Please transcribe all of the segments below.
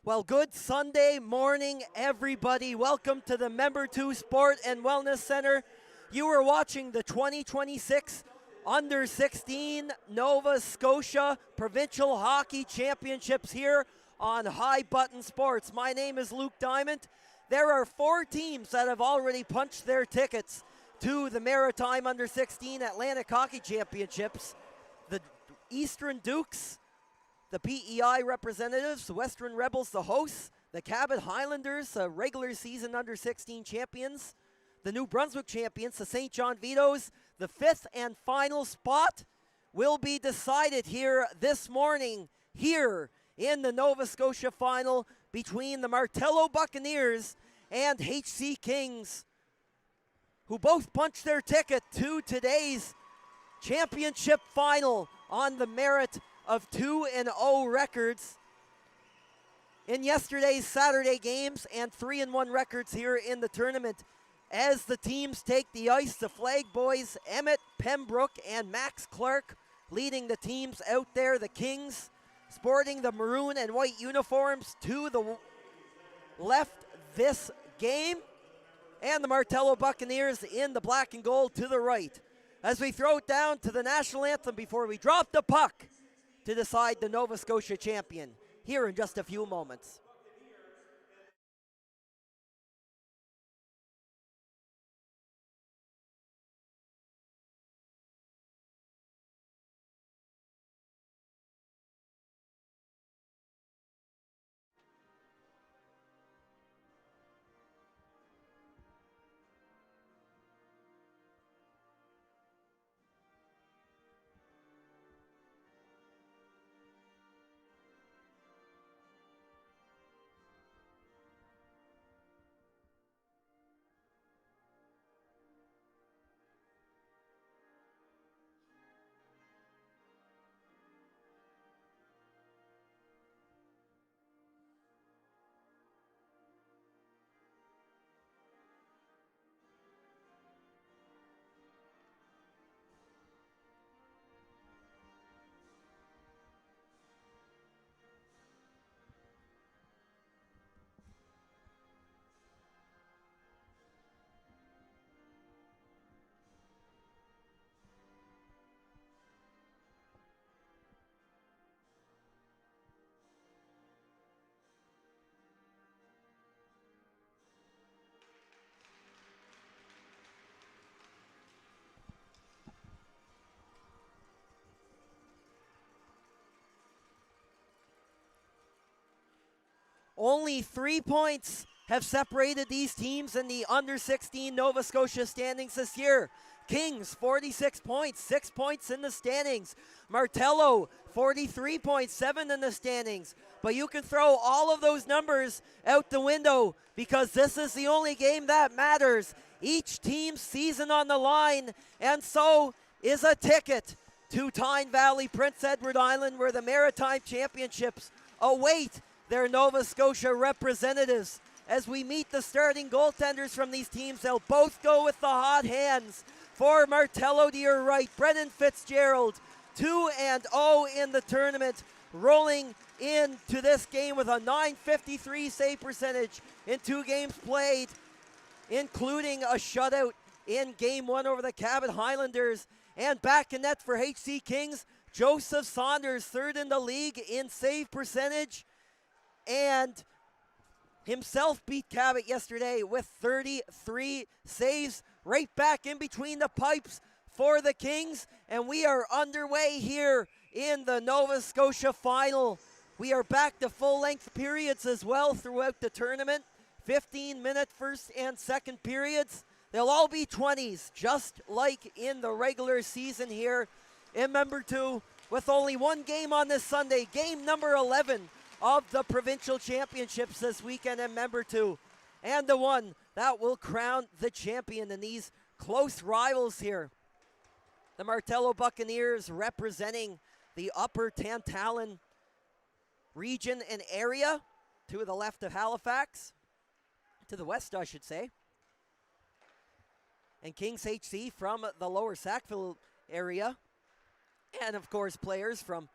Well, good Sunday morning, everybody. Welcome to the Member 2 Sport and Wellness Center. You are watching the 2026 Under-16 Nova Scotia Provincial Hockey Championships here on High Button Sports. My name is Luke Diamond. There are 4 teams that have already punched their tickets to the Maritime Under-16 Atlantic Hockey Championships. The Eastern Dukes, the PEI representatives, the Western Rebels, the hosts, the Cabot Highlanders, regular season under-16 champions, the New Brunswick champions, the St. John Vitoes. The 5th and final spot will be decided here this morning, here in the Nova Scotia final between the Martello Buccaneers and HC Kings, who both punched their ticket to today's championship final on the merit of 2-0 records in yesterday's Saturday games and 3-1 records here in the tournament. As the teams take the ice, the Flag Boys, Emmett Pembroke and Max Clark leading the teams out there. The Kings sporting the maroon and white uniforms to the left this game, and the Martello Buccaneers in the black and gold to the right. As we throw it down to the national anthem before we drop the puck to decide the Nova Scotia champion here in just a few moments. Only 3 points have separated these teams in the under-16 Nova Scotia standings this year. Kings, 46 points, 6 points in the standings. Martello, 43 points, 7 in the standings. But you can throw all of those numbers out the window because this is the only game that matters. Each team's season on the line, and so is a ticket to Tyne Valley, Prince Edward Island, where the Maritime Championships await their Nova Scotia representatives. As we meet the starting goaltenders from these teams, they'll both go with the hot hands. For Martello to your right, Brennan Fitzgerald, 2-0 in the tournament, rolling into this game with a .953 save percentage in 2 games played, including a shutout in Game 1 over the Cabot Highlanders. And back in net for HC Kings, Joseph Saunders, 3rd in the league in save percentage, and himself beat Cabot yesterday with 33 saves. Right back in between the pipes for the Kings, and we are underway here in the Nova Scotia final. We are back to full-length periods as well throughout the tournament. 15-minute first and second periods. They'll all be 20s, just like in the regular season here in Member 2, with only one game on this Sunday, game number 11 of the provincial championships this weekend in Member 2, and the one that will crown the champion in these close rivals here. The Martello Buccaneers representing the Upper Tantallon region and area, to the left of Halifax, to the west I should say. And Kings HC from the Lower Sackville area, and of course players from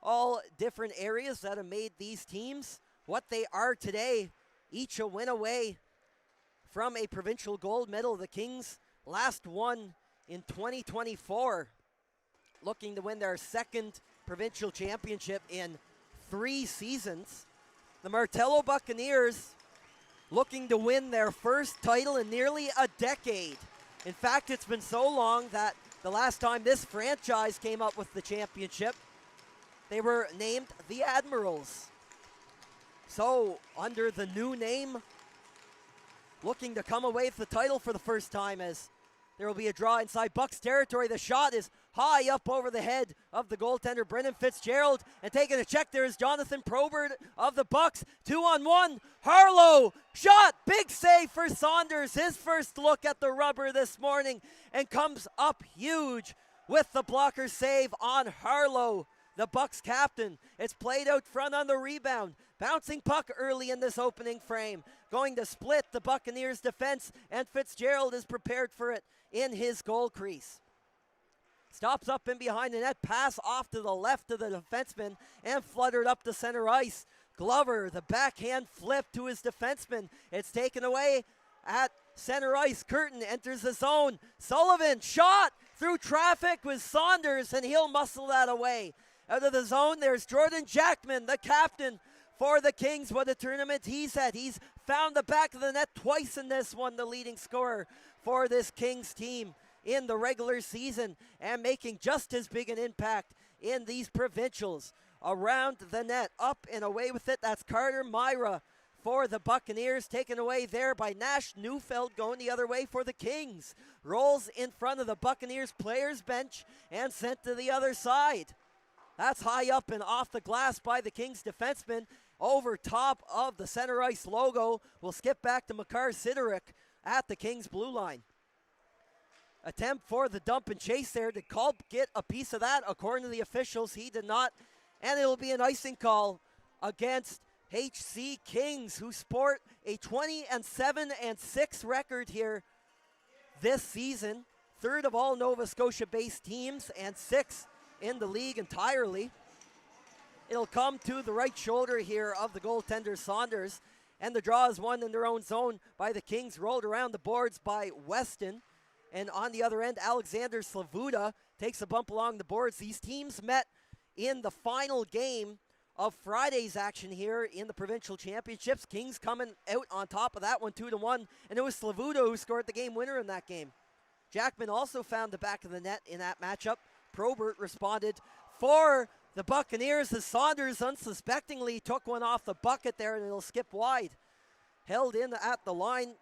all different areas that have made these teams what they are today, each a win away from a provincial gold medal. The Kings last won in 2024, looking to win their second provincial championship in 3 seasons. The Martello Buccaneers looking to win their first title in nearly a decade. In fact, it's been so long that the last time this franchise came up with the championship, they were named the Admirals. So, under the new name, looking to come away with the title for the first time, as there will be a draw inside Bucks territory. The shot is high up over the head of the goaltender, Brennan Fitzgerald. And taking a check there is Jonathan Probert of the Bucks. 2-on-1. Harlow. Shot. Big save for Saunders. His first look at the rubber this morning. And comes up huge with the blocker save on Harlow, the Bucks captain. It's played out front on the rebound. Bouncing puck early in this opening frame. Going to split the Buccaneers defense, and Fitzgerald is prepared for it in his goal crease. Stops up in behind the net, pass off to the left of the defenseman, and fluttered up to center ice. Glover, the backhand flip to his defenseman. It's taken away at center ice. Curtin enters the zone. Sullivan, shot through traffic with Saunders, and he'll muscle that away. Out of the zone, there's Jordan Jackman, the captain for the Kings. What a tournament he's had. He's found the back of the net twice in this one, the leading scorer for this Kings team in the regular season, and making just as big an impact in these provincials. Around the net, up and away with it. That's Carter Myra for the Buccaneers, taken away there by Nash Neufeld, going the other way for the Kings. Rolls in front of the Buccaneers players bench and sent to the other side. That's high up and off the glass by the Kings defenseman, over top of the center ice logo. We'll skip back to Makar Sidoric at the Kings blue line. Attempt for the dump and chase there. Did Culp get a piece of that? According to the officials, he did not. And it'll be an icing call against HC Kings, who sport a 20-7-6 record here this season. Third of all Nova Scotia-based teams and 6th in the league entirely. It'll come to the right shoulder here of the goaltender Saunders, and the draw is won in their own zone by the Kings, rolled around the boards by Weston. And on the other end, Alexander Slavuta takes a bump along the boards. These teams met in the final game of Friday's action here in the provincial championships. Kings coming out on top of that one, 2-1, and it was Slavuta who scored the game winner in that game. Jackman also found the back of the net in that matchup. Probert responded for the Buccaneers as Saunders unsuspectingly took one off the bucket there, and it'll skip wide. Held in at the line.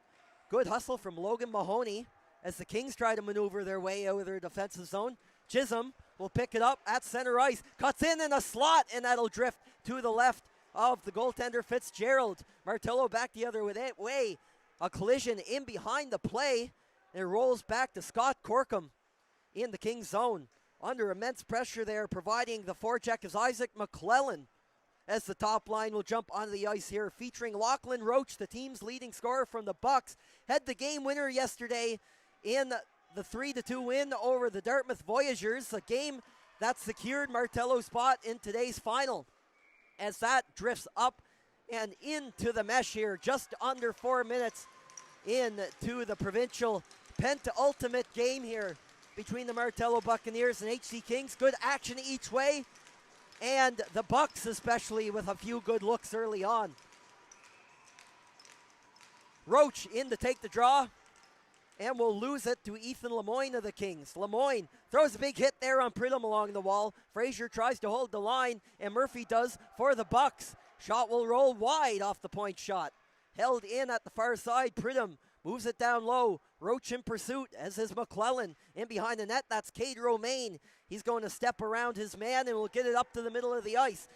Good hustle from Logan Mahoney as the Kings try to maneuver their way out of their defensive zone. Chisholm will pick it up at center ice. Cuts in a slot, and that'll drift to the left of the goaltender Fitzgerald. Martello back the other way. A collision in behind the play. And it rolls back to Scott Corkum in the Kings zone. Under immense pressure there, providing the forecheck is Isaac McClellan, as the top line will jump onto the ice here, featuring Lachlan Roach, the team's leading scorer from the Bucks. Had the game winner yesterday in the 3-2 win over the Dartmouth Voyageurs, a game that secured Martello's spot in today's final. As that drifts up and into the mesh here, just under 4 minutes into the provincial penultimate game here between the Martello Buccaneers and HC Kings. Good action each way, and the Bucks especially with a few good looks early on. Roach in to take the draw, and will lose it to Ethan Lemoyne of the Kings. Lemoyne throws a big hit there on Pridham along the wall. Frazier tries to hold the line, and Murphy does for the Bucks. Shot will roll wide off the point shot. Held in at the far side. Pridham moves it down low. Roach in pursuit, as is McClellan. In behind the net, that's Cade Romaine. He's going to step around his man and will get it up to the middle of the ice.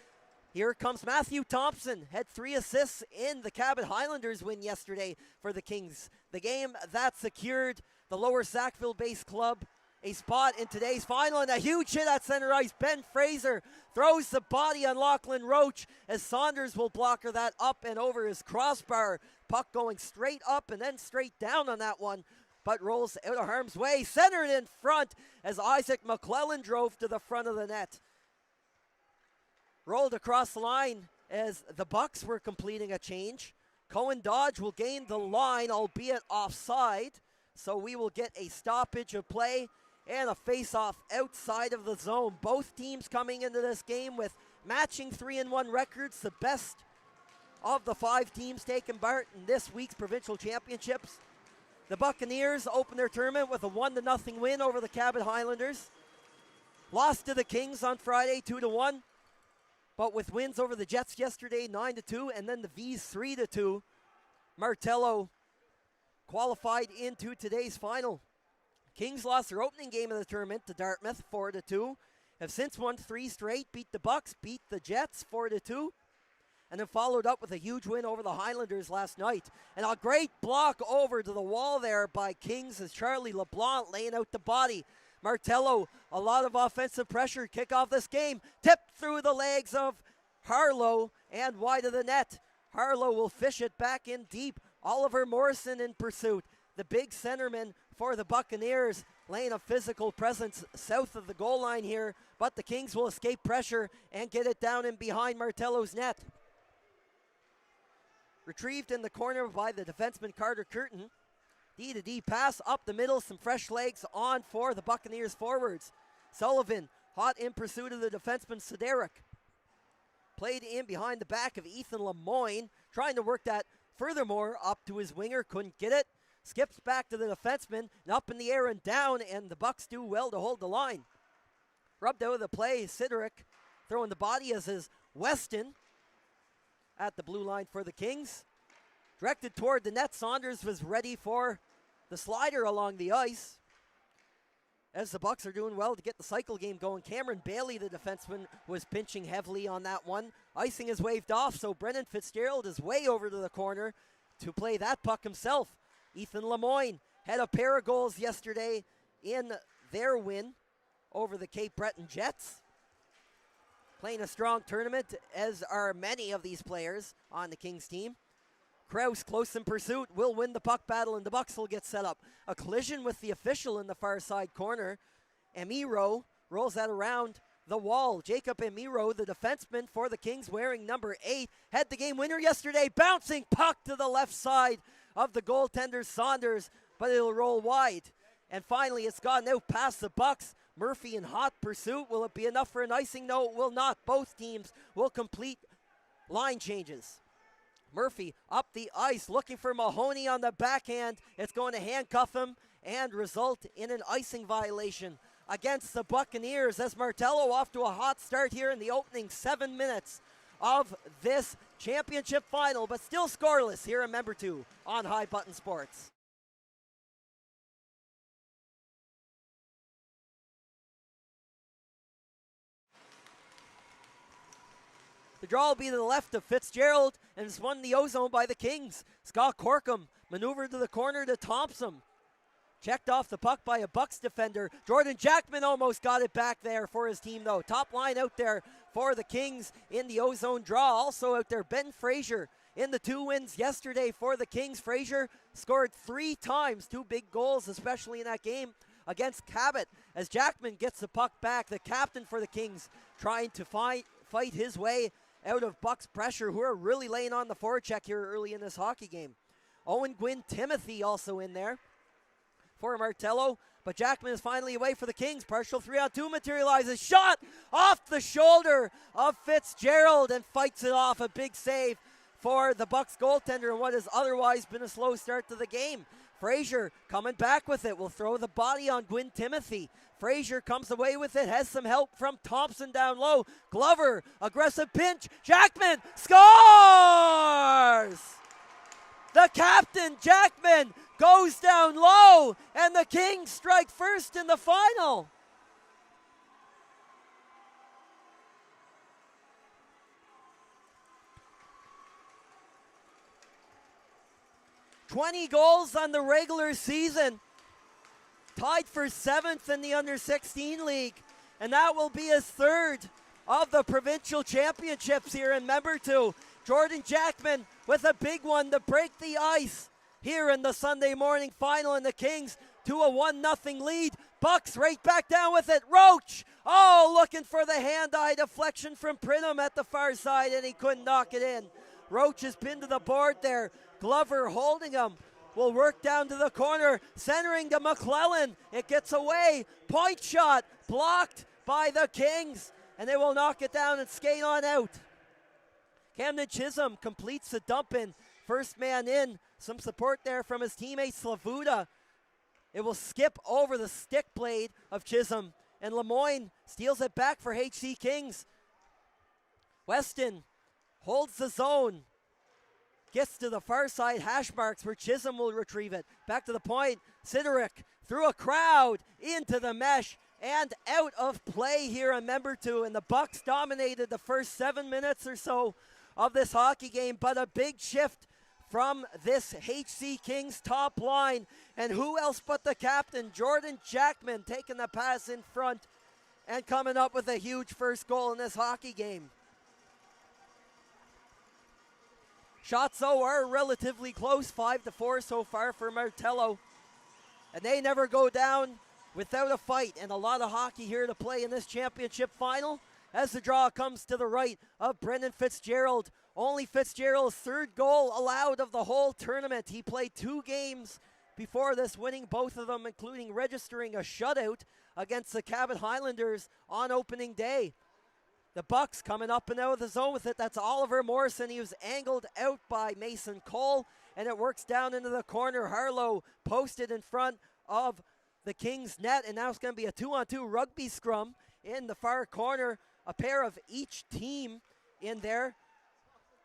Here comes Matthew Thompson. Had 3 assists in the Cabot Highlanders win yesterday for the Kings. The game that secured the Lower Sackville-based club a spot in today's final, and a huge hit at center ice. Ben Fraser throws the body on Lachlan Roach as Saunders will blocker that up and over his crossbar. Puck going straight up and then straight down on that one, but rolls out of harm's way. Centered in front as Isaac McClellan drove to the front of the net. Rolled across the line as the Bucks were completing a change. Cohen Dodge will gain the line, albeit offside. So we will get a stoppage of play and a face-off outside of the zone. Both teams coming into this game with matching 3-1 records, the best of the 5 teams taking part in this week's provincial championships. The Buccaneers open their tournament with a 1-0 win over the Cabot Highlanders. Lost to the Kings on Friday, 2-1. But with wins over the Jets yesterday, 9-2, and then the V's 3-2, Martello qualified into today's final. Kings lost their opening game of the tournament to Dartmouth, 4-2. Have since won 3 straight, beat the Bucks, beat the Jets, 4-2. And then followed up with a huge win over the Highlanders last night. And a great block over to the wall there by Kings as Charlie LeBlanc laying out the body. Martello, a lot of offensive pressure, kick off this game. Tipped through the legs of Harlow and wide of the net. Harlow will fish it back in deep. Oliver Morrison in pursuit. The big centerman for the Buccaneers laying a physical presence south of the goal line here. But the Kings will escape pressure and get it down in behind Martello's net. Retrieved in the corner by the defenseman Carter Curtin. D-to-D pass up the middle, some fresh legs on for the Buccaneers forwards. Sullivan, hot in pursuit of the defenseman Siderik. Played in behind the back of Ethan Lemoyne, trying to work that furthermore up to his winger, couldn't get it. Skips back to the defenseman, and up in the air and down, and the Bucks do well to hold the line. Rubbed out of the play, Siderik throwing the body as is Weston at the blue line for the Kings. Directed toward the net, Saunders was ready for the slider along the ice. As the Bucks are doing well to get the cycle game going, Cameron Bailey, the defenseman, was pinching heavily on that one. Icing is waved off, so Brennan Fitzgerald is way over to the corner to play that puck himself. Ethan Lemoyne had a pair of goals yesterday in their win over the Cape Breton Jets. Playing a strong tournament, as are many of these players on the Kings team. Kraus close in pursuit, will win the puck battle, and the Bucks will get set up. A collision with the official in the far side corner. Emiro rolls that around the wall. Jacob Emiro, the defenseman for the Kings, wearing number 8, had the game winner yesterday. Bouncing puck to the left side of the goaltender Saunders, but it'll roll wide. And finally, it's gone out past the Bucks. Murphy in hot pursuit. Will it be enough for an icing? No, it will not. Both teams will complete line changes. Murphy up the ice looking for Mahoney on the backhand. It's going to handcuff him and result in an icing violation against the Buccaneers, as Martello off to a hot start here in the opening 7 minutes of this championship final, but still scoreless here in Member 2 on High Button Sports. The draw will be to the left of Fitzgerald, and it's won in the O-zone by the Kings. Scott Corkum maneuvered to the corner to Thompson. Checked off the puck by a Bucks defender. Jordan Jackman almost got it back there for his team, though. Top line out there for the Kings in the O-zone draw. Also out there, Ben Frazier in the 2 wins yesterday for the Kings. Frazier scored 3 times, 2 big goals, especially in that game against Cabot. As Jackman gets the puck back, the captain for the Kings trying to fight his way out of Bucks pressure, who are really laying on the forecheck here early in this hockey game. Owen Gwynn Timothy also in there for Martello, but Jackman is finally away for the Kings. Partial 3-on-2 materializes. Shot off the shoulder of Fitzgerald and fights it off. A big save for the Bucks goaltender in what has otherwise been a slow start to the game. Frazier coming back with it. Will throw the body on Gwynn Timothy. Frazier comes away with it, has some help from Thompson down low. Glover, aggressive pinch. Jackman scores! The captain, Jackman, goes down low, and the Kings strike first in the final. "20 goals on the regular season. Tied for 7th in the Under-16 League, and that will be his 3rd of the provincial championships here in Member 2. Jordan Jackman with a big one to break the ice here in the Sunday morning final, and the Kings to a 1-0 lead. Bucks right back down with it. Roach Oh, looking for the hand-eye deflection from Pridham at the far side, and he couldn't knock it in. Roach is pinned to the board there. Glover holding him. Will work down to the corner, centering to McClellan. It gets away. Point shot blocked by the Kings, and they will knock it down and skate on out. Camden Chisholm completes the dump in. First man in. Some support there from his teammate Slavuda. It will skip over the stick blade of Chisholm, and Lemoyne steals it back for HC Kings. Weston holds the zone. Gets to the far side hash marks where Chisholm will retrieve it. Back to the point. Siderick through a crowd into the mesh and out of play here on member 2. And the Bucks dominated the first 7 minutes or so of this hockey game, but a big shift from this HC Kings top line. And who else but the captain, Jordan Jackman, taking the pass in front and coming up with a huge first goal in this hockey game. Shots, though, are relatively close, 5-4 so far for Martello. And they never go down without a fight, and a lot of hockey here to play in this championship final as the draw comes to the right of Brendan Fitzgerald. Only Fitzgerald's third goal allowed of the whole tournament. He played 2 games before this, winning both of them, including registering a shutout against the Cabot Highlanders on opening day. The Bucks coming up and out of the zone with it. That's Oliver Morrison. He was angled out by Mason Cole, and it works down into the corner. Harlow posted in front of the Kings net, and now it's going to be a 2-on-2 rugby scrum in the far corner. A pair of each team in there.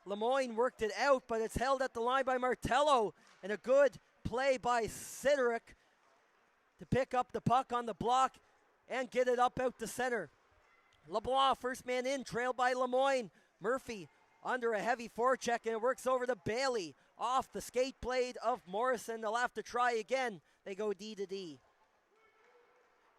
Lemoyne worked it out, but it's held at the line by Martello, and a good play by Siderick to pick up the puck on the block and get it up out to center. LeBlanc, first man in, trailed by Lemoyne. Murphy under a heavy forecheck, and it works over to Bailey. Off the skate blade of Morrison. They'll have to try again. They go D to D.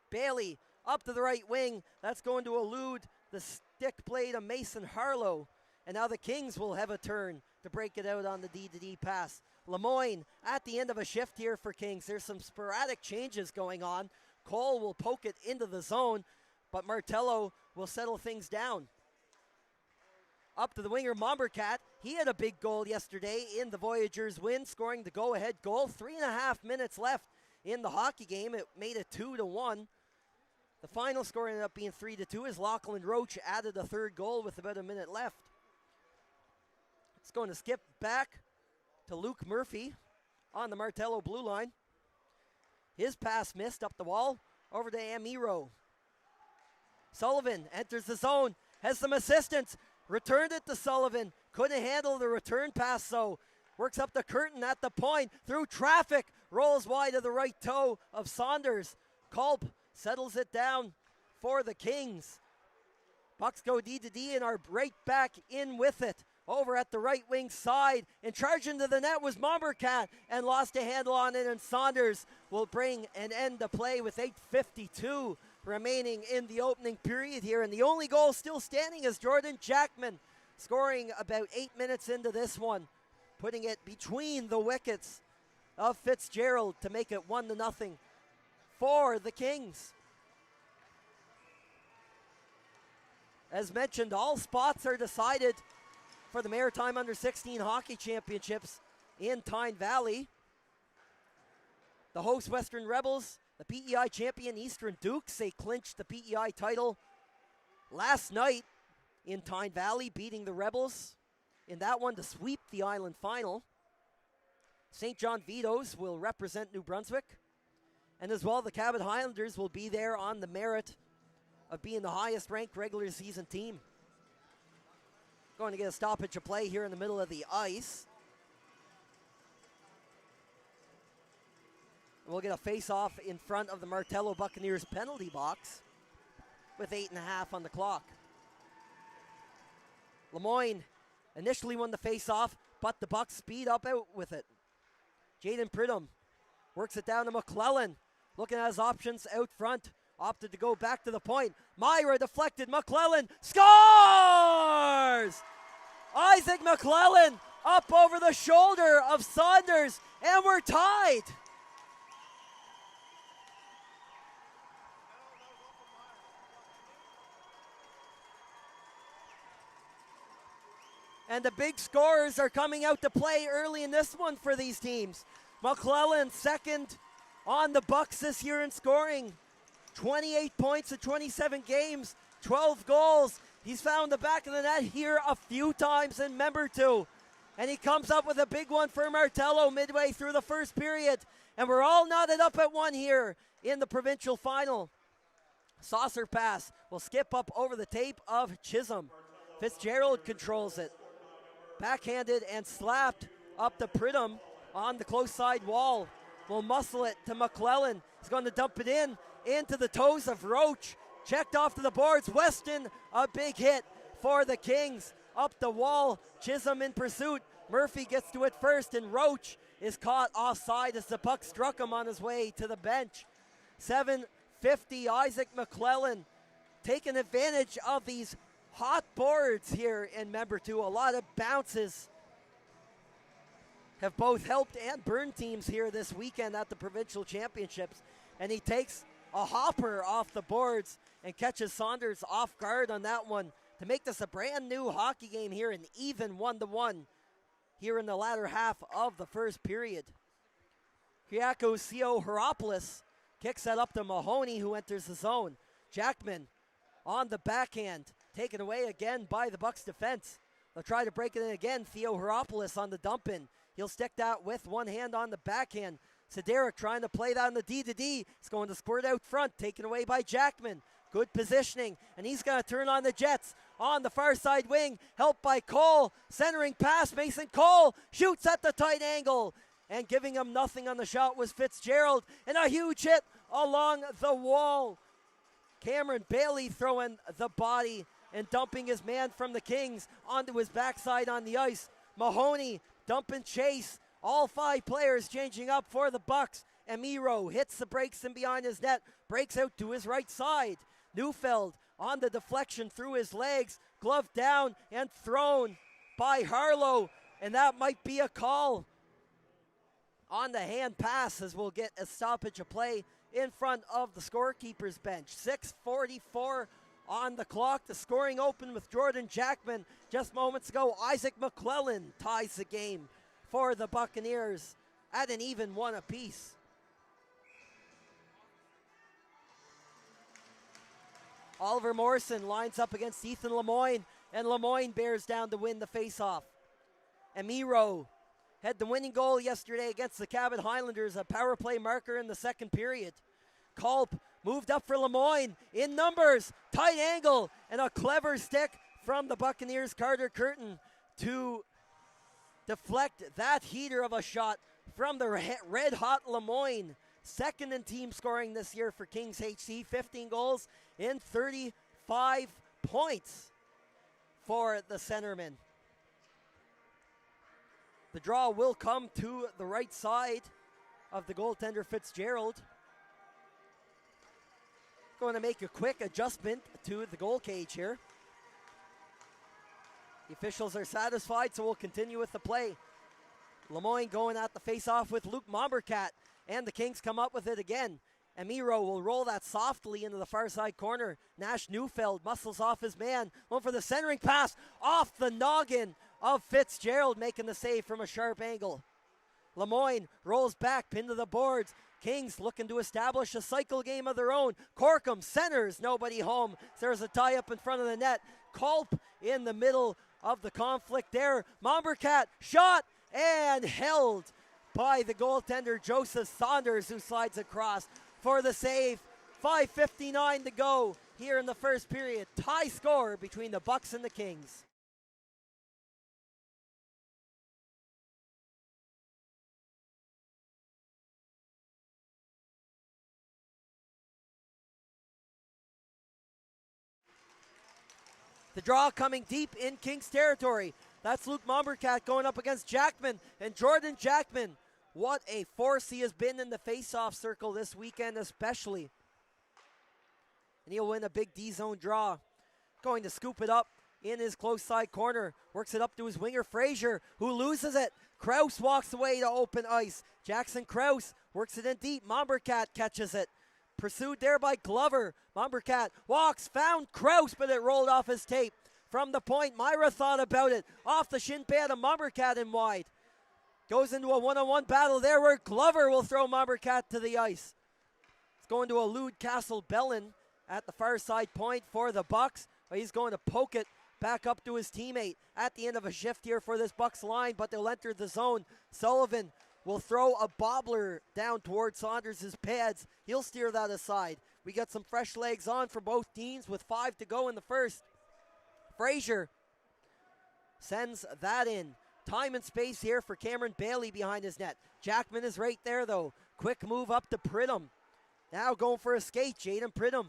Bailey up to the right wing. That's going to elude the stick blade of Mason Harlow. And now the Kings will have a turn to break it out on the D to D pass. Lemoyne at the end of a shift here for Kings. There's some sporadic changes going on. Cole will poke it into the zone, but Martello will settle things down. Up to the winger, Mombercat. He had a big goal yesterday in the Voyageurs win, scoring the go-ahead goal. 3.5 minutes left in the hockey game. It made it 2-1. The final score ended up being 3-2 as Lachlan Roach added a third goal with about a minute left. It's going to skip back to Luke Murphy on the Martello blue line. His pass missed up the wall over to Amiro. Sullivan enters the zone, has some assistance, returned it to Sullivan. Couldn't handle the return pass, though. Works up the curtain at the point, through traffic, rolls wide to the right toe of Saunders. Culp settles it down for the Kings. Bucks go D to D and are right back in with it. Over at the right wing side, and charge into the net was Mombercat, and lost a handle on it, and Saunders will bring an end to play with 8:52 remaining in the opening period here. And the only goal still standing is Jordan Jackman, scoring about 8 minutes into this one, putting it between the wickets of Fitzgerald to make it 1-0 for the Kings. As mentioned, all spots are decided for the Maritime Under-16 Hockey Championships in Tyne Valley. The host Western Rebels, the PEI champion Eastern Dukes, they clinched the PEI title last night in Tyne Valley, beating the Rebels in that one to sweep the island final. St. John Vito's will represent New Brunswick, and as well the Cabot Highlanders will be there on the merit of being the highest ranked regular season team. Going to get a stoppage of play here in the middle of the ice. We'll get a face-off in front of the Martello Buccaneers penalty box with 8.5 on the clock. Lemoyne initially won the face-off, but the Bucks speed up out with it. Jaden Pridham works it down to McClellan, looking at his options out front. Opted to go back to the point. Myra deflected. McClellan scores! Isaac McClellan up over the shoulder of Saunders, and we're tied. And the big scorers are coming out to play early in this one for these teams. McClellan second on the Bucks this year in scoring. 28 points in 27 games, 12 goals. He's found the back of the net here a few times in member two. And he comes up with a big one for Martello midway through the first period. And we're all knotted up at one here in the provincial final. Saucer pass will skip up over the tape of Chisholm. Fitzgerald controls it. Backhanded and slapped up to Pridham on the close side wall. Will muscle it to McClellan. He's going to dump it into the toes of Roach. Checked off to the boards. Weston, a big hit for the Kings. Up the wall, Chisholm in pursuit. Murphy gets to it first, and Roach is caught offside as the puck struck him on his way to the bench. 7:50, Isaac McClellan taking advantage of these hot boards here in member two. A lot of bounces have both helped and burned teams here this weekend at the provincial championships. And he takes a hopper off the boards and catches Saunders off guard on that one to make this a brand new hockey game here, an even 1-1 here in the latter half of the first period. Kyriakos Heropoulos kicks that up to Mahoney, who enters the zone. Jackman on the backhand, taken away again by the Bucks defense. They'll try to break it in again. Theo Heropoulos on the dump in. He'll stick that with one hand on the backhand. Sederic trying to play that on the D-to-D. It's going to squirt out front, taken away by Jackman. Good positioning, and he's going to turn on the Jets on the far side wing, helped by Cole. Centering pass, Mason Cole shoots at the tight angle, and giving him nothing on the shot was Fitzgerald, and a huge hit along the wall. Cameron Bailey throwing the body and dumping his man from the Kings onto his backside on the ice. Mahoney dump and chase. All five players changing up for the Bucks. Amiro hits the brakes in behind his net, breaks out to his right side. Neufeld on the deflection through his legs, glove down and thrown by Harlow, and that might be a call on the hand pass, as we'll get a stoppage of play in front of the scorekeeper's bench. 6:44 on the clock. The scoring open with Jordan Jackman just moments ago. Isaac McClellan ties the game for the Buccaneers at an even one apiece. Oliver Morrison lines up against Ethan Lemoyne, and Lemoyne bears down to win the faceoff. Amiro had the winning goal yesterday against the Cabot Highlanders, a power play marker in the second period. Culp moved up for Lemoyne in numbers, tight angle, and a clever stick from the Buccaneers' Carter Curtin to deflect that heater of a shot from the red-hot Lemoyne. Second in team scoring this year for Kings HC, 15 goals in 35 points for the centerman. The draw will come to the right side of the goaltender Fitzgerald. Going to make a quick adjustment to the goal cage here. The officials are satisfied, so we'll continue with the play. Lemoyne going at the face-off with Luke Mombercat, and the Kings come up with it again. Amiro will roll that softly into the far side corner. Nash Neufeld muscles off his man. Going for the centering pass off the noggin of Fitzgerald, making the save from a sharp angle. Lemoyne rolls back, pinned to the boards. Kings looking to establish a cycle game of their own. Corkum centers, nobody home. There's a tie up in front of the net. Culp in the middle of the conflict there. Mombercat shot and held by the goaltender Joseph Saunders, who slides across for the save. 5:59 to go here in the first period. Tie score between the Bucks and the Kings. The draw coming deep in Kings territory. That's Luke Mombercat going up against Jackman, and Jordan Jackman. What a force he has been in the face-off circle this weekend especially. And he'll win a big D-zone draw. Going to scoop it up in his close side corner. Works it up to his winger Frazier, who loses it. Kraus walks away to open ice. Jackson Kraus works it in deep. Mombercat catches it. Pursued there by Glover. Mombercat walks, found Kraus, but it rolled off his tape. from the point. Myra thought about it. Off the shin pad of Mumbercat and wide. Goes into a one-on-one battle there where Glover will throw Mumbercat to the ice. It's going to elude Castle Bellin at the far side point for the Bucks. But he's going to poke it back up to his teammate at the end of a shift here for this Bucks line, but they'll enter the zone. Sullivan will throw a bobbler down towards Saunders' pads. He'll steer that aside. We got some fresh legs on for both teams with 5 to go in the first. Frazier sends that in. Time and space here for Cameron Bailey behind his net. Jackman is right there though. Quick move up to Pridham. Now going for a skate. Jaden Pridham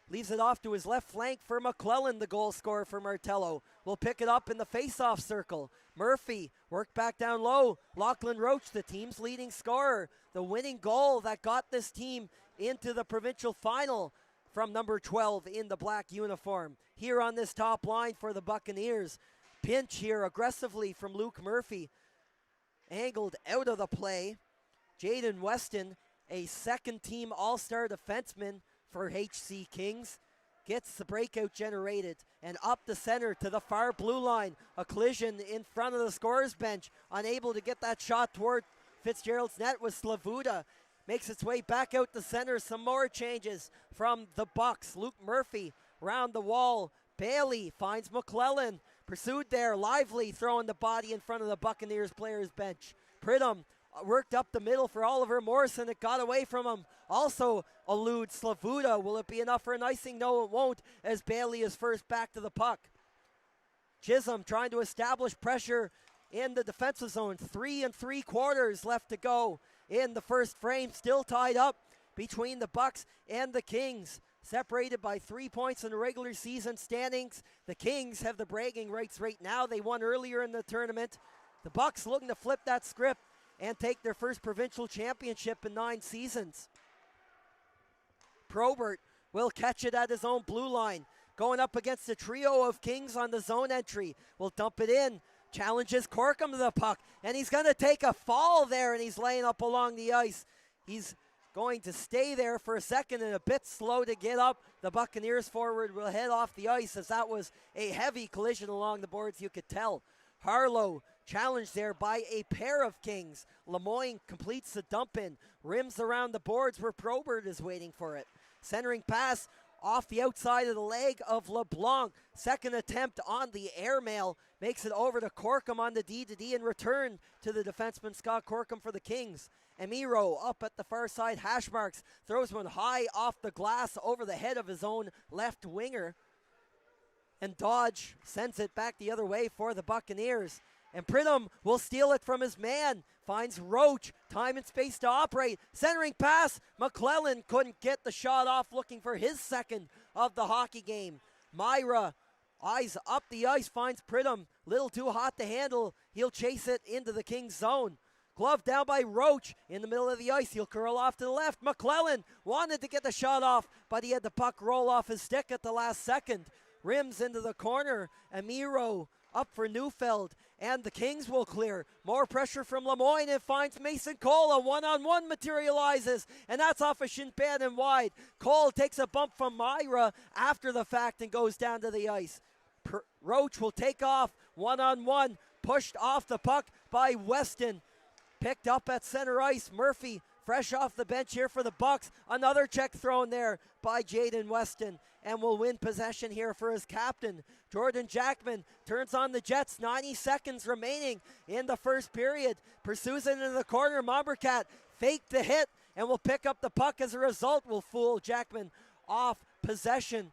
leaves it off to his left flank for McClellan, the goal scorer for Martello. Will pick it up in the face-off circle. Murphy worked back down low. Lachlan Roach, the team's leading scorer. The winning goal that got this team into the provincial final from number 12 in the black uniform. Here on this top line for the Buccaneers. Pinch here aggressively from Luke Murphy. Angled out of the play. Jaden Weston, a second-team all-star defenseman for HC Kings, gets the breakout generated and up the center to the far blue line. A collision in front of the scorer's bench. Unable to get that shot toward Fitzgerald's net was Slavuta. Makes its way back out the center. Some more changes from the Bucks. Luke Murphy round the wall. Bailey finds McClellan. Pursued there. Lively throwing the body in front of the Buccaneers players bench. Pridham worked up the middle for Oliver Morrison. It got away from him. Also eludes Slavuta. Will it be enough for an icing? No, it won't, as Bailey is first back to the puck. Chisholm trying to establish pressure in the defensive zone. 3 3/4 left to go in the first frame. Still tied up between the Bucks and the Kings. Separated by 3 points in the regular season standings. The Kings have the bragging rights right now. They won earlier in the tournament. The Bucks looking to flip that script and take their first provincial championship in 9 seasons. Probert will catch it at his own blue line. Going up against a trio of Kings on the zone entry. Will dump it in. Challenges Corkum to the puck. And he's going to take a fall there, and he's laying up along the ice. He's going to stay there for a second and a bit slow to get up. The Buccaneers forward will head off the ice, as that was a heavy collision along the boards, you could tell. Harlow challenged there by a pair of Kings. Lemoyne completes the dump in. Rims around the boards where Probert is waiting for it. Centering pass off the outside of the leg of LeBlanc. Second attempt on the airmail. Makes it over to Corkum on the D-to-D and return to the defenseman Scott Corkum for the Kings. Emiro up at the far side hash marks. Throws one high off the glass over the head of his own left winger. And Dodge sends it back the other way for the Buccaneers. And Pridham will steal it from his man. Finds Roach. Time and space to operate. Centering pass. McClellan couldn't get the shot off, looking for his second of the hockey game. Myra, eyes up the ice, finds Pridham. Little too hot to handle. He'll chase it into the Kings zone. Glove down by Roach in the middle of the ice. He'll curl off to the left. McClellan wanted to get the shot off, but he had the puck roll off his stick at the last second. Rims into the corner. Emiro up for Neufeld, and the Kings will clear. More pressure from Lemoyne. It finds Mason Cole. A one-on-one materializes, and that's off a shin pad and wide. Cole takes a bump from Myra after the fact and goes down to the ice. Roach will take off one-on-one, pushed off the puck by Weston. Picked up at center ice. Murphy fresh off the bench here for the Bucks. Another check thrown there by Jaden Weston, and will win possession here for his captain. Jordan Jackman turns on the Jets. 90 seconds remaining in the first period. Pursues it into the corner. Mombercat faked the hit and will pick up the puck. As a result, will fool Jackman off possession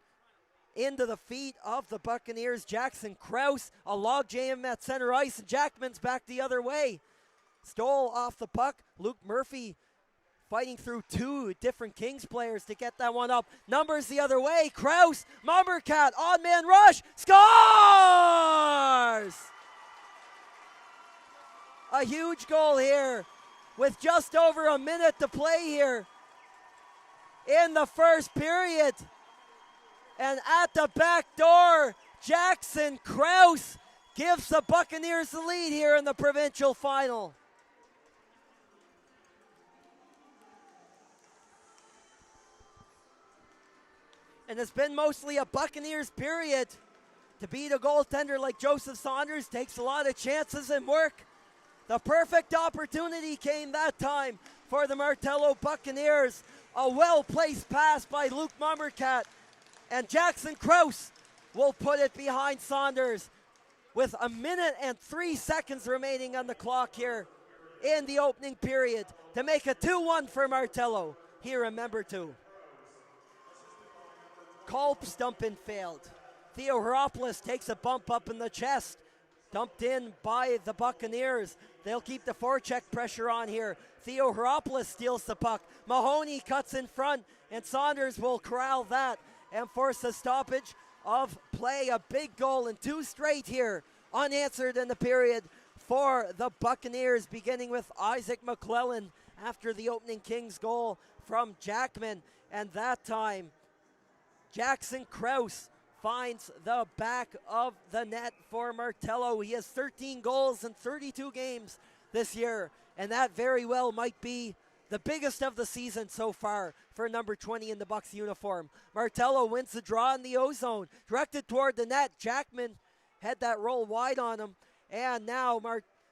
into the feet of the Buccaneers. Jackson Krause, a log jam at center ice, and Jackman's back the other way. Stole off the puck. Luke Murphy fighting through 2 different Kings players to get that one up. Numbers the other way. Krause, Mombercat, odd man rush, scores! A huge goal here with just over a minute to play here in the first period. And at the back door, Jackson Krause gives the Buccaneers the lead here in the provincial final. And it's been mostly a Buccaneers period To beat a goaltender like Joseph Saunders takes a lot of chances and work. The perfect opportunity came that time for the Martello Buccaneers. A well-placed pass by Luke Mummercat, and Jackson Krause will put it behind Saunders with 1 minute and 3 seconds remaining on the clock here in the opening period to make it 2-1 for Martello here in member 2. Kolb's dump-in failed. Theo Heropoulos takes a bump up in the chest. Dumped in by the Buccaneers. They'll keep the forecheck pressure on here. Theo Heropoulos steals the puck. Mahoney cuts in front, and Saunders will corral that and force a stoppage of play. A big goal in 2 straight here, unanswered in the period for the Buccaneers, beginning with Isaac McClellan after the opening Kings goal from Jackman. And that time, Jackson Krause finds the back of the net for Martello. He has 13 goals in 32 games this year, and that very well might be the biggest of the season so far for number 20 in the Bucks uniform. Martello wins the draw in the O-zone, directed toward the net. Jackman had that roll wide on him, and now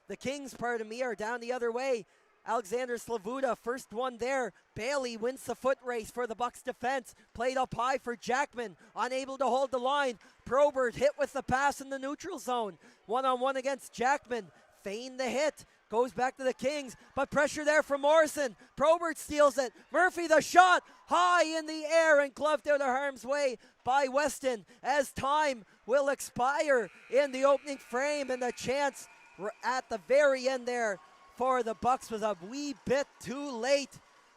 the Kings, are down the other way. Alexander Slavuta, first one there. Bailey wins the foot race for the Bucks defense. Played up high for Jackman, unable to hold the line. Probert hit with the pass in the neutral zone. One-on-one against Jackman. Feigned the hit. Goes back to the Kings, but pressure there from Morrison. Probert steals it. Murphy the shot, high in the air and gloved out of harm's way by Weston as time will expire in the opening frame, and the chance at the very end there for the Bucks was a wee bit too late,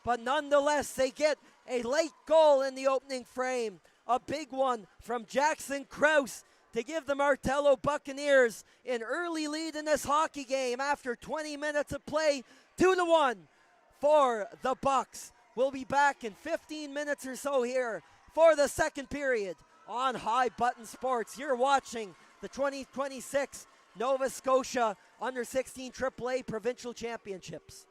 but nonetheless they get a late goal in the opening frame. A big one from Jackson Krause to give the Martello Buccaneers an early lead in this hockey game after 20 minutes of play. 2-1 for the Bucks. We'll be back in 15 minutes or so here for the second period on High Button Sports. You're watching the 2026 Nova Scotia Under-16 AAA Provincial Championships.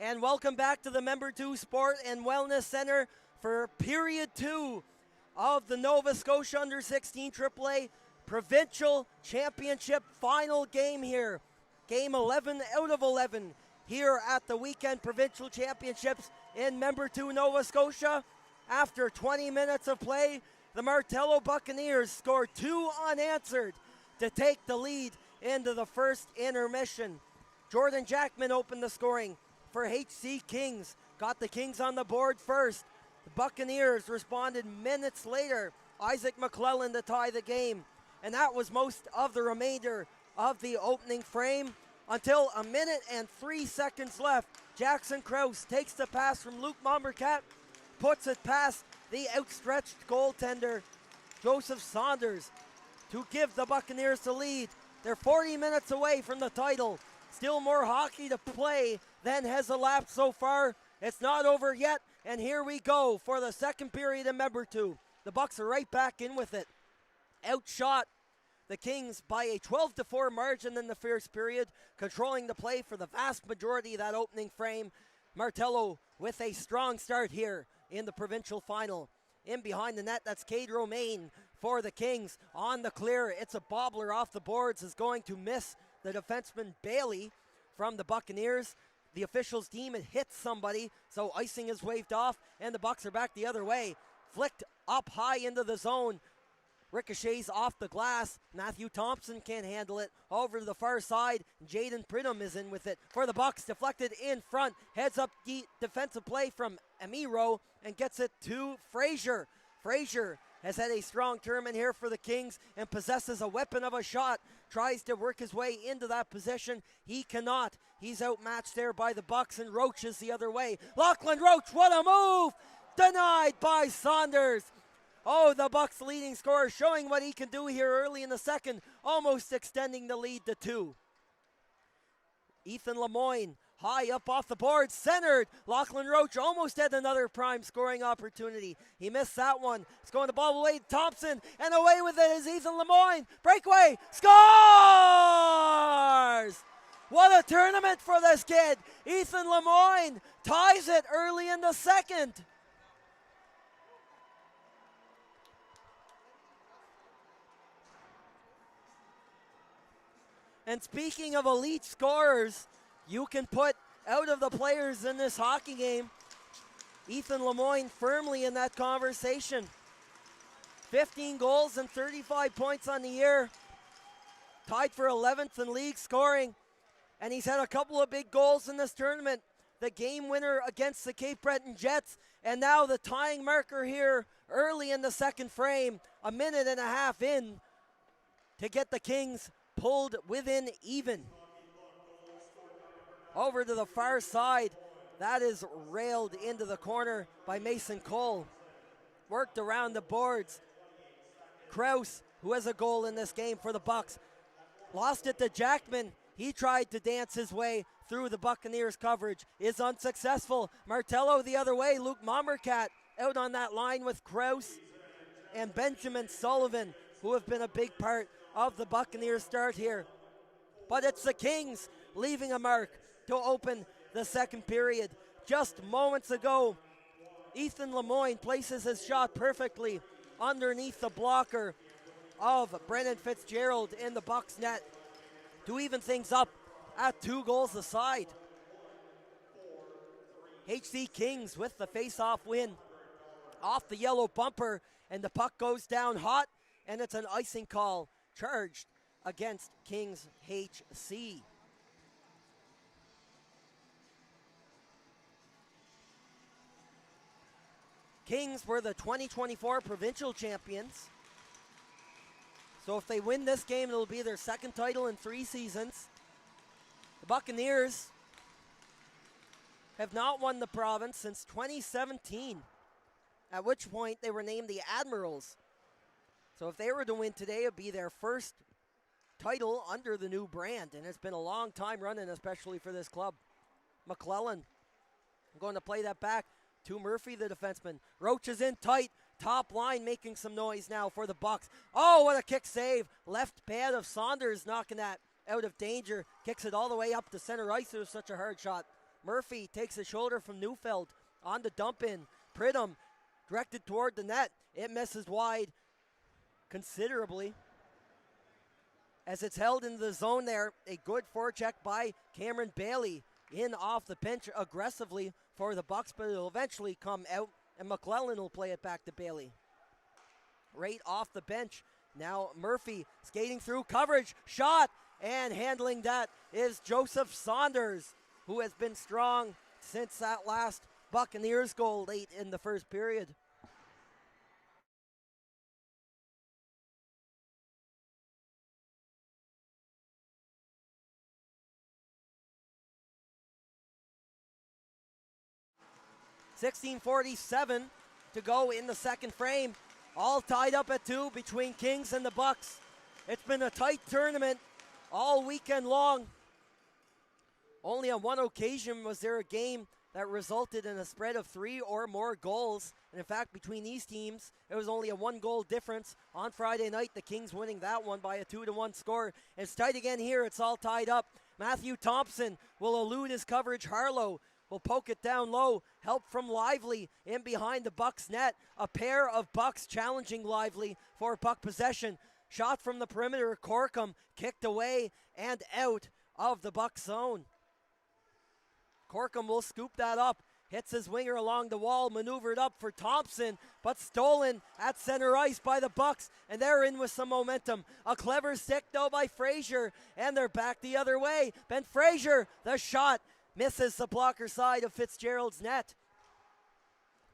And welcome back to the Member 2 Sport and Wellness Center for Period 2 of the Nova Scotia Under-16 AAA Provincial Championship final game here. Game 11 out of 11 here at the Weekend Provincial Championships in Member 2 Nova Scotia. After 20 minutes of play, the Martello Buccaneers scored 2 unanswered to take the lead into the first intermission. Jordan Jackman opened the scoring for HC Kings, got the Kings on the board first. The Buccaneers responded minutes later. Isaac McClellan to tie the game. And that was most of the remainder of the opening frame until a minute and 3 seconds left. Jackson Krause takes the pass from Luke Mombercat, puts it past the outstretched goaltender, Joseph Saunders, to give the Buccaneers the lead. They're 40 minutes away from the title. Still more hockey to play than has elapsed so far. It's not over yet, and here we go for the second period in Member 2. The Bucks are right back in with it. Outshot the Kings by a 12-4 margin in the first period, controlling the play for the vast majority of that opening frame. Martello with a strong start here in the provincial final. In behind the net, that's Cade Romaine for the Kings. On the clear, it's a bobbler off the boards, is going to miss the defenseman Bailey from the Buccaneers. The officials deem it hits somebody, so icing is waved off, and the Bucks are back the other way. Flicked up high into the zone. Ricochets off the glass. Matthew Thompson can't handle it. Over to the far side, Jaden Pridham is in with it for the Bucks. Deflected in front. Heads up defensive play from Amiro and gets it to Frazier. Frazier has had a strong tournament here for the Kings and possesses a weapon of a shot. Tries to work his way into that position. He cannot. He's outmatched there by the Bucks, and Roach is the other way. Lachlan Roach, what a move! Denied by Saunders. Oh, the Bucks leading scorer showing what he can do here early in the second, almost extending the lead to 2. Ethan Lemoyne, high up off the board, centered. Lachlan Roach almost had another prime scoring opportunity. He missed that one. It's going to ball away to Thompson, and away with it is Ethan Lemoyne. Breakaway, scores! What a tournament for this kid. Ethan Lemoyne ties it early in the second. And speaking of elite scorers, you can put out of the players in this hockey game, Ethan Lemoyne firmly in that conversation. 15 goals and 35 points on the year. Tied for 11th in league scoring. And he's had a couple of big goals in this tournament. The game winner against the Cape Breton Jets. And now the tying marker here early in the second frame. A minute and a half in to get the Kings pulled within even. Over to the far side, That is railed into the corner by Mason Cole. Worked around the boards. Kraus, who has a goal in this game for the Bucks, lost it to Jackman. He tried to dance his way through the Buccaneers coverage. Is unsuccessful. Martello the other way. Luke Mommercat out on that line with Kraus and Benjamin Sullivan, who have been a big part of the Buccaneers start here. But it's the Kings leaving a mark to open the second period. Just moments ago, Ethan Lemoyne places his shot perfectly underneath the blocker of Brennan Fitzgerald in the Bucks net to even things up at 2 goals aside. HC Kings with the face-off win off the yellow bumper, and the puck goes down hot, and it's an icing call charged against Kings HC. Kings were the 2024 provincial champions. So if they win this game, it'll be their second title in 3 seasons. The Buccaneers have not won the province since 2017, at which point they were named the Admirals. So if they were to win today, it would be their first title under the new brand, and it's been a long time running, especially for this club. McClellan going to play that back to Murphy, the defenseman. Roach is in tight. Top line making some noise now for the Bucks. Oh, what a kick save. Left pad of Saunders knocking that out of danger. Kicks it all the way up to center ice. It was such a hard shot. Murphy takes a shoulder from Neufeld on the dump in. Pridham directed toward the net. It misses wide considerably as it's held into the zone there. A good forecheck by Cameron Bailey in off the pinch aggressively for the Bucks, but it'll eventually come out, and McClellan will play it back to Bailey. Right off the bench. Now Murphy skating through coverage. Shot, and handling that is Joseph Saunders, who has been strong since that last Buccaneers goal late in the first period. .47 to go in the second frame. All tied up at 2 between Kings and the Bucks. It's been a tight tournament all weekend long. Only on one occasion was there a game that resulted in a spread of 3 or more goals. And in fact, between these teams, it was only a 1-goal difference. On Friday night, the Kings winning that one by a 2-1 score. It's tight again here. It's all tied up. Matthew Thompson will elude his coverage. Harlow will poke it down low. Help from Lively in behind the Bucks net. A pair of Bucks challenging Lively for puck possession. Shot from the perimeter. Corkum kicked away and out of the Bucks zone. Corkum will scoop that up. Hits his winger along the wall. Maneuvered up for Thompson, but stolen at center ice by the Bucks, and they're in with some momentum. A clever stick though by Frazier, and they're back the other way. Ben Frazier, the shot misses the blocker side of Fitzgerald's net.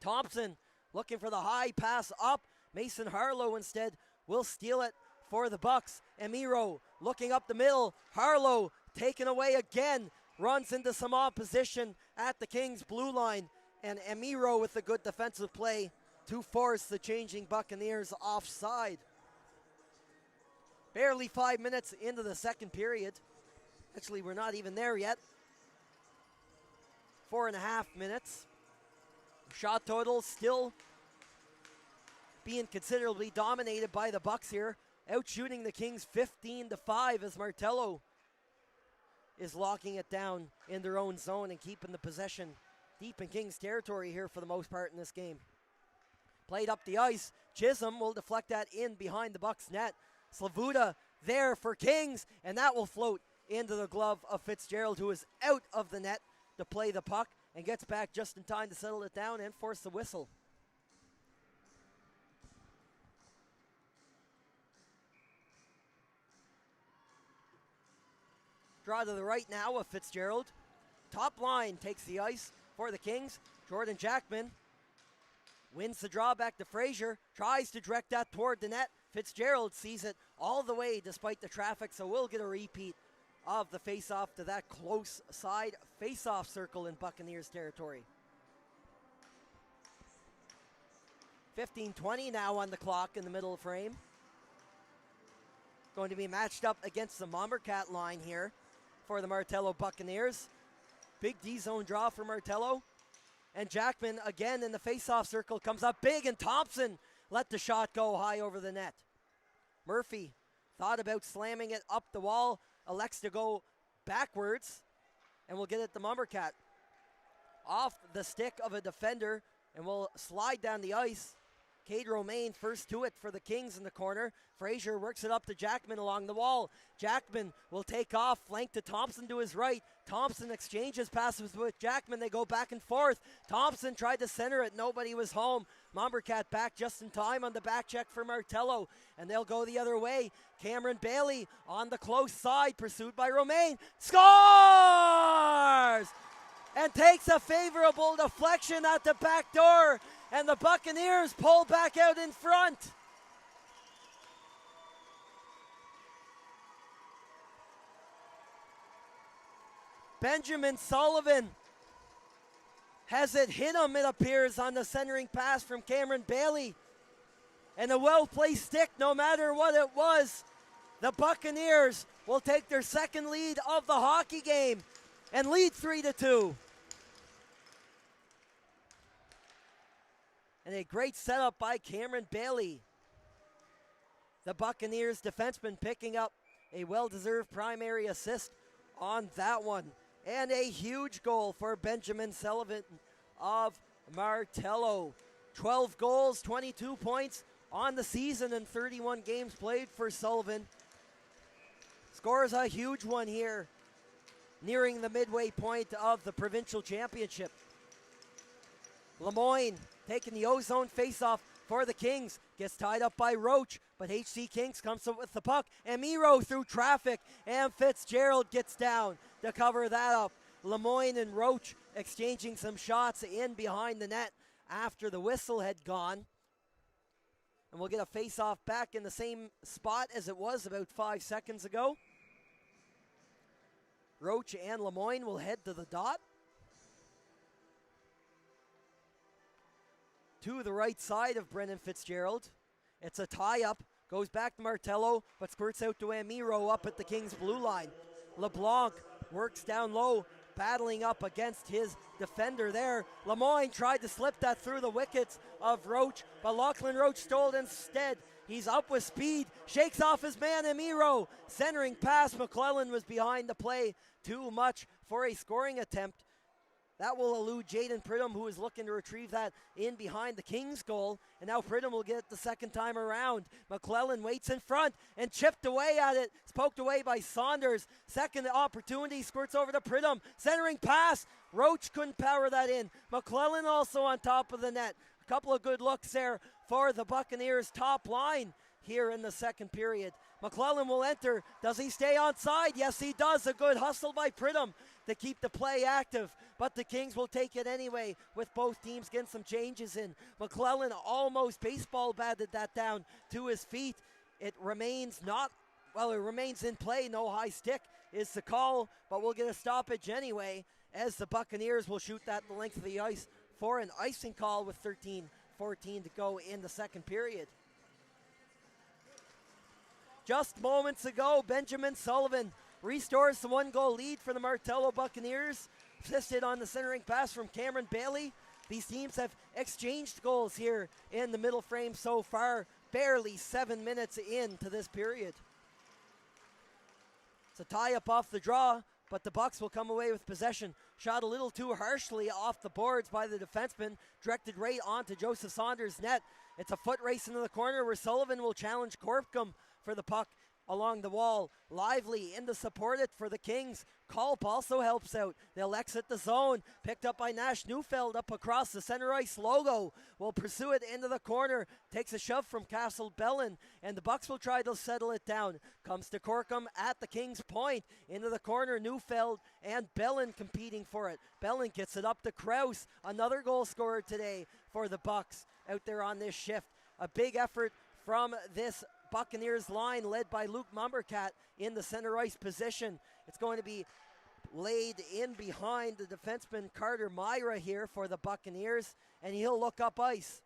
Thompson looking for the high pass up. Mason Harlow instead will steal it for the Bucks. Emiro looking up the middle. Harlow taken away again. Runs into some opposition at the Kings blue line. And Emiro with a good defensive play to force the changing Buccaneers offside. Barely 5 minutes into the second period. Actually, we're not even there yet. 4.5 minutes. Shot total still being considerably dominated by the Bucks here. Outshooting the Kings 15-5 as Martello is locking it down in their own zone and keeping the possession deep in Kings territory here for the most part in this game. Played up the ice. Chisholm will deflect that in behind the Bucks net. Slavuta there for Kings, and that will float into the glove of Fitzgerald, who is out of the net to play the puck and gets back just in time to settle it down and force the whistle. Draw to the right now of Fitzgerald. Top line takes the ice for the Kings. Jordan Jackman wins the draw back to Frazier. Tries to direct that toward the net. Fitzgerald sees it all the way despite the traffic, so we'll get a repeat of the face-off to that close side face-off circle in Buccaneers territory. 15:20 now on the clock in the middle frame. Going to be matched up against the Bombercat line here for the Martello Buccaneers. Big D-zone draw for Martello. And Jackman again in the face-off circle comes up big, and Thompson let the shot go high over the net. Murphy thought about slamming it up the wall, elects to go backwards, and will get it to Bombercat. Off the stick of a defender, and will slide down the ice. Cade Romaine first to it for the Kings in the corner. Frazier works it up to Jackman along the wall. Jackman will take off, flank to Thompson to his right. Thompson exchanges passes with Jackman. They go back and forth. Thompson tried to center it. Nobody was home. Bombercat back just in time on the back check for Martello. And they'll go the other way. Cameron Bailey on the close side, pursued by Romaine. Scores! And takes a favorable deflection at the back door. And the Buccaneers pull back out in front. Benjamin Sullivan has it hit him, it appears, on the centering pass from Cameron Bailey. And a well-placed stick, no matter what it was. The Buccaneers will take their second lead of the hockey game and lead 3-2. And a great setup by Cameron Bailey. The Buccaneers defenseman picking up a well-deserved primary assist on that one. And a huge goal for Benjamin Sullivan of Martello. 12 goals, 22 points on the season and 31 games played for Sullivan. Scores a huge one here, nearing the midway point of the provincial championship. Lemoyne taking the O-zone face-off for the Kings. Gets tied up by Roach, but HC Kings comes up with the puck. And Miro through traffic, and Fitzgerald gets down to cover that up. Lemoyne and Roach exchanging some shots in behind the net after the whistle had gone. And we'll get a face-off back in the same spot as it was about 5 seconds ago. Roach and Lemoyne will head to the dot. To the right side of Brendan Fitzgerald. It's a tie-up. Goes back to Martello, but squirts out to Amiro up at the Kings' blue line. LeBlanc works down low, battling up against his defender there. Lemoyne tried to slip that through the wickets of Roach, but Lachlan Roach stole it instead. He's up with speed, shakes off his man Amiro. Centering pass, McClellan was behind the play. Too much for a scoring attempt. That will elude Jaden Pridham, who is looking to retrieve that in behind the Kings' goal. And now Pridham will get it the second time around. McClellan waits in front and chipped away at it. It's poked away by Saunders. Second opportunity, squirts over to Pridham. Centering pass. Roach couldn't power that in. McClellan also on top of the net. A couple of good looks there for the Buccaneers' top line here in the second period. McClellan will enter. Does he stay onside? Yes, he does. A good hustle by Pridham to keep the play active, but the Kings will take it anyway with both teams getting some changes in. McClellan almost baseball batted that down to his feet. It remains in play. No high stick is the call, but we'll get a stoppage anyway as the Buccaneers will shoot that the length of the ice for an icing call with 13:14 to go in the second period. Just moments ago, Benjamin Sullivan restores the one-goal lead for the Martello Buccaneers. Assisted on the centering pass from Cameron Bailey. These teams have exchanged goals here in the middle frame so far. Barely 7 minutes into this period. It's a tie-up off the draw, but the Bucks will come away with possession. Shot a little too harshly off the boards by the defenseman. Directed right onto Joseph Saunders' net. It's a foot race into the corner where Sullivan will challenge Corpcom for the puck along the wall. Lively in to support it for the Kings. Culp also helps out. They'll exit the zone. Picked up by Nash Neufeld up across the center ice. Logo will pursue it into the corner. Takes a shove from Castle Bellin, and the Bucks will try to settle it down. Comes to Corkum at the Kings' point. Into the corner, Neufeld and Bellin competing for it. Bellin gets it up to Kraus. Another goal scorer today for the Bucks out there on this shift. A big effort from this Buccaneers line led by Luke Mumbercat in the center ice position. It's going to be laid in behind the defenseman Carter Myra here for the Buccaneers, and he'll look up ice.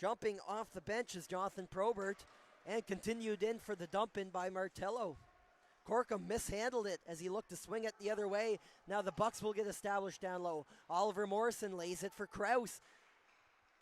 Jumping off the bench is Jonathan Probert, and continued in for the dump in by Martello. Corkum mishandled it as he looked to swing it the other way. Now the Bucks will get established down low. Oliver Morrison lays it for Kraus.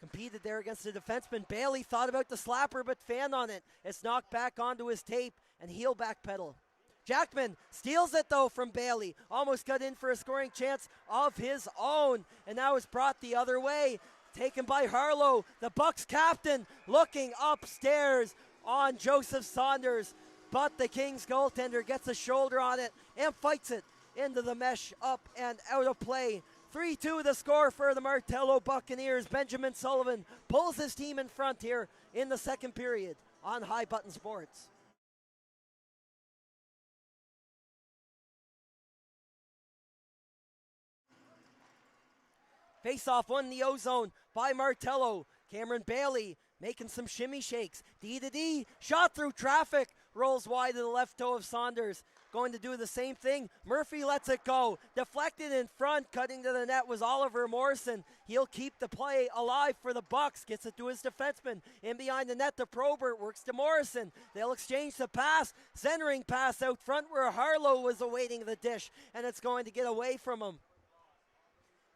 Competed there against the defenseman. Bailey thought about the slapper but fanned on it. It's knocked back onto his tape and he'll backpedal. Jackman steals it though from Bailey. Almost got in for a scoring chance of his own. And now it's brought the other way. Taken by Harlow. The Bucks captain looking upstairs on Joseph Saunders. But the Kings goaltender gets a shoulder on it and fights it into the mesh, up and out of play. 3-2 the score for the Martello Buccaneers. Benjamin Sullivan pulls his team in front here in the second period on High Button Sports. Face-off won the O-zone by Martello. Cameron Bailey making some shimmy shakes. D-to-D, shot through traffic. Rolls wide to the left toe of Saunders. Going to do the same thing. Murphy lets it go. Deflected in front. Cutting to the net was Oliver Morrison. He'll keep the play alive for the Bucks. Gets it to his defenseman. In behind the net to Probert. Works to Morrison. They'll exchange the pass. Centering pass out front where Harlow was awaiting the dish. And it's going to get away from him.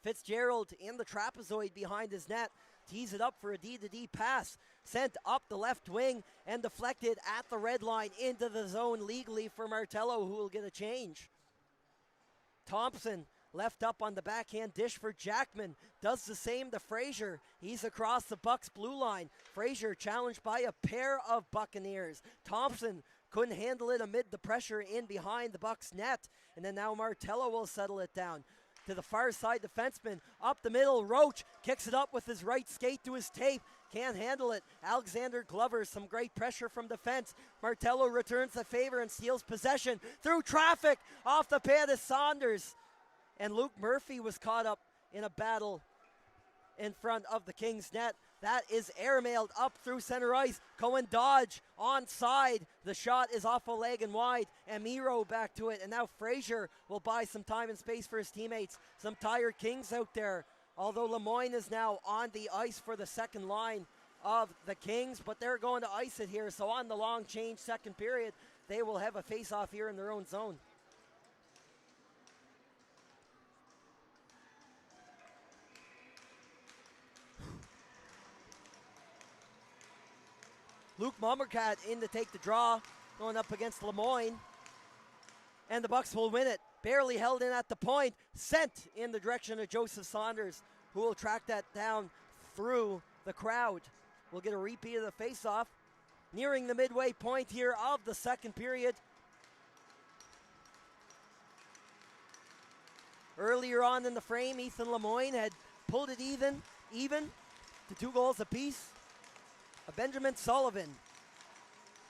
Fitzgerald in the trapezoid behind his net. Tees it up for a D-to-D pass. Sent up the left wing and deflected at the red line into the zone legally for Martello, who will get a change. Thompson left up on the backhand dish for Jackman. Does the same to Frazier. He's across the Bucks blue line. Frazier challenged by a pair of Buccaneers. Thompson couldn't handle it amid the pressure in behind the Bucks net. And then now Martello will settle it down. To the far side defenseman, up the middle, Roach kicks it up with his right skate to his tape, can't handle it. Alexander Glover, some great pressure from defense. Martello returns the favor and steals possession through traffic off the pad of Saunders. And Luke Murphy was caught up in a battle in front of the Kings net. That is airmailed up through center ice. Cohen dodge onside. The shot is off a leg and wide. And Miro back to it. And now Frazier will buy some time and space for his teammates. Some tired Kings out there. Although Lemoyne is now on the ice for the second line of the Kings. But they're going to ice it here. So on the long change second period, they will have a face-off here in their own zone. Luke Mummercat in to take the draw, going up against Lemoyne. And the Bucks will win it. Barely held in at the point, sent in the direction of Joseph Saunders, who will track that down through the crowd. We'll get a repeat of the face-off. Nearing the midway point here of the second period. Earlier on in the frame, Ethan Lemoyne had pulled it even to 2 goals apiece. Benjamin Sullivan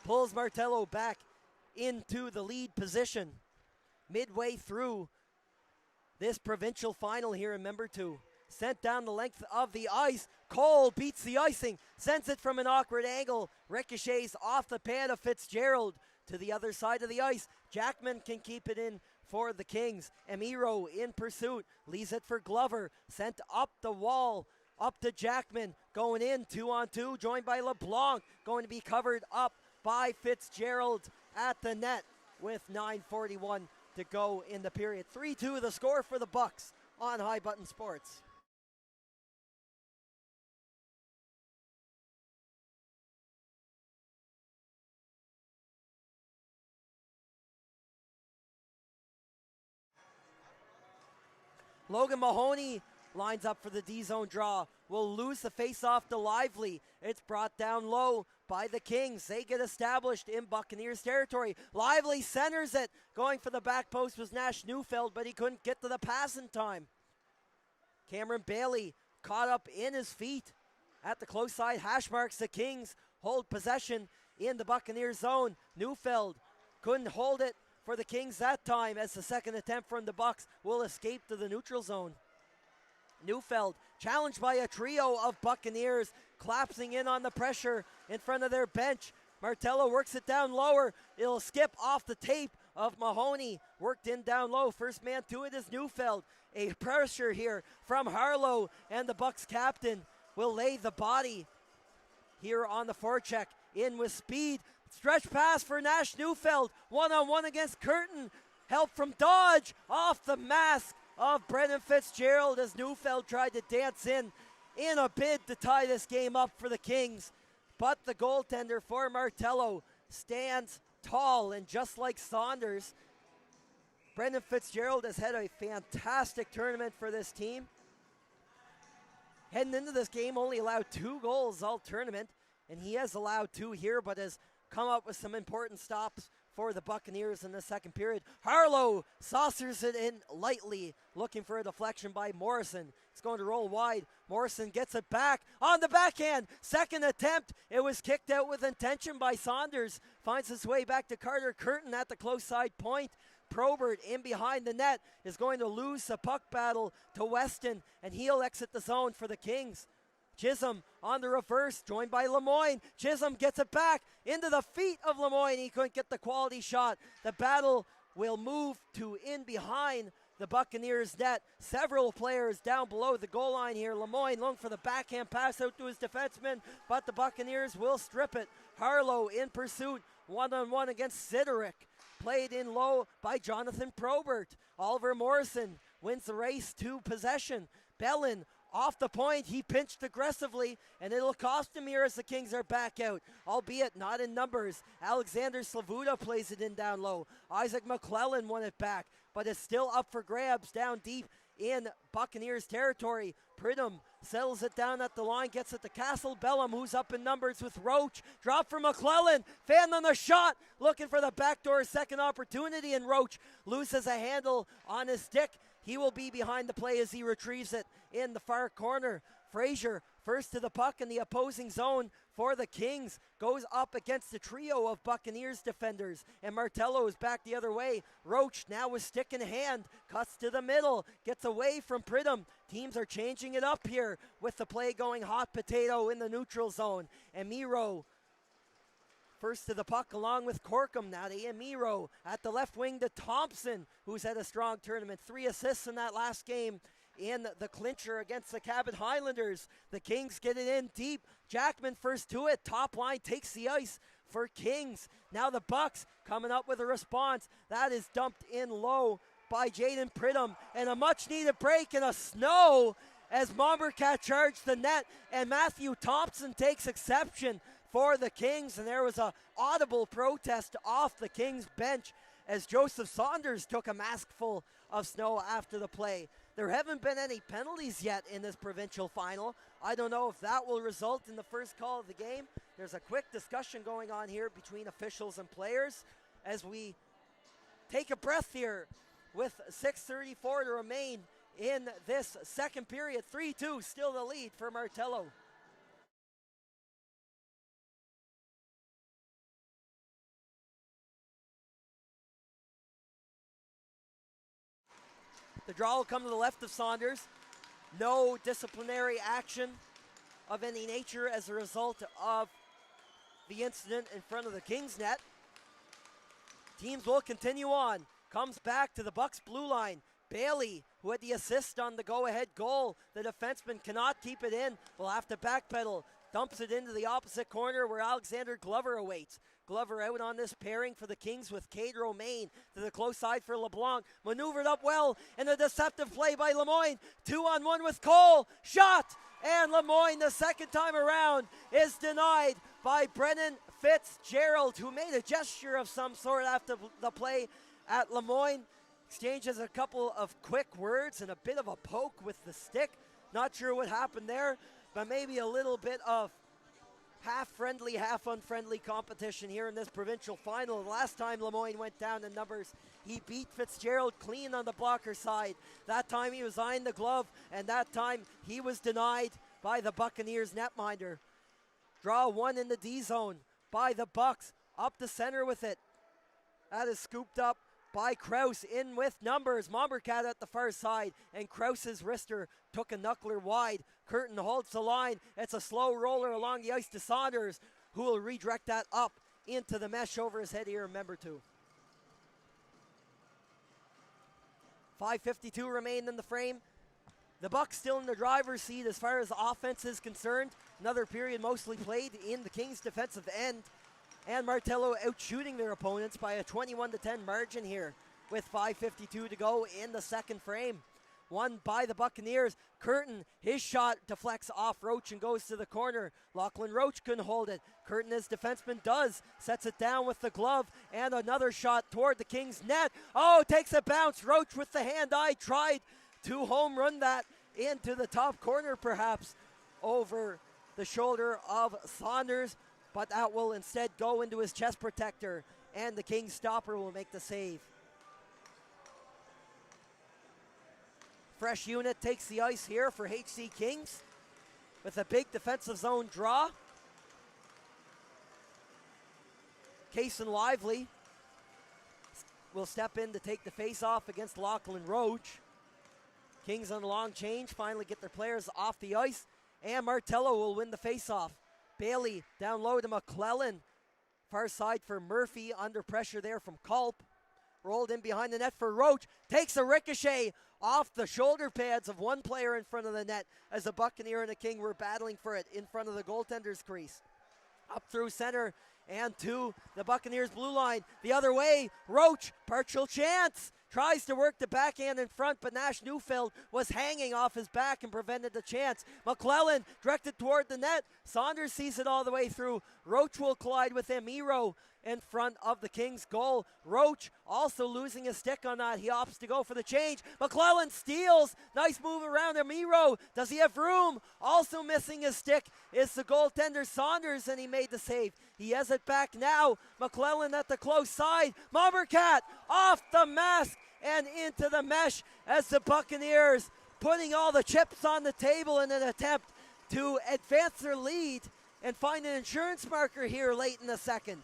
pulls Martello back into the lead position midway through this provincial final here in Member 2. Sent down the length of the ice. Cole beats the icing, sends it from an awkward angle, ricochets off the pad of Fitzgerald to the other side of the ice. Jackman can keep it in for the Kings. Emiro in pursuit, leaves it for Glover, sent up the wall. Up to Jackman, going in 2-on-2, joined by LeBlanc, going to be covered up by Fitzgerald at the net with 9:41 to go in the period. 3-2 the score for the Bucks on High Button Sports. Logan Mahoney lines up for the D-zone draw. Will lose the face-off to Lively. It's brought down low by the Kings. They get established in Buccaneers territory. Lively centers it. Going for the back post was Nash Neufeld, but he couldn't get to the pass in time. Cameron Bailey caught up in his feet at the close side hash marks. The Kings hold possession in the Buccaneers zone. Neufeld couldn't hold it for the Kings that time, as the second attempt from the Bucks will escape to the neutral zone. Neufeld challenged by a trio of Buccaneers, collapsing in on the pressure in front of their bench. Martello works it down lower. It'll skip off the tape of Mahoney. Worked in down low. First man to it is Neufeld. A pressure here from Harlow, and the Bucks captain will lay the body here on the forecheck. In with speed. Stretch pass for Nash Neufeld. One-on-one against Curtin. Help from Dodge. Off the mask of Brendan Fitzgerald as Neufeld tried to dance in a bid to tie this game up for the Kings. But the goaltender for Martello stands tall, and just like Saunders, Brendan Fitzgerald has had a fantastic tournament for this team. Heading into this game, only allowed 2 goals all tournament, and he has allowed 2 here, but has come up with some important stops for the Buccaneers in the second period. Harlow saucers it in lightly, looking for a deflection by Morrison. It's going to roll wide. Morrison gets it back on the backhand. Second attempt. It was kicked out with intention by Saunders. Finds his way back to Carter Curtin at the close side point. Probert in behind the net is going to lose the puck battle to Weston, and he'll exit the zone for the Kings. Chisholm on the reverse, joined by Lemoyne. Chisholm gets it back into the feet of Lemoyne. He couldn't get the quality shot. The battle will move to in behind the Buccaneers net. Several players down below the goal line here. Lemoyne looking for the backhand pass out to his defenseman, but the Buccaneers will strip it. Harlow in pursuit, one-on-one against Siderick. Played in low by Jonathan Probert. Oliver Morrison wins the race to possession. Bellin off the point, he pinched aggressively, and it'll cost him here as the Kings are back out, albeit not in numbers. Alexander Slavuta plays it in down low. Isaac McClellan won it back, but it's still up for grabs down deep in Buccaneers territory. Pridham settles it down at the line, gets it to Castle Bellum, who's up in numbers with Roach. Drop for McClellan, fan on the shot, looking for the backdoor second opportunity, and Roach loses a handle on his stick. He will be behind the play as he retrieves it in the far corner. Frazier first to the puck in the opposing zone for the Kings. Goes up against the trio of Buccaneers defenders, and Martello is back the other way. Roach now with stick in hand, cuts to the middle, gets away from Pridham. Teams are changing it up here with the play going hot potato in the neutral zone. And Miro first to the puck along with Corkum. Now to Amiro at the left wing to Thompson, who's had a strong tournament. 3 assists in that last game in the clincher against the Cabot Highlanders. The Kings get it in deep. Jackman first to it. Top line takes the ice for Kings. Now the Bucks coming up with a response. That is dumped in low by Jaden Pridham. And a much needed break in a snow as Mombercat charged the net. And Matthew Thompson takes exception for the Kings, and there was a audible protest off the Kings bench as Joseph Saunders took a maskful of snow after the play. There haven't been any penalties yet in this provincial final. I don't know if that will result in the first call of the game. There's a quick discussion going on here between officials and players as we take a breath here with 6:34 to remain in this second period. 3-2, still the lead for Martello. The draw will come to the left of Saunders. No disciplinary action of any nature as a result of the incident in front of the Kings net. Teams will continue on. Comes back to the Bucks blue line. Bailey, who had the assist on the go-ahead goal. The defenseman cannot keep it in. Will have to backpedal. Dumps it into the opposite corner where Alexander Glover awaits. Glover out on this pairing for the Kings with Cade Romaine to the close side for LeBlanc. Maneuvered up well in a deceptive play by Lemoyne. 2-on-1 with Cole. Shot! And Lemoyne, the second time around, is denied by Brennan Fitzgerald, who made a gesture of some sort after the play at Lemoyne. Exchanges a couple of quick words and a bit of a poke with the stick. Not sure what happened there, but maybe a little bit of half friendly, half unfriendly competition here in this provincial final. The last time Lemoyne went down in numbers, he beat Fitzgerald clean on the blocker side. That time he was eyeing the glove, and that time he was denied by the Buccaneers netminder. Draw one in the D zone by the Bucks. Up the center with it. That is scooped up by Kraus in with numbers. Mombercat at the far side, and Kraus's wrister took a knuckler wide. Curtin holds the line. It's a slow roller along the ice to Saunders, who will redirect that up into the mesh over his head here, member two. 5:52 remain in the frame. The Bucks still in the driver's seat as far as offense is concerned. Another period mostly played in the Kings' defensive end. And Martello out shooting their opponents by a 21-10 margin here with 5:52 to go in the second frame. Won by the Buccaneers. Curtin, his shot deflects off Roach and goes to the corner. Lachlan Roach couldn't hold it. Curtin, his defenseman, does. Sets it down with the glove. And another shot toward the Kings' net. Oh, takes a bounce. Roach with the hand-eye tried to home run that into the top corner, perhaps, over the shoulder of Saunders. But that will instead go into his chest protector. And the Kings stopper will make the save. Fresh unit takes the ice here for HC Kings with a big defensive zone draw. Cason Lively will step in to take the face-off against Lachlan Roach. Kings on the long change finally get their players off the ice, and Martello will win the face-off. Bailey down low to McClellan. Far side for Murphy, under pressure there from Culp. Rolled in behind the net for Roach. Takes a ricochet off the shoulder pads of one player in front of the net as the Buccaneer and the King were battling for it in front of the goaltender's crease. Up through center and to the Buccaneers' blue line. The other way, Roach, partial chance. Tries to work the backhand in front, but Nash Neufeld was hanging off his back and prevented the chance. McClellan directed toward the net. Saunders sees it all the way through. Roach will collide with Amiro in front of the Kings' goal. Roach also losing his stick on that. He opts to go for the change. McClellan steals. Nice move around Amiro. Does he have room? Also missing his stick is the goaltender Saunders, and he made the save. He has it back now. McClellan at the close side. Mombercat off the mask and into the mesh as the Buccaneers putting all the chips on the table in an attempt to advance their lead and find an insurance marker here late in the second.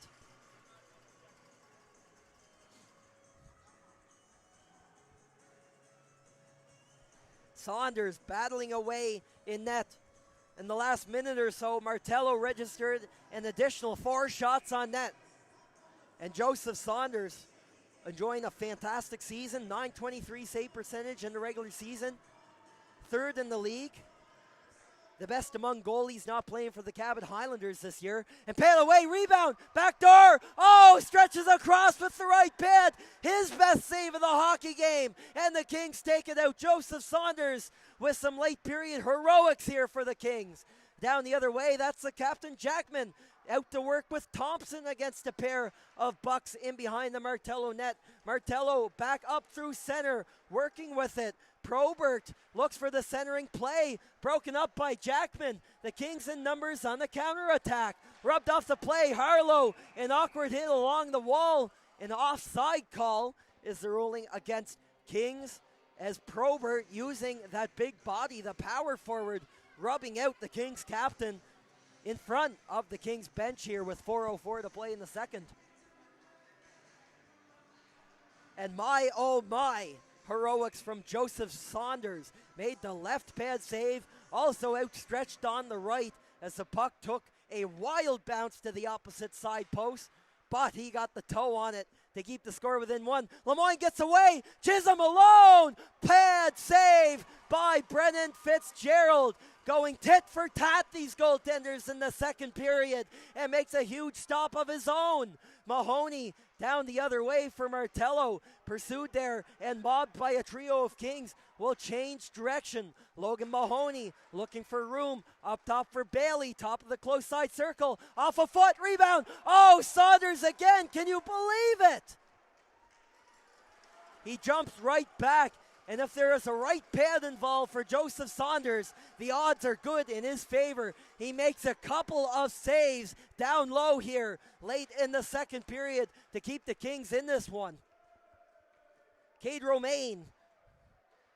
Saunders battling away in net. In the last minute or so, Martello registered an additional 4 shots on net. And Joseph Saunders enjoying a fantastic season, .923 save percentage in the regular season. 3rd in the league. The best among goalies not playing for the Cabot Highlanders this year. And pad away, rebound, backdoor. Oh, stretches across with the right pad. His best save of the hockey game. And the Kings take it out. Joseph Saunders with some late period heroics here for the Kings. Down the other way, that's the captain, Jackman. Out to work with Thompson against a pair of Bucks in behind the Martello net. Martello back up through center, working with it. Probert looks for the centering play, broken up by Jackman. The Kings in numbers on the counterattack. Rubbed off the play, Harlow, an awkward hit along the wall. An offside call is the ruling against Kings as Probert using that big body, the power forward, rubbing out the Kings captain in front of the Kings bench here with 4:04 to play in the second. And my, oh my, heroics from Joseph Saunders. Made the left pad save, also outstretched on the right as the puck took a wild bounce to the opposite side post, but he got the toe on it to keep the score within 1. Lemoyne gets away, Chisholm alone, pad save by Brennan Fitzgerald. Going tit for tat, these goaltenders in the second period, and makes a huge stop of his own. Mahoney down the other way for Martello, pursued there and mobbed by a trio of Kings, will change direction. Logan Mahoney looking for room, up top for Bailey, top of the close side circle, off a foot, rebound. Oh, Saunders again, can you believe it? He jumps right back. And if there is a right pad involved for Joseph Saunders, the odds are good in his favor. He makes a couple of saves down low here late in the second period to keep the Kings in this one. Cade Romaine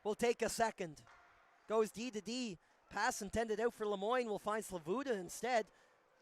will take a second. Goes D to D. Pass intended out for Lemoyne will find Slavuta instead.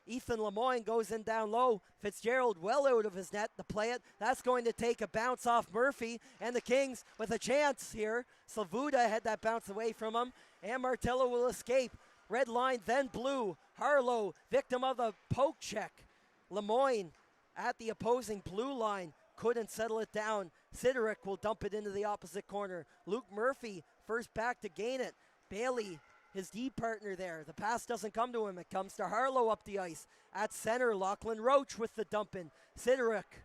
Ethan Lemoyne goes in down low. Fitzgerald well out of his net to play it. That's going to take a bounce off Murphy. And the Kings with a chance here. Slavuta had that bounce away from him. And Martello will escape. Red line, then blue. Harlow, victim of the poke check. Lemoyne at the opposing blue line. couldn't settle it down. Siderick will dump it into the opposite corner. Luke Murphy first back to gain it. Bailey, his D partner there. The pass doesn't come to him. It comes to Harlow up the ice. At center, Lachlan Roach with the dump in. Siderick,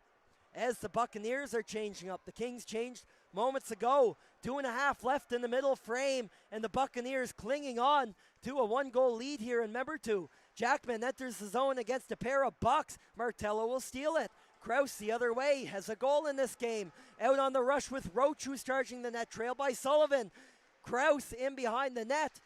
as the Buccaneers are changing up. The Kings changed moments ago. 2.5 left in the middle frame, and the Buccaneers clinging on to a 1-goal lead here in member 2. Jackman enters the zone against a pair of Bucks. Martello will steal it. Kraus the other way has a goal in this game. Out on the rush with Roach, who's charging the net, trailed by Sullivan. Kraus in behind the net.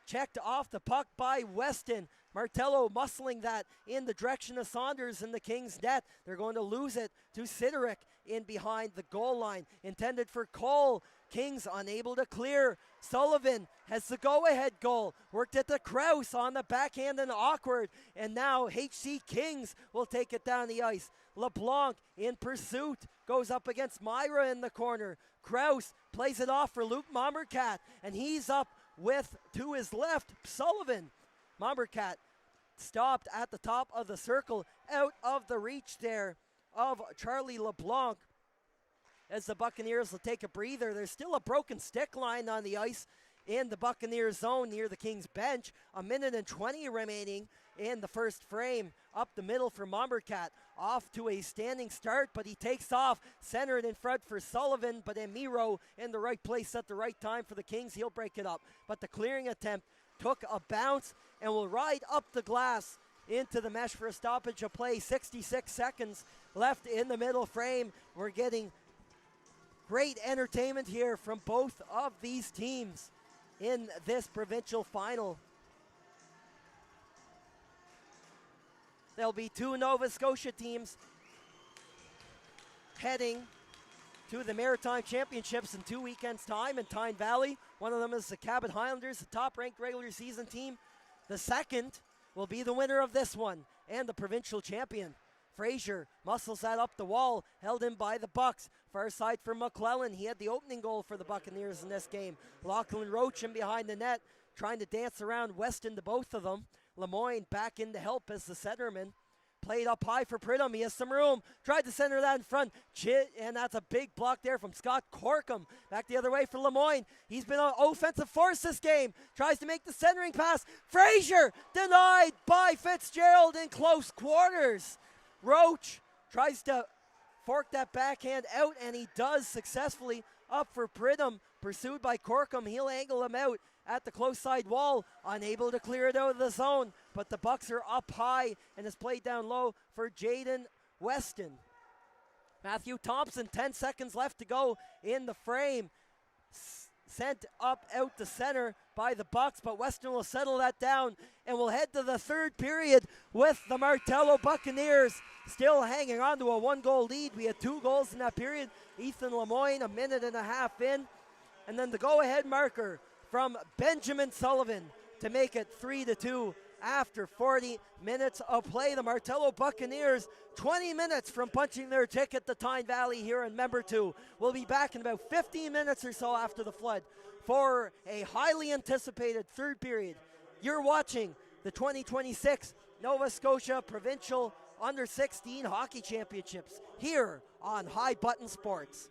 Checked off the puck by Weston. Martello muscling that in the direction of Saunders in the Kings' net. They're going to lose it to Siderick in behind the goal line. Intended for Cole. Kings unable to clear. Sullivan has the go-ahead goal. Worked at the Kraus on the backhand and awkward. And now HC Kings will take it down the ice. LeBlanc in pursuit. Goes up against Myra in the corner. Kraus plays it off for Luke Mommercat. And he's up with, to his left, Sullivan. Mommercat stopped at the top of the circle, out of the reach there of Charlie LeBlanc. As the Buccaneers will take a breather, there's still a broken stick line on the ice in the Buccaneers zone near the Kings bench. 1:20 remaining in the first frame. Up the middle for Mommercat. Off to a standing start, but he takes off. Centered in front for Sullivan, but Emiro in the right place at the right time for the Kings. He'll break it up. But the clearing attempt took a bounce and will ride up the glass into the mesh for a stoppage of play. 66 seconds left in the middle frame. We're getting great entertainment here from both of these teams in this provincial final. There'll be 2 Nova Scotia teams heading to the Maritime Championships in 2 weekends' time in Tyne Valley. One of them is the Cabot Highlanders, the top-ranked regular season team. The second will be the winner of this one and the provincial champion. Frazier muscles that up the wall, held in by the Bucks. Far side for McClellan. He had the opening goal for the Buccaneers in this game. Lachlan Roach in behind the net, trying to dance around Weston to both of them. Lemoyne back in to help as the centerman. Played up high for Pridham. He has some room. Tried to center that in front. And that's a big block there from Scott Corkum. Back the other way for Lemoyne. He's been an offensive force this game. Tries to make the centering pass. Frazier denied by Fitzgerald in close quarters. Roach tries to fork that backhand out, and he does successfully. Up for Pridham. Pursued by Corkum. He'll angle him out at the close side wall, unable to clear it out of the zone, but the Bucks are up high and is played down low for Jaden Weston. Matthew Thompson, 10 seconds left to go in the frame. Sent up out to center by the Bucks, but Weston will settle that down and will head to the third period with the Martello Buccaneers still hanging on to a 1-goal lead. We had 2 goals in that period. Ethan Lemoyne 1.5 minutes in, and then the go-ahead marker from Benjamin Sullivan to make it 3-2 after 40 minutes of play. The Martello Buccaneers, 20 minutes from punching their ticket to Tyne Valley here in member 2. We'll be back in about 15 minutes or so after the flood for a highly anticipated third period. You're watching the 2026 Nova Scotia Provincial Under-16 Hockey Championships here on High Button Sports.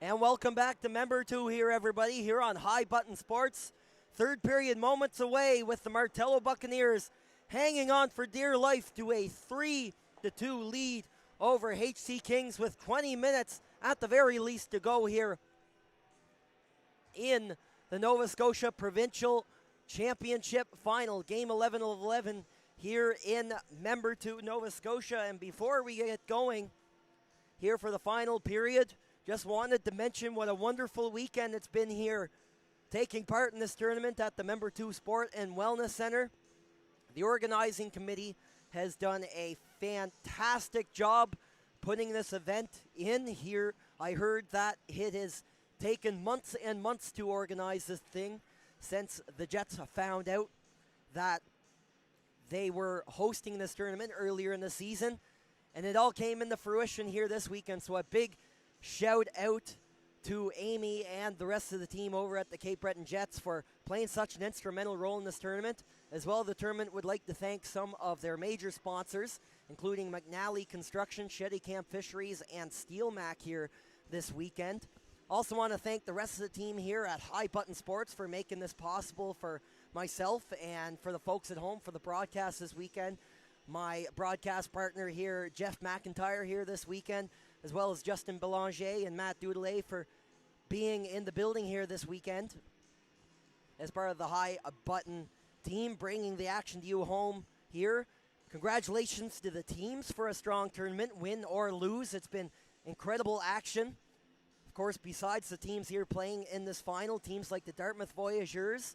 And welcome back to Member 2 here, everybody, here on High Button Sports. Third period moments away with the Martello Buccaneers hanging on for dear life to a 3-2 lead over HC Kings with 20 minutes at the very least to go here in the Nova Scotia Provincial Championship Final. Game 11 of 11 here in Member 2, Nova Scotia. And before we get going here for the final period, just wanted to mention what a wonderful weekend it's been here taking part in this tournament at the Member 2 Sport and Wellness Center. The organizing committee has done a fantastic job putting this event in here. I heard that it has taken months and months to organize this thing since the Jets found out that they were hosting this tournament earlier in the season, and it all came into fruition here this weekend. So a big shout out to Amy and the rest of the team over at the Cape Breton Jets for playing such an instrumental role in this tournament. As well, the tournament would like to thank some of their major sponsors, including McNally Construction, Shetty Camp Fisheries, and Steel Mac here this weekend. Also want to thank the rest of the team here at High Button Sports for making this possible for myself and for the folks at home for the broadcast this weekend. My broadcast partner here, Jeff McIntyre, here this weekend, as well as Justin Belanger and Matt Dudelet for being in the building here this weekend as part of the High Button team, bringing the action to you home here. Congratulations to the teams for a strong tournament, win or lose. It's been incredible action. Of course, besides the teams here playing in this final, teams like the Dartmouth Voyageurs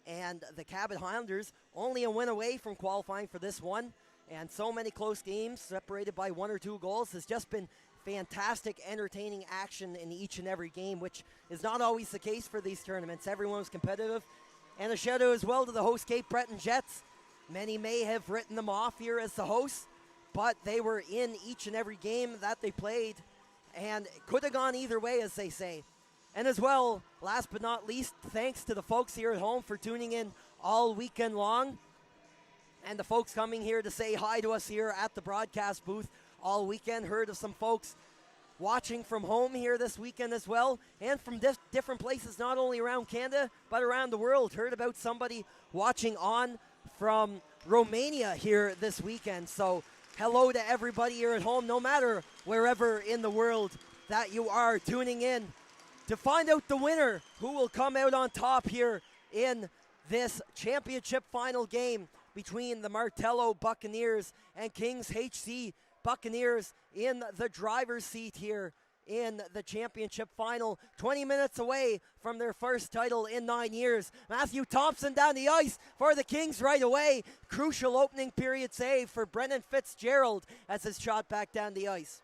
and the Cabot Highlanders only a win away from qualifying for this one. And so many close games separated by 1 or 2 goals has just been fantastic, entertaining action in each and every game, which is not always the case for these tournaments. Everyone was competitive. And a shout out as well to the host Cape Breton Jets. Many may have written them off here as the hosts, but they were in each and every game that they played, and it could have gone either way, as they say. And as well, last but not least, thanks to the folks here at home for tuning in all weekend long, and the folks coming here to say hi to us here at the broadcast booth all weekend. Heard of some folks watching from home here this weekend as well, and from different places, not only around Canada, but around the world. Heard about somebody watching on from Romania here this weekend. So hello to everybody here at home, no matter wherever in the world that you are tuning in to find out the winner who will come out on top here in this championship final game between the Martello Buccaneers and Kings HC Buccaneers in the driver's seat here in the championship final. 20 minutes away from their first title in 9 years. Matthew Thompson down the ice for the Kings right away. Crucial opening period save for Brennan Fitzgerald as his shot back down the ice.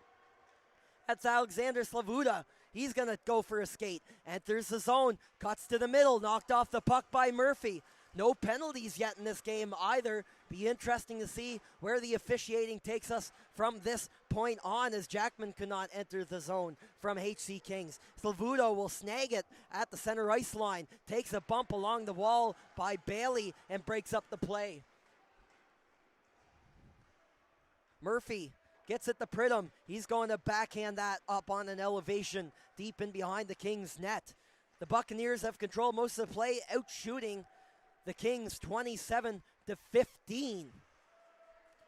That's Alexander Slavuta. He's going to go for a skate. Enters the zone, cuts to the middle, knocked off the puck by Murphy. No penalties yet in this game either. Be interesting to see where the officiating takes us from this point on, as Jackman could not enter the zone from HC Kings. Slavuto will snag it at the center ice line. Takes a bump along the wall by Bailey and breaks up the play. Murphy gets it to Pridham. He's going to backhand that up on an elevation deep in behind the Kings net. The Buccaneers have controlled most of the play, out shooting the Kings 27-15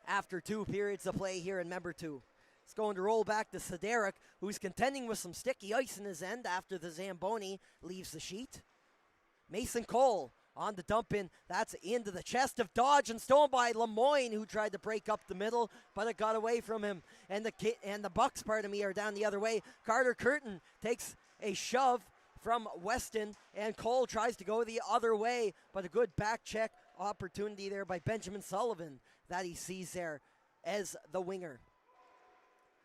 after 2 periods of play here in Member 2. It's going to roll back to Siderik, who's contending with some sticky ice in his end after the Zamboni leaves the sheet. Mason Cole on the dump in. That's into the chest of Dodge and stolen by Lemoyne, who tried to break up the middle, but it got away from him. And the Bucks, are down the other way. Carter Curtin takes a shove from Weston, and Cole tries to go the other way, but a good back check opportunity there by Benjamin Sullivan that he sees there as the winger.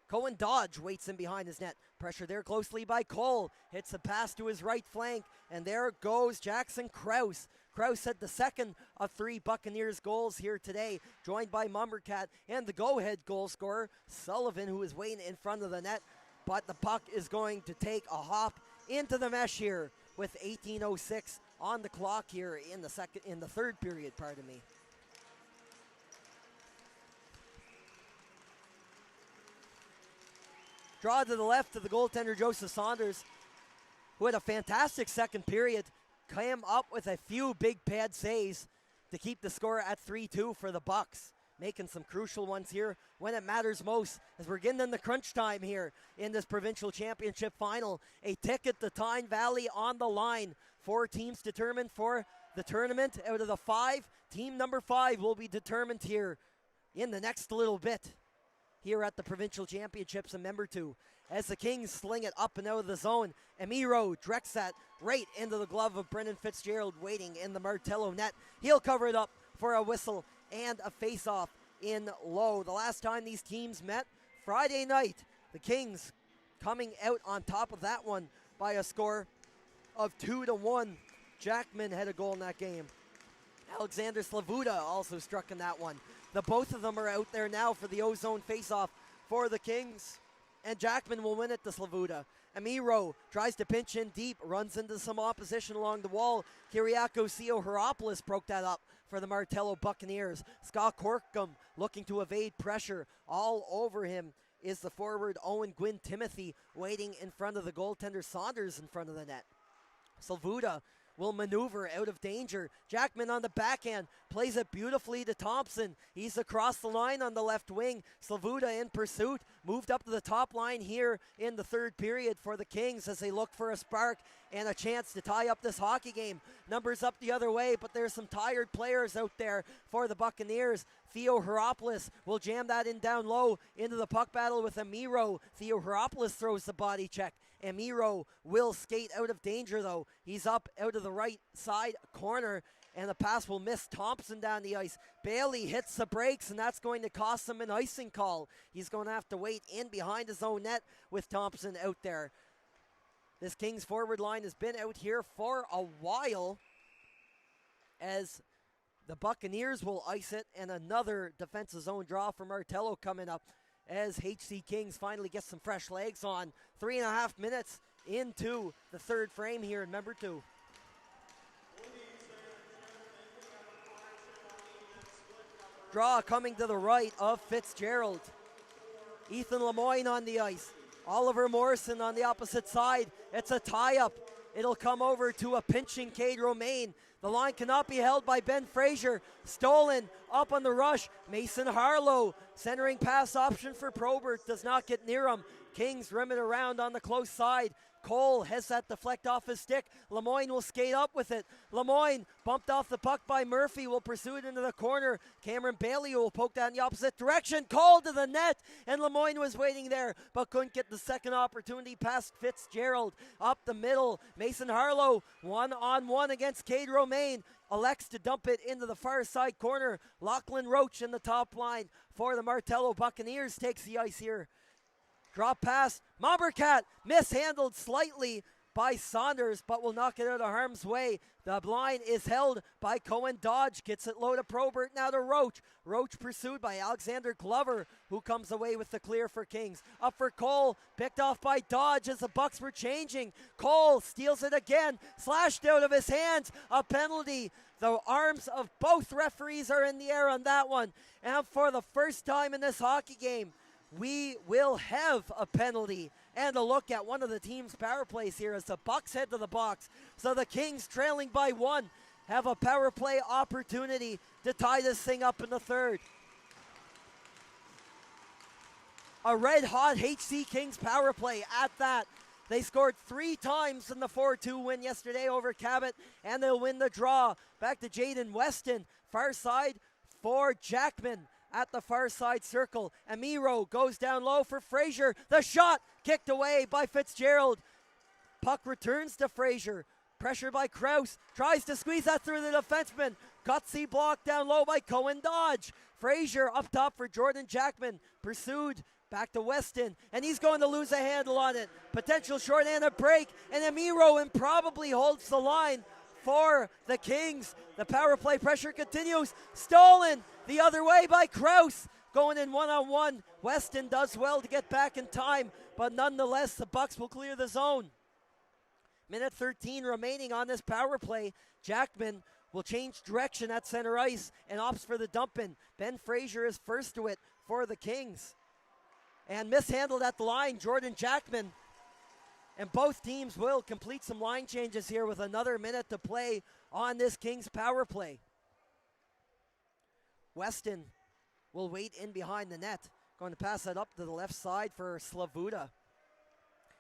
Cohen Dodge waits in behind his net. Pressure there closely by Cole. Hits a pass to his right flank, and there goes Jackson Krause. Krause had the second of 3 Buccaneers goals here today, joined by Mumbercat and the go-ahead goal scorer, Sullivan, who is waiting in front of the net, but the puck is going to take a hop into the mesh here with 18:06 on the clock here in the third period, pardon me. Draw to the left of the goaltender, Joseph Saunders. who had a fantastic second period, came up with a few big pad saves to keep the score at 3-2 for the Bucks. Making some crucial ones here when it matters most, as we're getting in the crunch time here in this provincial championship final. A ticket to Tyne Valley on the line. 4 teams determined for the tournament. Out of the 5, team number 5 will be determined here in the next little bit here at the provincial championships in Member 2. As the Kings sling it up and out of the zone, Amiro directs that right into the glove of Brendan Fitzgerald, waiting in the Martello net. He'll cover it up for a whistle and a face-off in low. The last time these teams met, Friday night, the Kings coming out on top of that one by a score of 2-1. Jackman had a goal in that game. Alexander Slavuta also struck in that one. The both of them are out there now for the O-zone face-off for the Kings. And Jackman will win it to Slavuta. Amiro tries to pinch in deep, runs into some opposition along the wall. Kyriakos Theoharopoulos broke that up for the Martello Buccaneers. Scott Corkum looking to evade pressure. All over him is the forward Owen Gwynn Timothy, waiting in front of the goaltender Saunders in front of the net. Slavuta will maneuver out of danger. Jackman on the backhand plays it beautifully to Thompson. He's across the line on the left wing. Slavuta in pursuit, moved up to the top line here in the third period for the Kings as they look for a spark and a chance to tie up this hockey game. Numbers up the other way, but there's some tired players out there for the Buccaneers. Theoharopoulos will jam that in down low into the puck battle with Amiro. Theoharopoulos throws the body check. Amiro will skate out of danger though. He's up out of the right side corner, and the pass will miss Thompson down the ice. Bailey hits the brakes, and that's going to cost him an icing call. He's going to have to wait in behind his own net with Thompson out there. This Kings forward line has been out here for a while, as the Buccaneers will ice it, and another defensive zone draw for Martello coming up as HC Kings finally get some fresh legs on. 3.5 minutes into the third frame here in Member 2. Draw coming to the right of Fitzgerald. Ethan Lemoyne on the ice. Oliver Morrison on the opposite side. It's a tie-up. It'll come over to a pinching Cade Romaine. The line cannot be held by Ben Fraser. Stolen up on the rush. Mason Harlow. Centering pass option for Probert. Does not get near him. Kings rim it around on the close side. Cole has that deflect off his stick. Lemoyne will skate up with it. Lemoyne bumped off the puck by Murphy. Will pursue it into the corner. Cameron Bailey will poke that in the opposite direction. Cole to the net. And Lemoyne was waiting there, but couldn't get the second opportunity past Fitzgerald. Up the middle. Mason Harlow 1-on-1 against Cade Romaine. Elects to dump it into the far side corner. Lachlan Roach in the top line for the Martello Buccaneers takes the ice here. Drop pass, Mombercat mishandled slightly by Saunders, but will knock it out of harm's way. The line is held by Cohen Dodge, gets it low to Probert, now to Roach. Roach pursued by Alexander Glover, who comes away with the clear for Kings. Up for Cole, picked off by Dodge as the Bucks were changing. Cole steals it again, slashed out of his hands, a penalty. The arms of both referees are in the air on that one. And for the first time in this hockey game, we will have a penalty and a look at one of the team's power plays here as the Bucks head to the box. So the Kings, trailing by 1, have a power play opportunity to tie this thing up in the third. A red-hot HC Kings power play at that. They scored 3 times in the 4-2 win yesterday over Cabot, and they'll win the draw. Back to Jaden Weston, far side for Jackman. At the far side circle, Amiro goes down low for Fraser. The shot kicked away by Fitzgerald. Puck returns to Fraser. Pressured by Kraus. Tries to squeeze that through the defenseman. Gutsy block down low by Cohen Dodge. Fraser up top for Jordan Jackman. Pursued back to Weston, and he's going to lose a handle on it. Potential short-handed break, and Amiro improbably holds the line for the Kings. The power play pressure continues. Stolen the other way by Kraus. Going in one-on-one. Weston does well to get back in time, but nonetheless, the Bucks will clear the zone. Minute 13 remaining on this power play. Jackman will change direction at center ice and opts for the dump-in. Ben Fraser is first to it for the Kings. And mishandled at the line, Jordan Jackman And both teams will complete some line changes here with another minute to play on this Kings power play. Weston will wait in behind the net. Going to pass that up to the left side for Slavuta.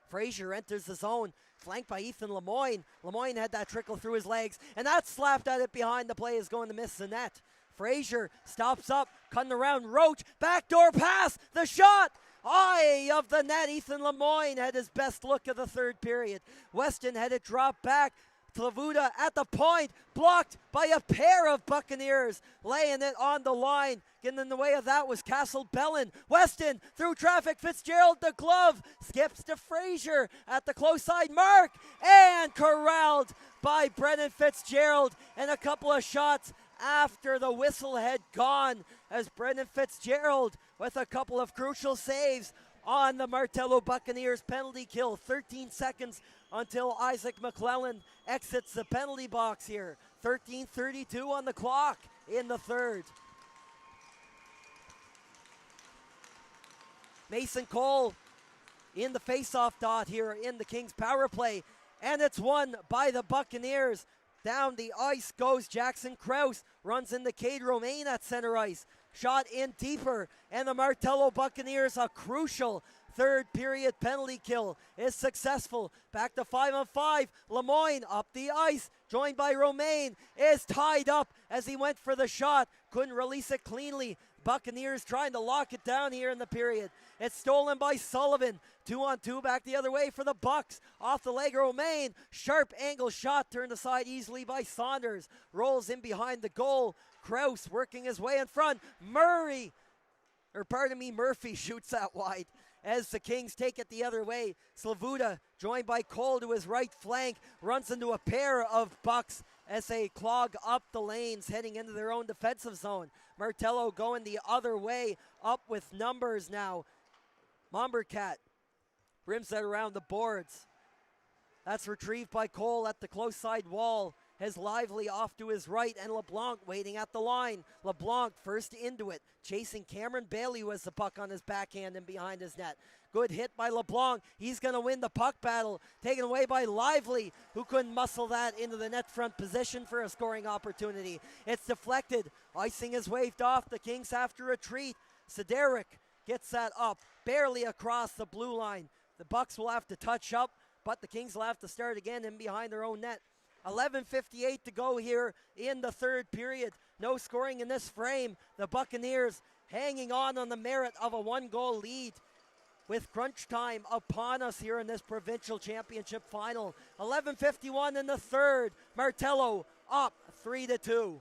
Frazier enters the zone, flanked by Ethan Lemoyne. Lemoyne had that trickle through his legs, and that slapped at it behind the play is going to miss the net. Frazier stops up, cutting around Roach, backdoor pass, the shot! Eye of the net, Ethan Lemoyne had his best look of the third period. Weston had it drop back. Slavuta at the point, blocked by a pair of Buccaneers, laying it on the line. Getting in the way of that was Castle-Bellin. Weston through traffic, Fitzgerald the glove, skips to Frazier at the close side mark, and corralled by Brennan Fitzgerald, and a couple of shots after the whistle had gone as Brennan Fitzgerald with a couple of crucial saves on the Martello Buccaneers penalty kill. 13 seconds until Isaac McClellan exits the penalty box here. 13:32 on the clock in the third. Mason Cole in the face-off dot here in the Kings power play, and it's won by the Buccaneers. Down the ice goes Jackson Krause, runs into Cade Romaine at center ice. Shot in deeper, and the Martello Buccaneers, a crucial third period penalty kill, is successful. Back to 5-on-5. Lemoyne up the ice, joined by Romaine, is tied up as he went for the shot. Couldn't release it cleanly. Buccaneers trying to lock it down here in the period. It's stolen by Sullivan. 2-on-2 back the other way for the Bucks. Off the leg, Romaine. Sharp angle shot turned aside easily by Saunders. Rolls in behind the goal. Krause working his way in front. Murphy shoots that wide as the Kings take it the other way. Slavuta, joined by Cole to his right flank, runs into a pair of Bucks as they clog up the lanes heading into their own defensive zone. Martello going the other way, up with numbers now. Mombercat rims that around the boards. That's retrieved by Cole at the close side wall. Has Lively off to his right, and LeBlanc waiting at the line. LeBlanc first into it, chasing Cameron Bailey was the puck on his backhand and behind his net. Good hit by LeBlanc. He's going to win the puck battle. Taken away by Lively, who couldn't muscle that into the net front position for a scoring opportunity. It's deflected. Icing is waved off. The Kings have to retreat. Sideric gets that up, barely across the blue line. The Bucks will have to touch up, but the Kings will have to start again in behind their own net. 11:58 to go here in the third period. No scoring in this frame. The Buccaneers hanging on the merit of a one-goal lead with crunch time upon us here in this provincial championship final. 11:51 in the third. Martello up 3-2.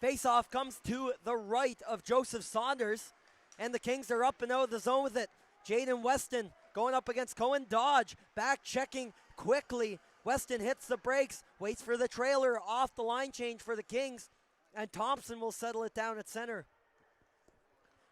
Face-off comes to the right of Joseph Saunders, and the Kings are up and out of the zone with it. Jaden Weston going up against Cohen Dodge, back checking quickly. Weston hits the brakes, waits for the trailer, off the line change for the Kings, and Thompson will settle it down at center.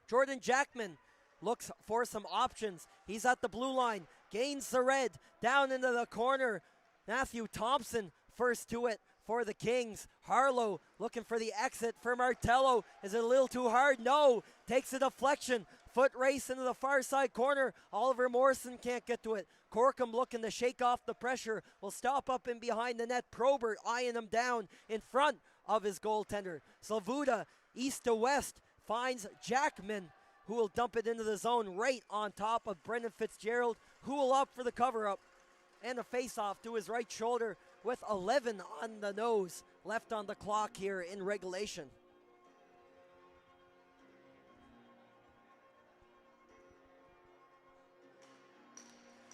Jordan Jackman looks for some options. He's at the blue line, gains the red, down into the corner. Matthew Thompson first to it for the Kings. Harlow looking for the exit for Martello. Is it a little too hard? No. Takes a deflection. Foot race into the far side corner. Oliver Morrison can't get to it. Corkum looking to shake off the pressure. Will stop up in behind the net. Probert eyeing him down in front of his goaltender. Slavuta, east to west, finds Jackman, who will dump it into the zone right on top of Brendan Fitzgerald, who will opt for the cover-up. And a face-off to his right shoulder with 11 on the nose left on the clock here in regulation.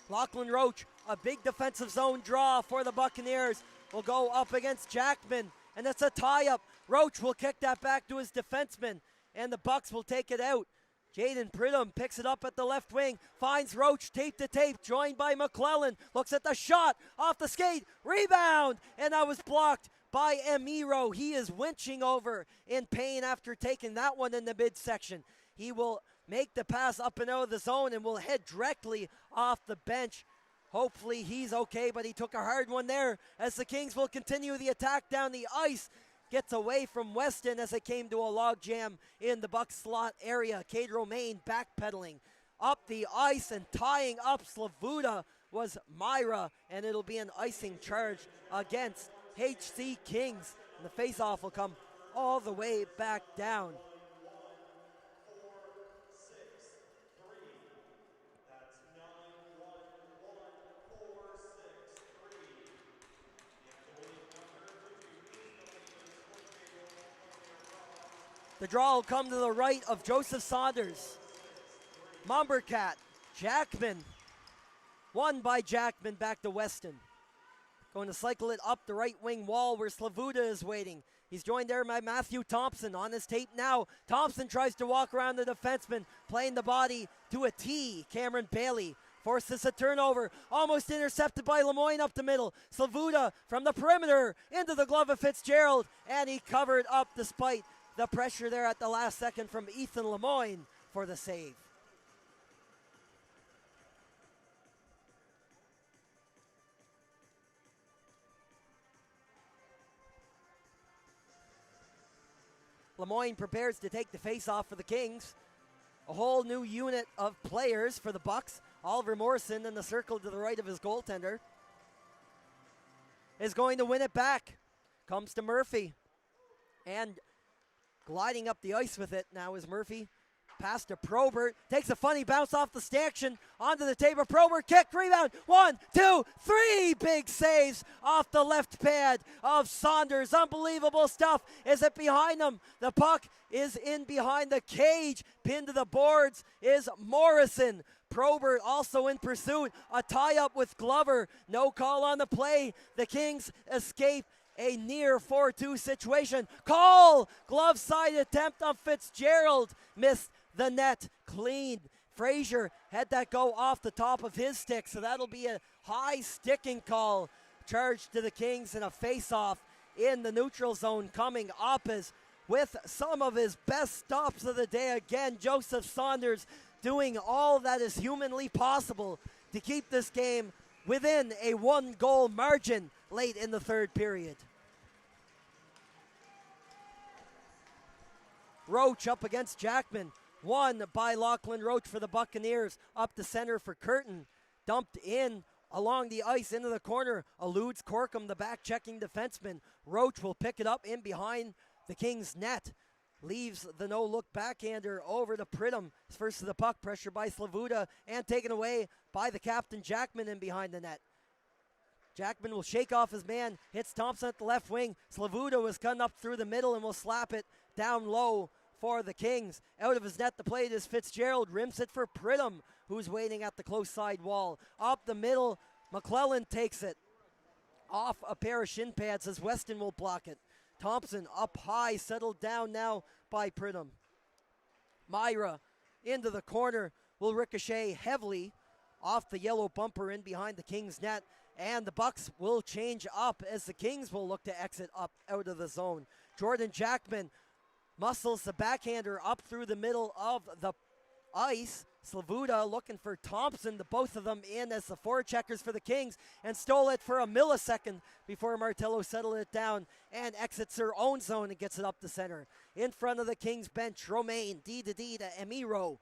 Lachlan Roach, a big defensive zone draw for the Buccaneers, will go up against Jackman, and it's a tie-up. Roach will kick that back to his defenseman, and the Bucks will take it out. Jaden Pridham picks it up at the left wing, finds Roach tape to tape, joined by McClellan, looks at the shot, off the skate, rebound, and that was blocked by Emiro. He is winching over in pain after taking that one in the midsection. He will make the pass up and out of the zone and will head directly off the bench, Hopefully he's okay, but he took a hard one there as the Kings will continue the attack down the ice. Gets away from Weston as it came to a log jam in the Buck slot area. Cade Romaine backpedaling up the ice and tying up Slavuta was Myra, and it'll be an icing charge against HC Kings. And the face-off will come all the way back down. The draw will come to the right of Joseph Saunders. Mombercat, Jackman. Won by Jackman back to Weston. Going to cycle it up the right wing wall where Slavuta is waiting. He's joined there by Matthew Thompson on his tape now. Thompson tries to walk around the defenseman, playing the body to a T. Cameron Bailey forces a turnover, almost intercepted by Lemoyne up the middle. Slavuta from the perimeter into the glove of Fitzgerald, and he covered up despite the pressure there at the last second from Ethan Lemoyne for the save. Lemoyne prepares to take the face-off for the Kings. A whole new unit of players for the Bucks. Oliver Morrison in the circle to the right of his goaltender is going to win it back. Comes to Murphy. And gliding up the ice with it now is Murphy. Pass to Probert. Takes a funny bounce off the stanchion. Onto the table. Probert kick. Rebound. 1, 2, 3. Big saves off the left pad of Saunders. Unbelievable stuff. Is it behind them? The puck is in behind the cage. Pinned to the boards is Morrison. Probert also in pursuit. A tie-up with Glover. No call on the play. The Kings escape a near 4-2 situation. Call! Glove side attempt on Fitzgerald. Missed the net clean. Frazier had that go off the top of his stick, so that'll be a high sticking call. Charged to the Kings in a face-off in the neutral zone coming up as with some of his best stops of the day again. Joseph Saunders doing all that is humanly possible to keep this game within a 1-goal margin late in the third period. Roach up against Jackman. Won by Lachlan Roach for the Buccaneers. Up the center for Curtin. Dumped in along the ice into the corner. Eludes Corkum, the back-checking defenseman. Roach will pick it up in behind the Kings' net. Leaves the no-look backhander over to Pridham. First to the puck, pressure by Slavuta, and taken away by the captain Jackman in behind the net. Jackman will shake off his man, hits Thompson at the left wing. Slavuta was cutting up through the middle and will slap it down low for the Kings. Out of his net, the play is Fitzgerald. Rims it for Pridham, who's waiting at the close side wall. Up the middle, McClellan takes it. Off a pair of shin pads as Weston will block it. Thompson up high, settled down now by Pridham. Myra into the corner will ricochet heavily off the yellow bumper in behind the Kings net, and the Bucks will change up as the Kings will look to exit up out of the zone. Jordan Jackman muscles the backhander up through the middle of the ice. Slavuta looking for Thompson, the both of them in as the forecheckers for the Kings, and stole it for a millisecond before Martello settled it down and exits their own zone and gets it up the center. In front of the Kings bench, Romaine, D to Emiro.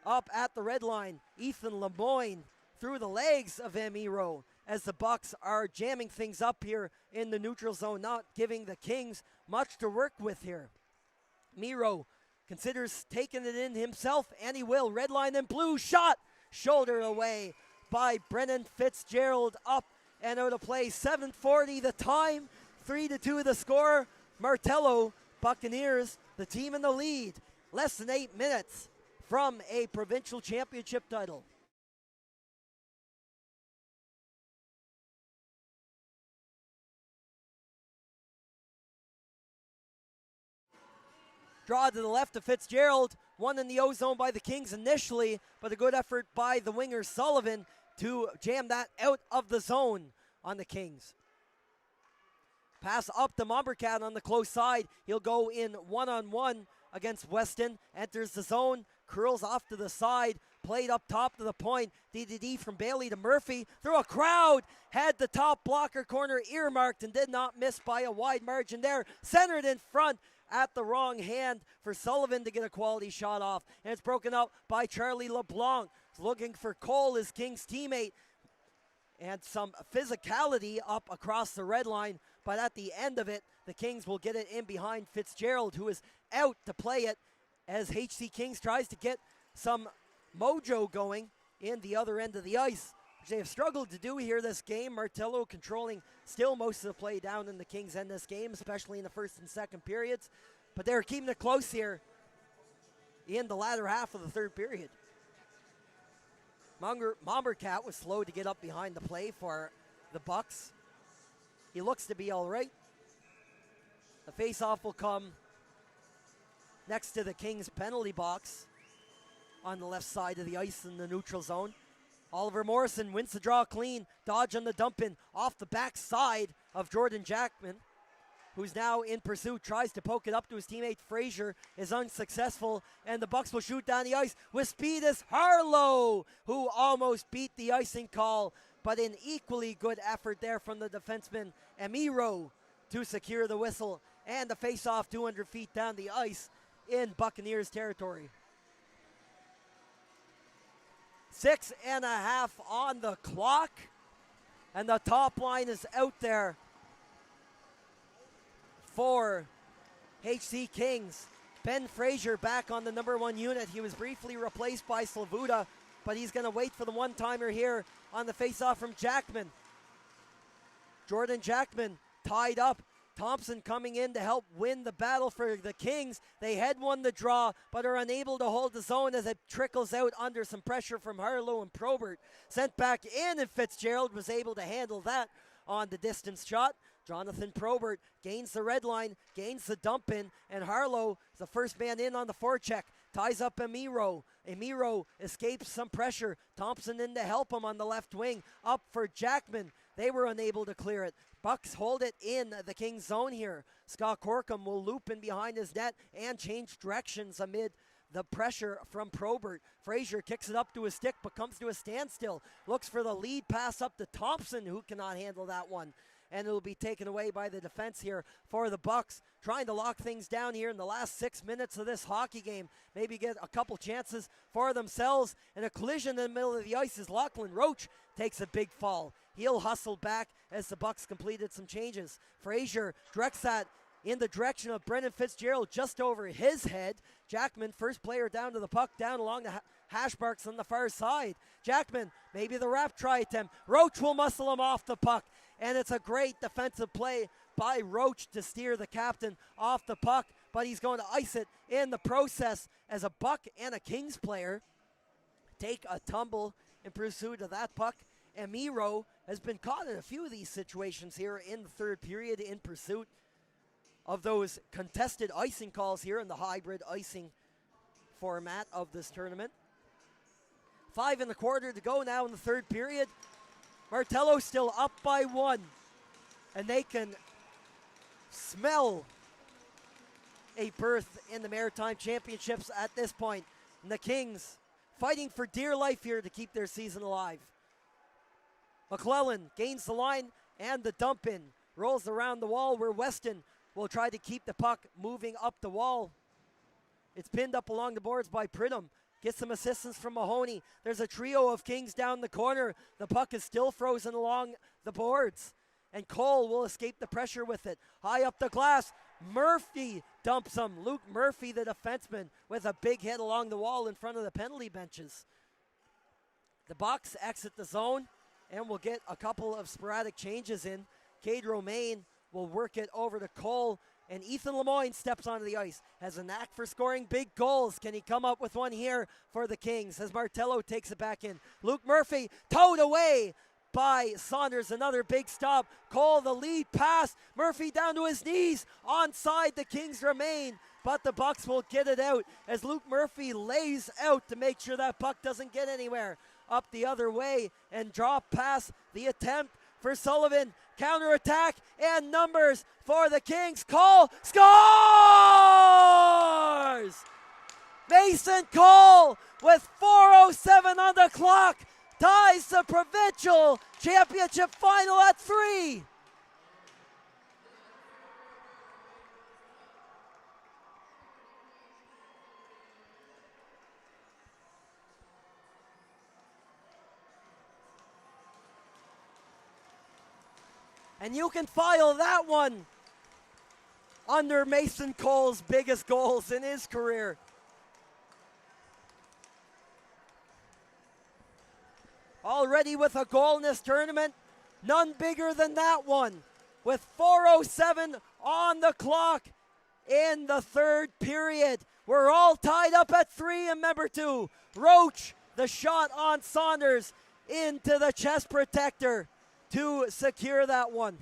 Up at the red line, Ethan Lemoyne through the legs of Emiro as the Bucks are jamming things up here in the neutral zone, not giving the Kings much to work with here. Miro considers taking it in himself, and he will. Red line and blue shot, shouldered away by Brennan Fitzgerald. Up and out of play. 7:40 the time, 3-2 the score. Martello Buccaneers, the team in the lead. Less than 8 minutes from a provincial championship title. Draw to the left of Fitzgerald. One in the O-zone by the Kings initially, but a good effort by the winger Sullivan to jam that out of the zone on the Kings. Pass up to Mombercat on the close side. He'll go in one-on-one against Weston. Enters the zone, curls off to the side, played up top to the point. DDD from Bailey to Murphy through a crowd. Had the top blocker corner earmarked and did not miss by a wide margin there. Centered in front at the wrong hand for Sullivan to get a quality shot off. And it's broken up by Charlie LeBlanc. Looking for Cole, his Kings teammate. And some physicality up across the red line. But at the end of it, the Kings will get it in behind Fitzgerald, who is out to play it as HC Kings tries to get some mojo going in the other end of the ice, which they have struggled to do here this game. Martello controlling still most of the play down in the Kings end this game, especially in the first and second periods. But they're keeping it close here in the latter half of the third period. Mombercat was slow to get up behind the play for the Bucks. He looks to be all right. The face-off will come next to the Kings penalty box on the left side of the ice in the neutral zone. Oliver Morrison wins the draw clean. Dodge on the dump in off the back side of Jordan Jackman, who's now in pursuit, tries to poke it up to his teammate Frazier, is unsuccessful, and the Bucks will shoot down the ice with speed as Harlow, who almost beat the icing call, but an equally good effort there from the defenseman Amiro to secure the whistle, and the face-off 200 feet down the ice in Buccaneers territory. 6.5 on the clock, and the top line is out there for HC Kings. Ben Frazier back on the number 1 unit. He was briefly replaced by Slavuta, but he's going to wait for the one-timer here on the face-off from Jackman. Jordan Jackman tied up. Thompson coming in to help win the battle for the Kings. They had won the draw, but are unable to hold the zone as it trickles out under some pressure from Harlow and Probert. Sent back in, and Fitzgerald was able to handle that on the distance shot. Jonathan Probert gains the red line, gains the dump in, and Harlow is the first man in on the forecheck. Ties up Amiro. Amiro escapes some pressure. Thompson in to help him on the left wing. Up for Jackman. They were unable to clear it. Bucks hold it in the Kings zone here. Scott Corkum will loop in behind his net and change directions amid the pressure from Probert. Frazier kicks it up to his stick but comes to a standstill. Looks for the lead pass up to Thompson, who cannot handle that one. And it'll be taken away by the defense here for the Bucks, trying to lock things down here in the last 6 minutes of this hockey game. Maybe get a couple chances for themselves. And a collision in the middle of the ice as Lachlan Roach takes a big fall. He'll hustle back as the Bucks completed some changes. Frazier directs that in the direction of Brendan Fitzgerald, just over his head. Jackman, first player down to the puck, down along the hash marks on the far side. Jackman, maybe the wrap try attempt. Roach will muscle him off the puck. And it's a great defensive play by Roach to steer the captain off the puck, but he's going to ice it in the process as a Buck and a Kings player take a tumble in pursuit of that puck. Amiro has been caught in a few of these situations here in the third period in pursuit of those contested icing calls here in the hybrid icing format of this tournament. 5.25 to go now in the third period. Martello still up by 1, and they can smell a berth in the Maritime Championships at this point. And the Kings fighting for dear life here to keep their season alive. McClellan gains the line and the dump in. Rolls around the wall where Weston will try to keep the puck moving up the wall. It's pinned up along the boards by Pridham. Gets some assistance from Mahoney. There's a trio of Kings down the corner. The puck is still frozen along the boards. And Cole will escape the pressure with it. High up the glass. Murphy dumps him. Luke Murphy, the defenseman, with a big hit along the wall in front of the penalty benches. The Bucks exit the zone and will get a couple of sporadic changes in. Cade Romaine will work it over to Cole. And Ethan Lemoyne steps onto the ice, has a knack for scoring big goals. Can he come up with one here for the Kings as Martello takes it back in? Luke Murphy towed away by Saunders, another big stop. Cole, the lead pass. Murphy down to his knees. Onside, the Kings remain, but the Bucks will get it out as Luke Murphy lays out to make sure that puck doesn't get anywhere. Up the other way and drop past the attempt for Sullivan. Counter-attack and numbers for the Kings. Cole scores! Mason Cole with 4:07 on the clock ties the provincial championship final at 3. And you can file that one under Mason Cole's biggest goals in his career. Already with a goal in this tournament, none bigger than that one. With 4:07 on the clock in the third period. We're all tied up at 3 in member 2. Roach, the shot on Saunders into the chest protector to secure that one.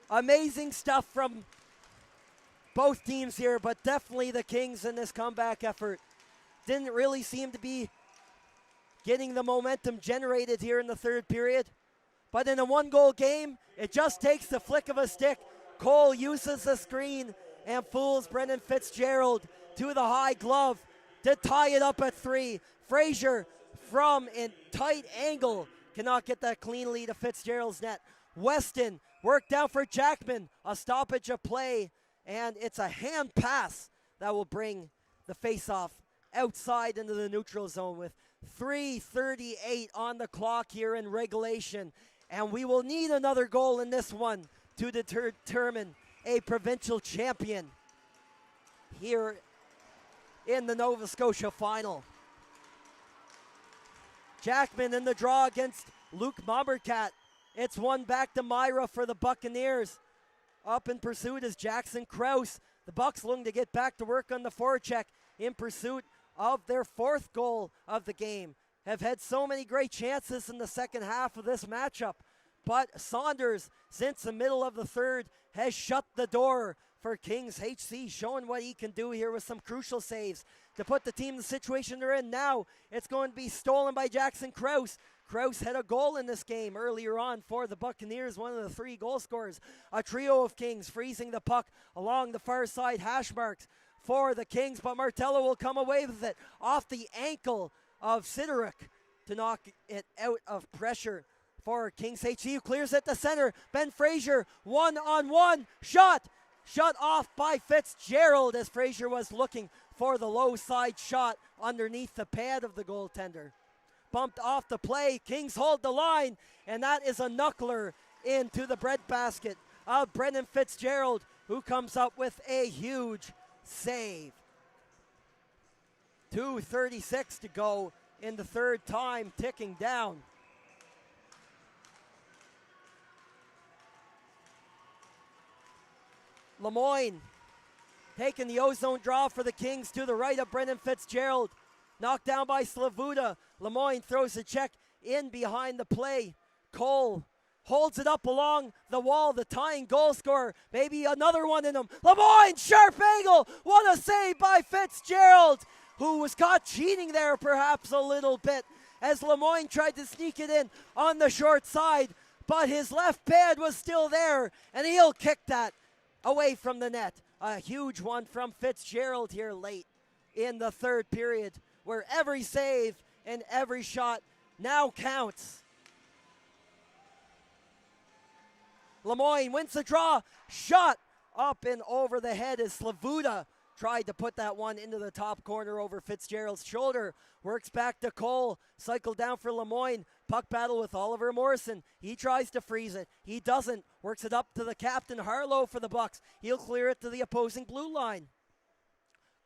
Amazing stuff from both teams here, but definitely the Kings in this comeback effort didn't really seem to be getting the momentum generated here in the third period. But in a one-goal game, it just takes the flick of a stick. Cole uses the screen and fools Brendan Fitzgerald to the high glove to tie it up at 3. Frazier from a tight angle cannot get that cleanly to Fitzgerald's net. Weston worked down for Jackman, a stoppage of play, and it's a hand pass that will bring the face-off outside into the neutral zone with 3:38 on the clock here in regulation. And we will need another goal in this one to determine a provincial champion here in the Nova Scotia final. Jackman in the draw against Luke Mombercat. It's one back to Myra for the Buccaneers. Up in pursuit is Jackson Krause. The Bucks looking to get back to work on the forecheck in pursuit of their 4th goal of the game. Have had so many great chances in the second half of this matchup, but Saunders, since the middle of the third, has shut the door for Kings HC, showing what he can do here with some crucial saves to put the team in the situation they're in now. It's going to be stolen by Jackson Krause. Krause had a goal in this game earlier on for the Buccaneers, one of the 3 goal scorers. A trio of Kings freezing the puck along the far side hash marks for the Kings, but Martello will come away with it off the ankle of Sidoric to knock it out of pressure for Kings HC, who clears it to center. Ben Frazier, one-on-one shot off by Fitzgerald as Frazier was looking for the low side shot underneath the pad of the goaltender. Bumped off the play, Kings hold the line, and that is a knuckler into the breadbasket of Brendan Fitzgerald, who comes up with a huge save. 2:36 to go in the third time, ticking down. Lemoyne taking the ozone draw for the Kings to the right of Brendan Fitzgerald. Knocked down by Slavuta. Lemoyne throws a check in behind the play. Cole holds it up along the wall, the tying goal scorer. Maybe another one in him. Lemoyne, sharp angle. What a save by Fitzgerald, who was caught cheating there perhaps a little bit as Lemoyne tried to sneak it in on the short side, but his left pad was still there, and he'll kick that away from the net. A huge one from Fitzgerald here late in the third period, where every save and every shot now counts. Lemoyne wins the draw. Shot up and over the head as Slavuta tried to put that one into the top corner over Fitzgerald's shoulder. Works back to Cole. Cycle down for Lemoyne. Puck battle with Oliver Morrison. He tries to freeze it. He doesn't. Works it up to the captain, Harlow, for the Bucks. He'll clear it to the opposing blue line.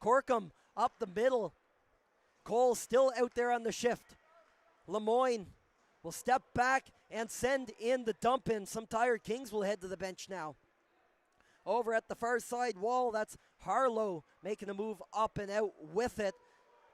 Corkum up the middle. Cole still out there on the shift. Lemoyne will step back and send in the dump in. Some tired Kings will head to the bench now. Over at the far side wall, that's Harlow making a move up and out with it.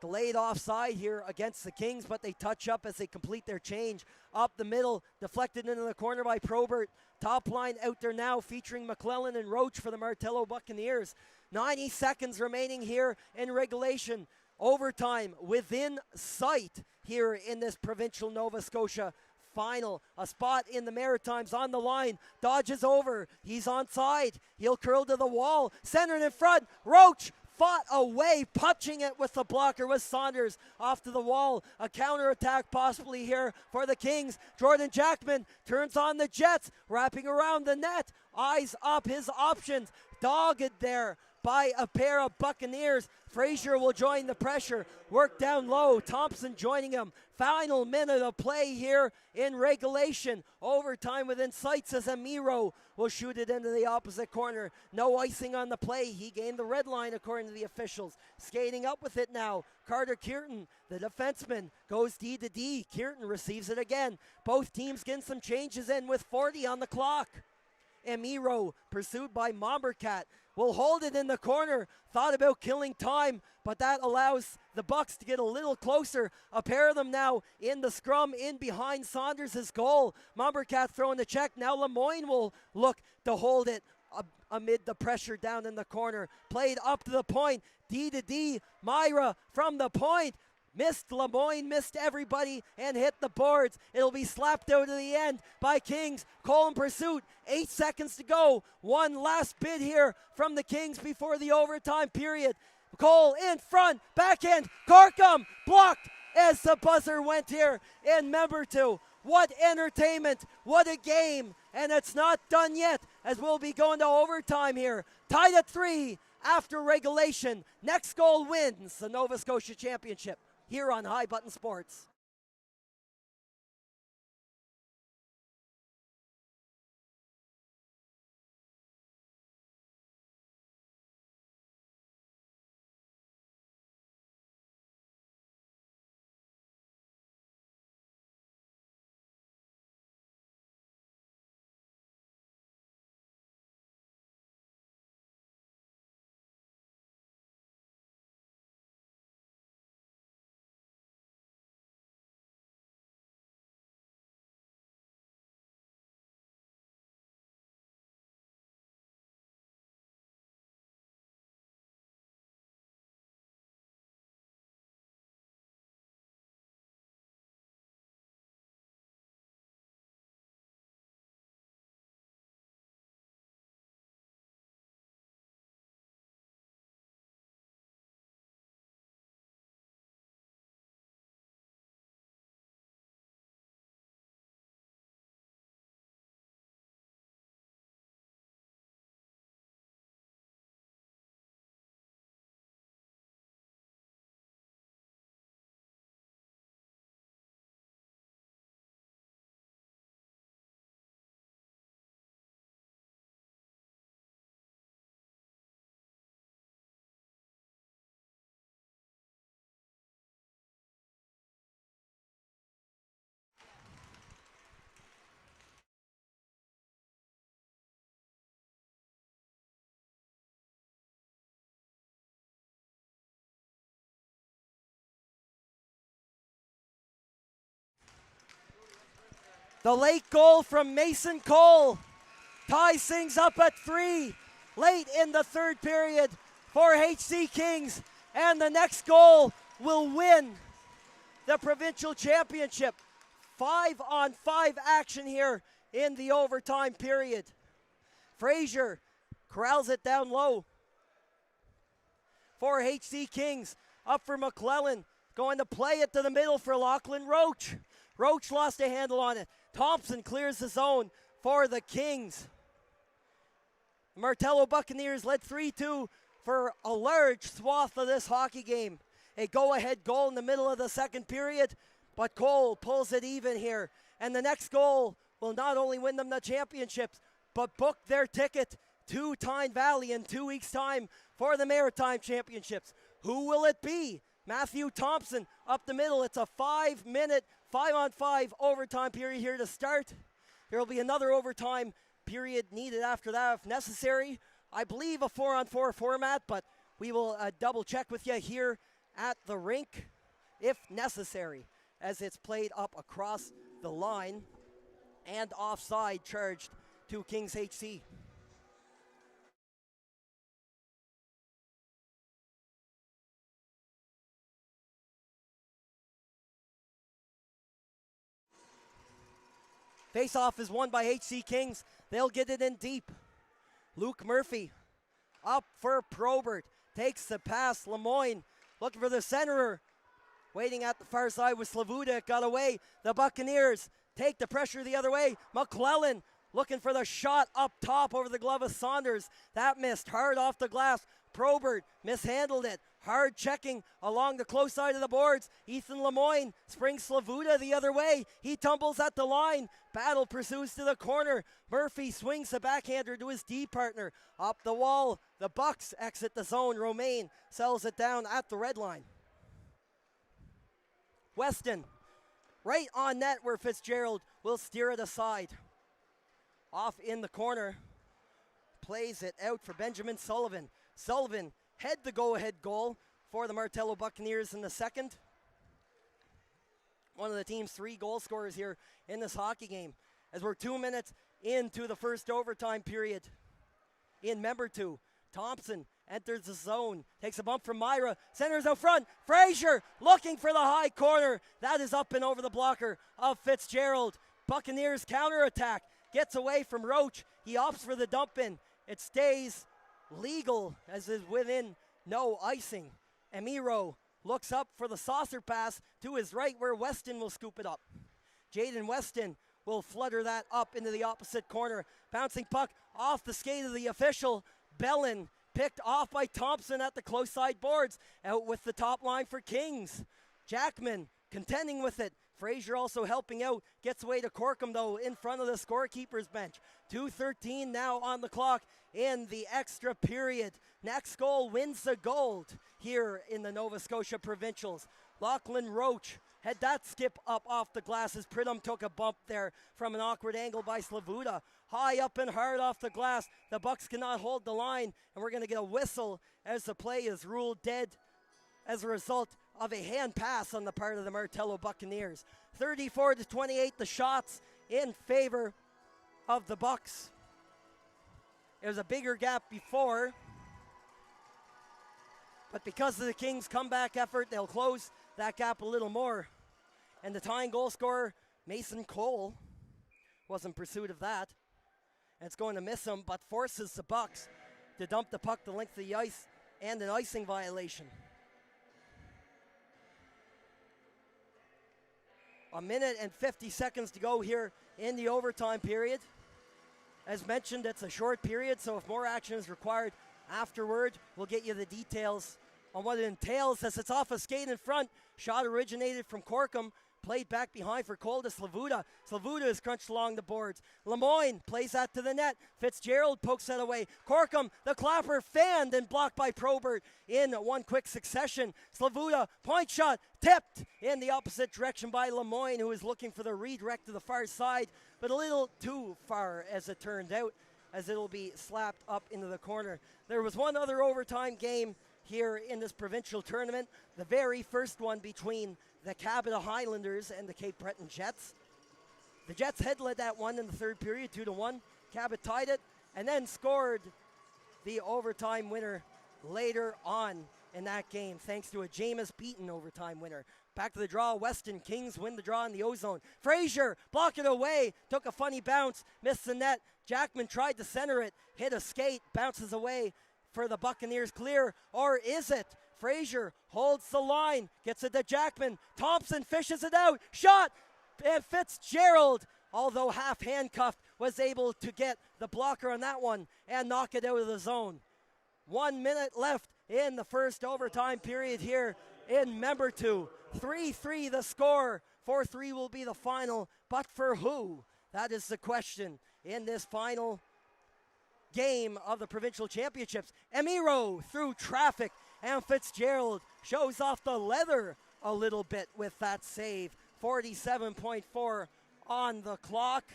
Delayed offside here against the Kings, but they touch up as they complete their change. Up the middle, deflected into the corner by Probert. Top line out there now, featuring McClellan and Roach for the Martello Buccaneers. 90 seconds remaining here in regulation. Overtime within sight here in this provincial Nova Scotia Final. A spot in the Maritimes on the line. Dodges over. He's onside. He'll curl to the wall. Centered in front. Roach fought away, punching it with the blocker with Saunders off to the wall. A counterattack possibly here for the Kings. Jordan Jackman turns on the Jets, wrapping around the net. Eyes up his options. Dogged there by a pair of Buccaneers. Frazier will join the pressure. Work down low. Thompson joining him. Final minute of play here in regulation. Overtime within sights as Amiro will shoot it into the opposite corner. No icing on the play. He gained the red line according to the officials. Skating up with it now. Carter Kierton, the defenseman, goes D to D. Kierton receives it again. Both teams getting some changes in with 40 on the clock. Amiro, pursued by Mombercat, will hold it in the corner. Thought about killing time, but that allows the Bucks to get a little closer. A pair of them now in the scrum in behind Saunders' goal. Mombercat throwing the check. Now Lemoyne will look to hold it amid the pressure down in the corner. Played up to the point. D to D. Myra from the point. Missed Lemoyne, missed everybody, and hit the boards. It'll be slapped out to the end by Kings. Cole in pursuit. 8 seconds to go. One last bid here from the Kings before the overtime period. Cole in front. Backhand. Corkum blocked as the buzzer went here in member two. What entertainment. What a game. And it's not done yet as we'll be going to overtime here. Tied at 3 after regulation. Next goal wins the Nova Scotia Championship. Here on High Button Sports. The late goal from Mason Cole ties things up at 3 late in the third period for HC Kings, and the next goal will win the provincial championship. 5-on-5 action here in the overtime period. Frazier corrals it down low for HC Kings. Up for McClellan, going to play it to the middle for Lachlan Roach. Roach lost a handle on it. Thompson clears the zone for the Kings. Martello Buccaneers led 3-2 for a large swath of this hockey game. A go-ahead goal in the middle of the second period, but Cole pulls it even here. And the next goal will not only win them the championships, but book their ticket to Tyne Valley in 2 weeks' time for the Maritime Championships. Who will it be? Matthew Thompson up the middle. It's a 5-minute 5-on-5 overtime period here to start. There will be another overtime period needed after that if necessary. I believe a 4-on-4 format, but we will double check with you here at the rink if necessary, as it's played up across the line and offside charged to Kings HC. Face-off is won by HC Kings. They'll get it in deep. Luke Murphy up for Probert. Takes the pass. Lemoyne looking for the centerer. Waiting at the far side with Slavuda. Got away. The Buccaneers take the pressure the other way. McClellan looking for the shot up top over the glove of Saunders. That missed. Hard off the glass. Probert mishandled it. Hard checking along the close side of the boards. Ethan Lemoyne springs Slavuda the other way. He tumbles at the line. Battle pursues to the corner. Murphy swings the backhander to his D partner. Up the wall. The Bucks exit the zone. Romaine sells it down at the red line. Weston right on net where Fitzgerald will steer it aside. Off in the corner. Plays it out for Benjamin Sullivan. Sullivan had the go-ahead goal for the Martello Buccaneers in the second. One of the team's 3 goal scorers here in this hockey game. As we're 2 minutes into the first overtime period. In member 2, Thompson enters the zone. Takes a bump from Myra. Centers out front. Frazier looking for the high corner. That is up and over the blocker of Fitzgerald. Buccaneers counterattack. Gets away from Roach. He opts for the dump in. It stays legal as is within no icing. Emiro looks up for the saucer pass to his right where Weston will scoop it up. Jaden Weston will flutter that up into the opposite corner. Bouncing puck off the skate of the official. Bellin picked off by Thompson at the close side boards. Out with the top line for Kings. Jackman contending with it. Frazier also helping out. Gets away to Corkum though in front of the scorekeeper's bench. 2:13 now on the clock in the extra period. Next goal wins the gold here in the Nova Scotia Provincials. Lachlan Roach had that skip up off the glass as Pridham took a bump there from an awkward angle by Slavuda. High up and hard off the glass. The Bucks cannot hold the line, and we're going to get a whistle as the play is ruled dead as a result of a hand pass on the part of the Martello Buccaneers. 34-28, the shots in favor of the Bucks. It was a bigger gap before, but because of the Kings' comeback effort, they'll close that gap a little more. And the tying goal scorer, Mason Cole, was in pursuit of that. And it's going to miss him, but forces the Bucks to dump the puck the length of the ice and an icing violation. A minute and 50 seconds to go here in the overtime period. As mentioned, it's a short period, so if more action is required afterward, we'll get you the details on what it entails as it's off a skate in front. Shot originated from Corkum, played back behind for Cole to Slavuda. Slavuda is crunched along the boards. Lemoyne plays that to the net. Fitzgerald pokes that away. Corkum, the clapper, fanned and blocked by Probert in one quick succession. Slavuda, point shot, tipped in the opposite direction by Lemoyne, who is looking for the redirect to the far side, but a little too far as it turned out, as it'll be slapped up into the corner. There was one other overtime game here in this provincial tournament, the very first one between the Cabot Highlanders and the Cape Breton Jets. The Jets had led that one in the third period, 2-1. Cabot tied it and then scored the overtime winner later on in that game, thanks to a Jameis Beaton overtime winner. Back to the draw, Weston Kings win the draw in the O-zone. Frazier blocked it away, took a funny bounce, missed the net. Jackman tried to center it, hit a skate, bounces away for the Buccaneers clear, or is it? Frazier holds the line, gets it to Jackman. Thompson fishes it out, shot, and Fitzgerald, although half handcuffed, was able to get the blocker on that one and knock it out of the zone. 1 minute left in the first overtime period here in member 2. 3-3 the score, 4-3 will be the final, but for who? That is the question in this final game of the provincial championships. Emiro through traffic, and Fitzgerald shows off the leather a little bit with that save. 47.4 on the clock.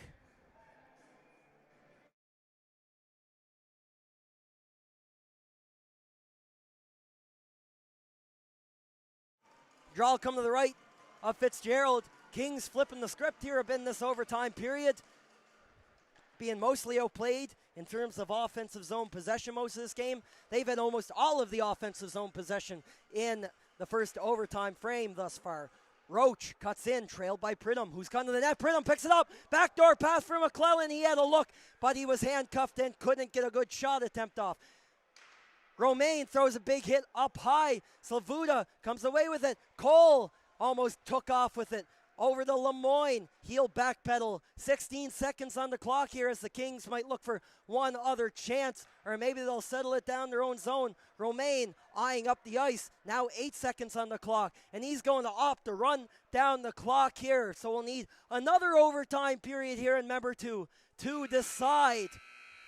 Draw will come to the right of Fitzgerald. Kings flipping the script here a bit in this overtime period, being mostly outplayed in terms of offensive zone possession most of this game. They've had almost all of the offensive zone possession in the first overtime frame thus far. Roach cuts in, trailed by Pridham, who's gone to the net. Pridham picks it up. Backdoor pass for McClellan. He had a look, but he was handcuffed and couldn't get a good shot attempt off. Romaine throws a big hit up high. Slavuta comes away with it. Cole almost took off with it. Over to Lemoyne. He'll backpedal. 16 seconds on the clock here as the Kings might look for one other chance, or maybe they'll settle it down their own zone. Romaine eyeing up the ice. Now 8 seconds on the clock, and he's going to opt to run down the clock here. So we'll need another overtime period here in member two to decide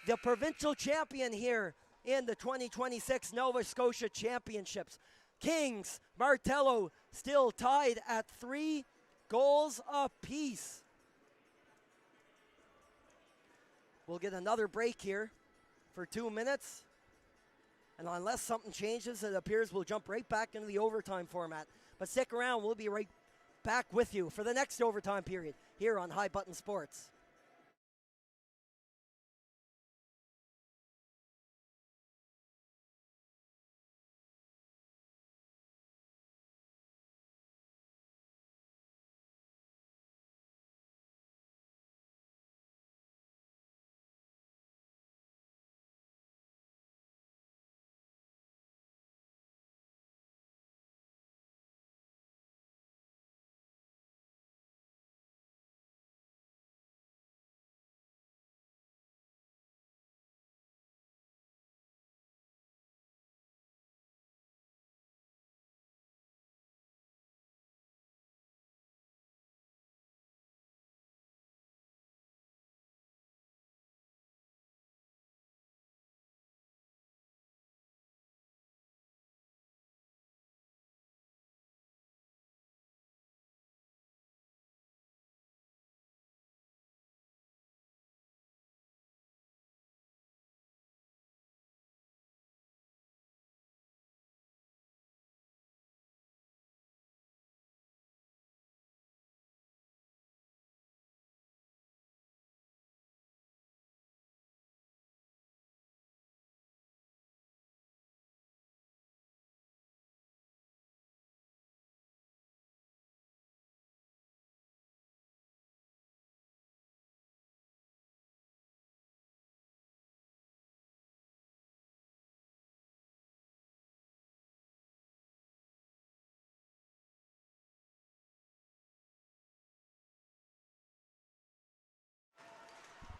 the provincial champion here in the 2026 Nova Scotia Championships. Kings, Martello still tied at 3 goals apiece. We'll get another break here for 2 minutes. And unless something changes, it appears we'll jump right back into the overtime format. But stick around, we'll be right back with you for the next overtime period here on High Button Sports.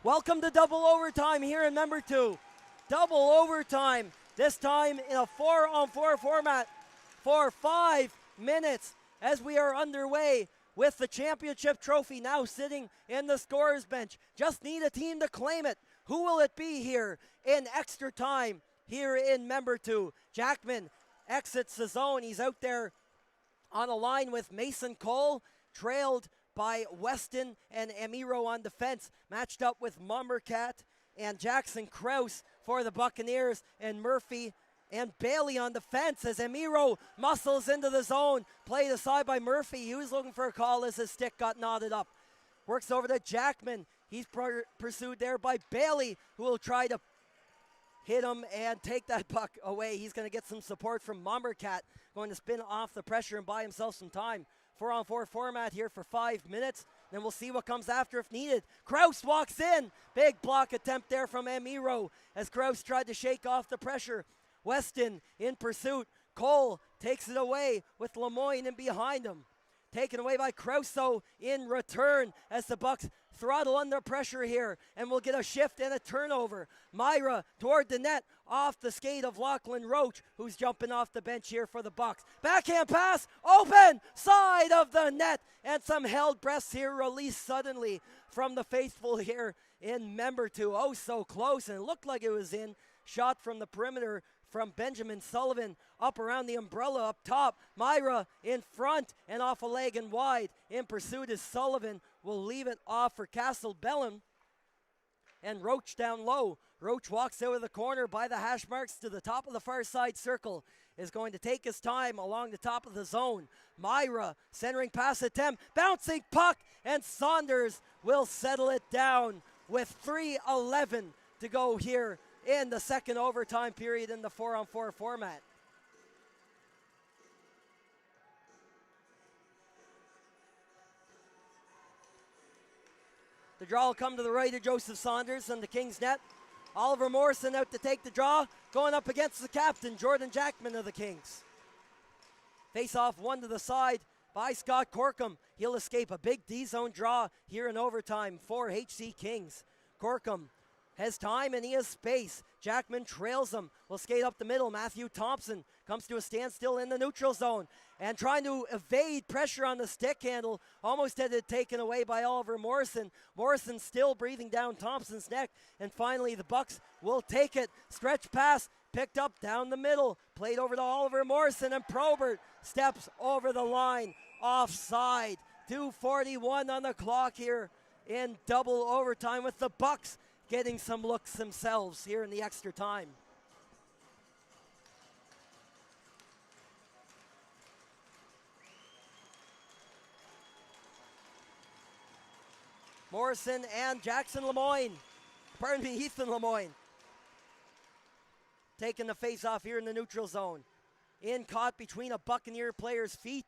Welcome to double overtime here in member two. Double overtime, this time in a 4-on-4 format for 5 minutes as we are underway with the championship trophy now sitting in the scorer's bench. Just need a team to claim it. Who will it be here in extra time here in member two? Jackman exits the zone. He's out there on a line with Mason Cole, trailed by Weston and Amiro on defense, matched up with Mumbercat and Jackson Krause for the Buccaneers, and Murphy and Bailey on defense as Amiro muscles into the zone, played aside by Murphy. He was looking for a call as his stick got knotted up. Works over to Jackman. He's pursued there by Bailey, who will try to hit him and take that puck away. He's going to get some support from Mumbercat, going to spin off the pressure and buy himself some time. 4-on-4 format here for 5 minutes. Then we'll see what comes after if needed. Krause walks in. Big block attempt there from Amiro as Krause tried to shake off the pressure. Weston in pursuit. Cole takes it away with Lemoyne in behind him. Taken away by Krause in return as the Bucks throttle under pressure here, and we'll get a shift and a turnover. Myra toward the net off the skate of Lachlan Roach, who's jumping off the bench here for the Bucks. Backhand pass, open side of the net, and some held breaths here released suddenly from the faithful here in member two. Oh, so close, and it looked like it was in. Shot from the perimeter from Benjamin Sullivan up around the umbrella up top. Myra in front and off a leg and wide. In pursuit is Sullivan. Will leave it off for Castle Bellin. And Roach down low. Roach walks out of the corner by the hash marks to the top of the far side circle. Is going to take his time along the top of the zone. Myra centering pass attempt. Bouncing puck. And Saunders will settle it down with 3:11 to go here in the second overtime period in the 4-on-4 format. The draw will come to the right of Joseph Saunders and the Kings net. Oliver Morrison out to take the draw, going up against the captain, Jordan Jackman of the Kings. Face off one to the side by Scott Corkum. He'll escape a big D-zone draw here in overtime for HC Kings. Corkum has time and he has space. Jackman trails him. Will skate up the middle. Matthew Thompson comes to a standstill in the neutral zone and trying to evade pressure on the stick handle. Almost had it taken away by Oliver Morrison. Morrison still breathing down Thompson's neck. And finally the Bucks will take it. Stretch pass picked up down the middle. Played over to Oliver Morrison and Probert steps over the line. Offside. 2:41 on the clock here in double overtime with the Bucks getting some looks themselves here in the extra time. Morrison and Ethan Lemoyne. Taking the face off here in the neutral zone. In caught between a Buccaneer player's feet.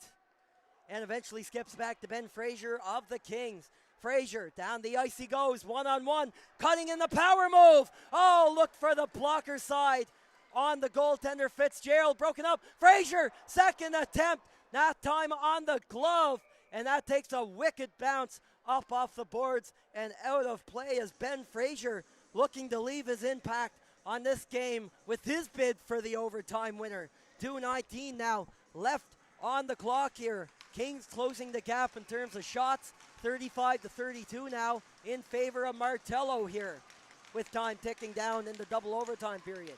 And eventually skips back to Ben Frazier of the Kings. Frazier, down the ice he goes, one-on-one, cutting in the power move. Oh, look for the blocker side on the goaltender Fitzgerald, broken up. Frazier, second attempt, that time on the glove, and that takes a wicked bounce up off the boards and out of play as Ben Frazier looking to leave his impact on this game with his bid for the overtime winner. 2:19 now left on the clock here. Kings closing the gap in terms of shots, 35-32 now in favor of Martello here with time ticking down in the double overtime period.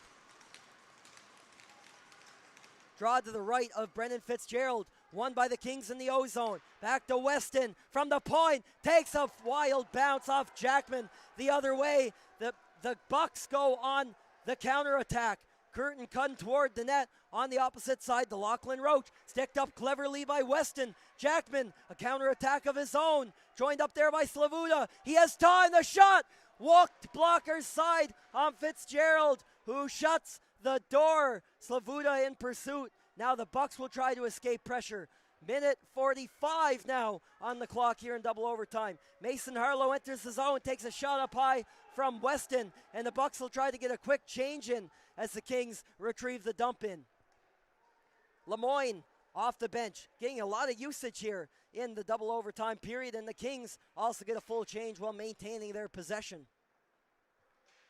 Draw to the right of Brendan Fitzgerald, won by the Kings in the O-zone. Back to Weston from the point, takes a wild bounce off Jackman the other way. The Bucks go on the counterattack. Curtin cutting toward the net on the opposite side. The Lachlan Roach sticked up cleverly by Weston. Jackman, a counterattack of his own, joined up there by Slavuta. He has time, the shot, walked blocker's side on Fitzgerald, who shuts the door. Slavuta in pursuit. Now the Bucks will try to escape pressure. Minute 45 now on the clock here in double overtime. Mason Harlow enters the zone, takes a shot up high from Weston, and the Bucks will try to get a quick change in as the Kings retrieve the dump in. Lemoyne off the bench, getting a lot of usage here in the double overtime period, and the Kings also get a full change while maintaining their possession.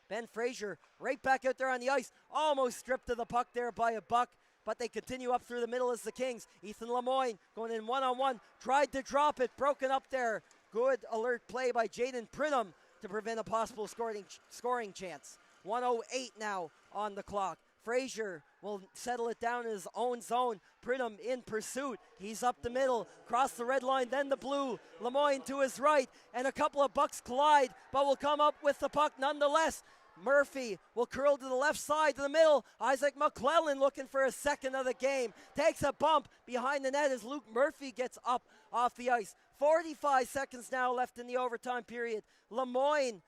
Ben Frazier right back out there on the ice, almost stripped of the puck there by a Buck, but they continue up through the middle as the Kings. Ethan Lemoyne going in one-on-one, tried to drop it, broken up there. Good alert play by Jaden Pridham to prevent a possible scoring chance. 1:08 now on the clock. Frazier will settle it down in his own zone. Pridham in pursuit. He's up the middle, cross the red line, then the blue. Lemoyne to his right, and a couple of Bucks collide, but will come up with the puck nonetheless. Murphy will curl to the left side to the middle. Isaac McClellan looking for a second of the game. Takes a bump behind the net as Luke Murphy gets up off the ice. 45 seconds now left in the overtime period. Lemoyne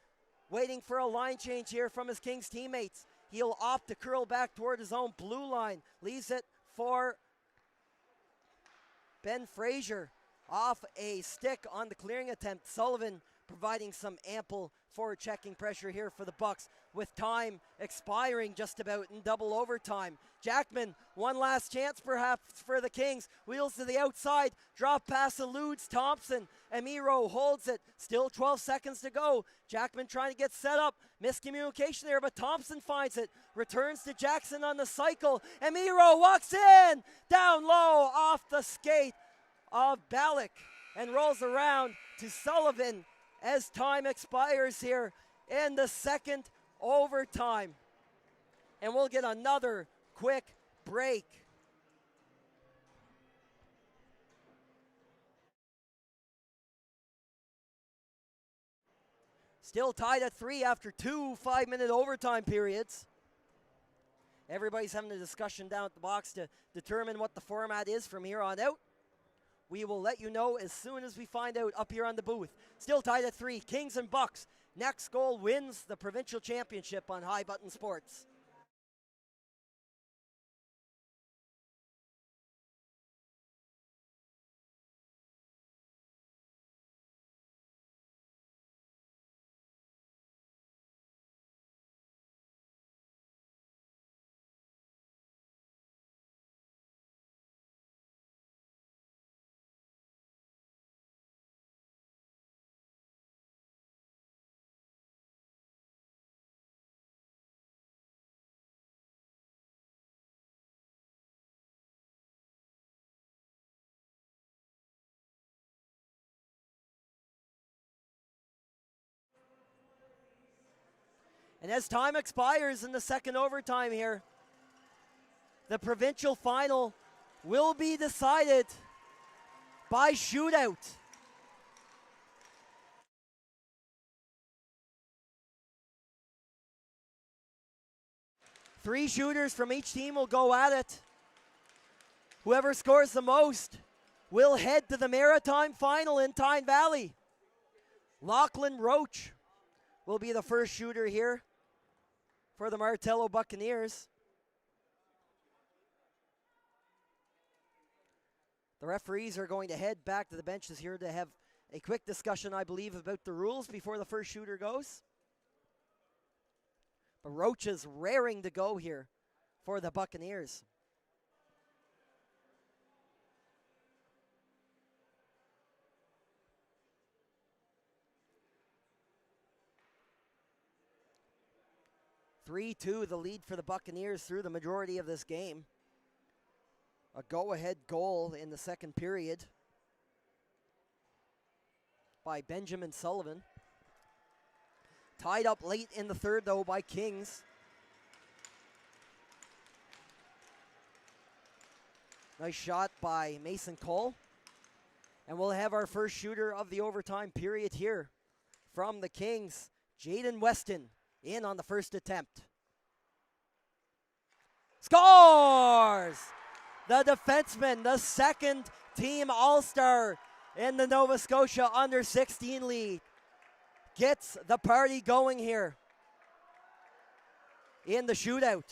waiting for a line change here from his Kings teammates. He'll opt to curl back toward his own blue line. Leaves it for Ben Frazier off a stick on the clearing attempt. Sullivan providing some ample forward-checking pressure here for the Bucks with time expiring just about in double overtime. Jackman, one last chance perhaps for the Kings. Wheels to the outside, drop pass eludes Thompson. Amiro holds it, still 12 seconds to go. Jackman trying to get set up, miscommunication there, but Thompson finds it. Returns to Jackson on the cycle. Amiro walks in, down low off the skate of Ballack and rolls around to Sullivan as time expires here in the second overtime. And we'll get another quick break. Still tied at 3 after 2 5-minute overtime periods. Everybody's having a discussion down at the box to determine what the format is from here on out. We will let you know as soon as we find out up here on the booth. Still tied at 3, Kings and Bucks. Next goal wins the provincial championship on High Button Sports. And as time expires in the second overtime here, the provincial final will be decided by shootout. Three shooters from each team will go at it. Whoever scores the most will head to the Maritime Final in Tyne Valley. Lachlan Roach will be the first shooter here for the Martello Buccaneers. The referees are going to head back to the benches here to have a quick discussion, I believe, about the rules before the first shooter goes. But Roach is raring to go here for the Buccaneers. (3-2) the lead for the Buccaneers through the majority of this game. A go-ahead goal in the second period by Benjamin Sullivan. Tied up late in the third, though, by Kings. Nice shot by Mason Cole. And we'll have our first shooter of the overtime period here from the Kings, Jaden Weston, in on the first attempt. Scores! The defenseman, the second team All-Star in the Nova Scotia under-16 league, gets the party going here in the shootout.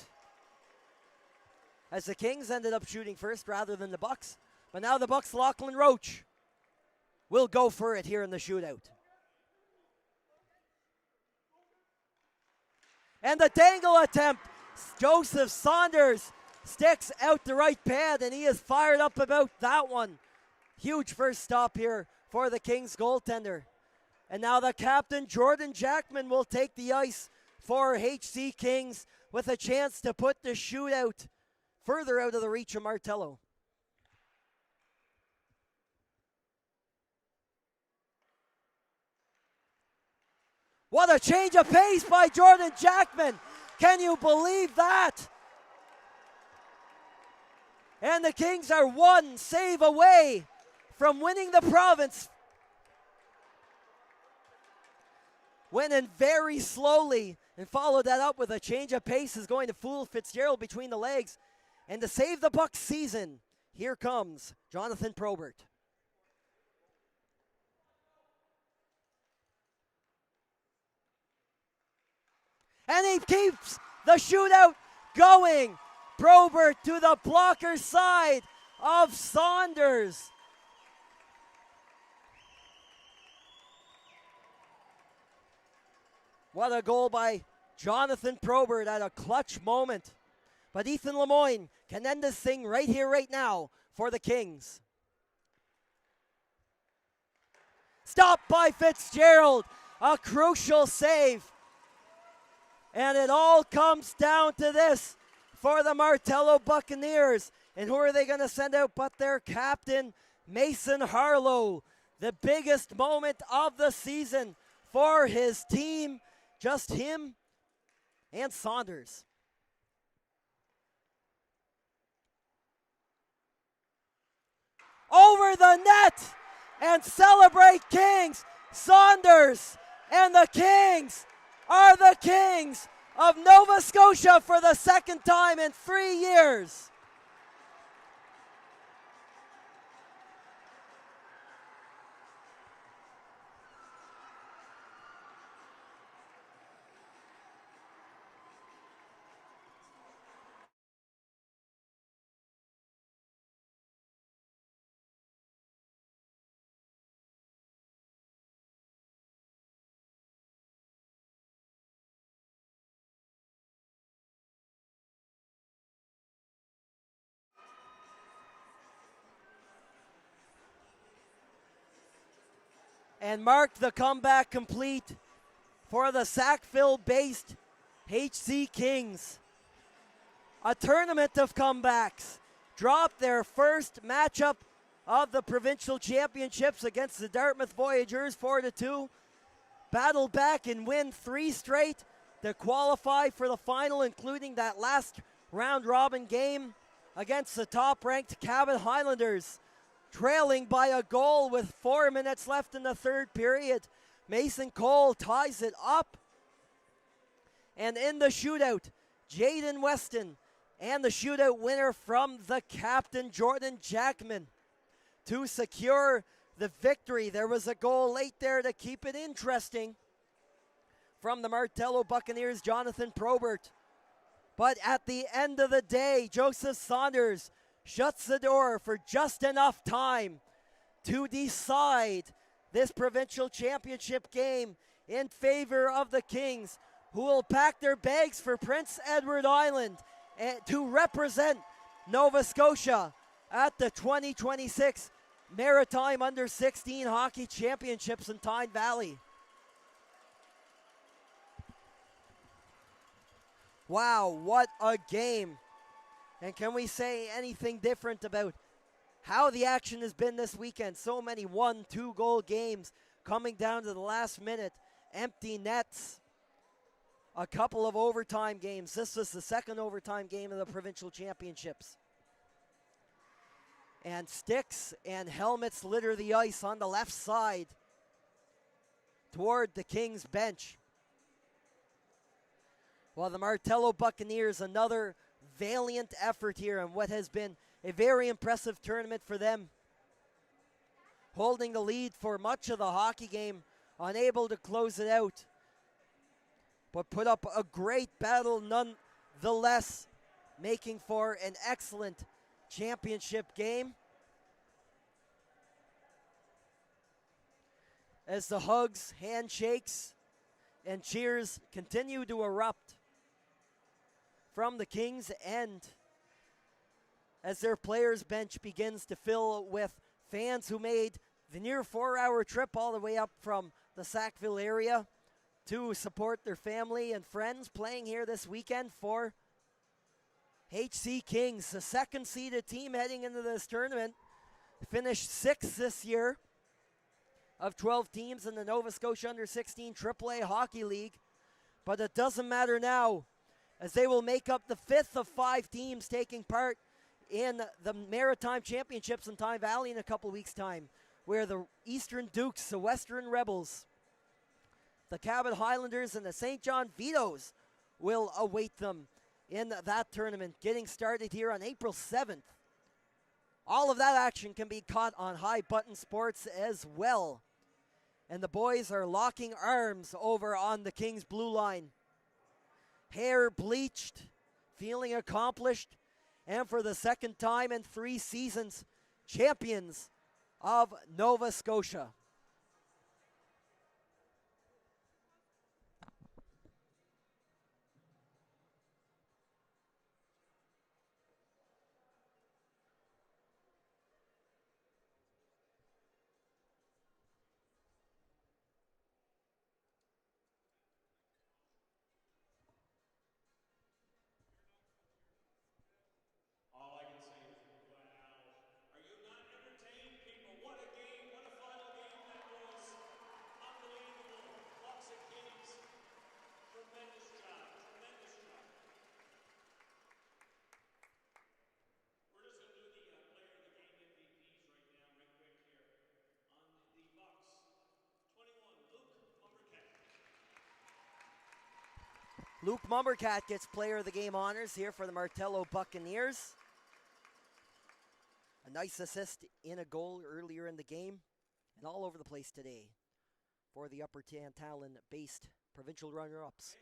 As the Kings ended up shooting first rather than the Bucks. But now the Bucks' Lachlan Roach will go for it here in the shootout. And the dangle attempt, Joseph Saunders sticks out the right pad, and he is fired up about that one. Huge first stop here for the Kings goaltender. And now the captain, Jordan Jackman, will take the ice for HC Kings with a chance to put the shootout further out of the reach of Martello. What a change of pace by Jordan Jackman. Can you believe that? And the Kings are one save away from winning the province. Went in very slowly and followed that up with a change of pace, is going to fool Fitzgerald between the legs. And to save the Bucks season, here comes Jonathan Probert. And he keeps the shootout going. Probert to the blocker side of Saunders. What a goal by Jonathan Probert at a clutch moment. But Ethan Lemoyne can end this thing right here, right now for the Kings. Stopped by Fitzgerald. A crucial save. And it all comes down to this for the Martello Buccaneers. And who are they going to send out but their captain, Mason Harlow. The biggest moment of the season for his team. Just him and Saunders. Over the net and celebrate Kings. Saunders and the Kings are the Kings of Nova Scotia for the second time in 3 years. And mark the comeback complete for the Sackville-based HC Kings. A tournament of comebacks. Dropped their first matchup of the provincial championships against the Dartmouth Voyageurs 4-2. Battled back and win 3 straight. to qualify for the final, including that last round robin game against the top-ranked Cabot Highlanders, trailing by a goal with 4 minutes left in the third period. Mason Cole ties it up. And in the shootout, Jaden Weston and the shootout winner from the captain, Jordan Jackman, to secure the victory. There was a goal late there to keep it interesting from the Martello Buccaneers, Jonathan Probert. But at the end of the day, Joseph Saunders shuts the door for just enough time to decide this provincial championship game in favor of the Kings, who will pack their bags for Prince Edward Island to represent Nova Scotia at the 2026 Maritime Under-16 Hockey Championships in Tyne Valley. Wow, what a game. And can we say anything different about how the action has been this weekend? So many 1-2 goal games coming down to the last minute. Empty nets. A couple of overtime games. This was the second overtime game of the provincial championships. And sticks and helmets litter the ice on the left side toward the Kings bench. While the Martello Buccaneers, another valiant effort here in what has been a very impressive tournament for them. Holding the lead for much of the hockey game, unable to close it out, but put up a great battle nonetheless, making for an excellent championship game. As the hugs, handshakes, and cheers continue to erupt from the Kings end, as their players' bench begins to fill with fans who made the near 4-hour trip all the way up from the Sackville area to support their family and friends playing here this weekend for HC Kings, the second-seeded team heading into this tournament. Finished 6th this year of 12 teams in the Nova Scotia Under-16 AAA Hockey League. But it doesn't matter now, as they will make up the 5th of 5 teams taking part in the Maritime Championships in Tyne Valley in a couple weeks' time, where the Eastern Dukes, the Western Rebels, the Cabot Highlanders, and the St. John Vitoes will await them in that tournament, getting started here on April 7th. All of that action can be caught on High Button Sports as well. And the boys are locking arms over on the Kings blue line. Hair bleached, feeling accomplished, and for the second time in 3 seasons, champions of Nova Scotia. Luke Mumbercat gets Player of the Game honors here for the Martello Buccaneers. A nice assist in a goal earlier in the game, and all over the place today for the Upper Tantallon-based provincial runner-ups.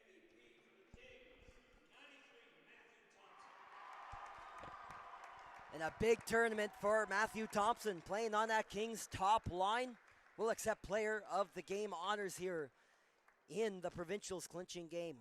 And a big tournament for Matthew Thompson, playing on that Kings top line. Will accept Player of the Game honors here in the provincials clinching game.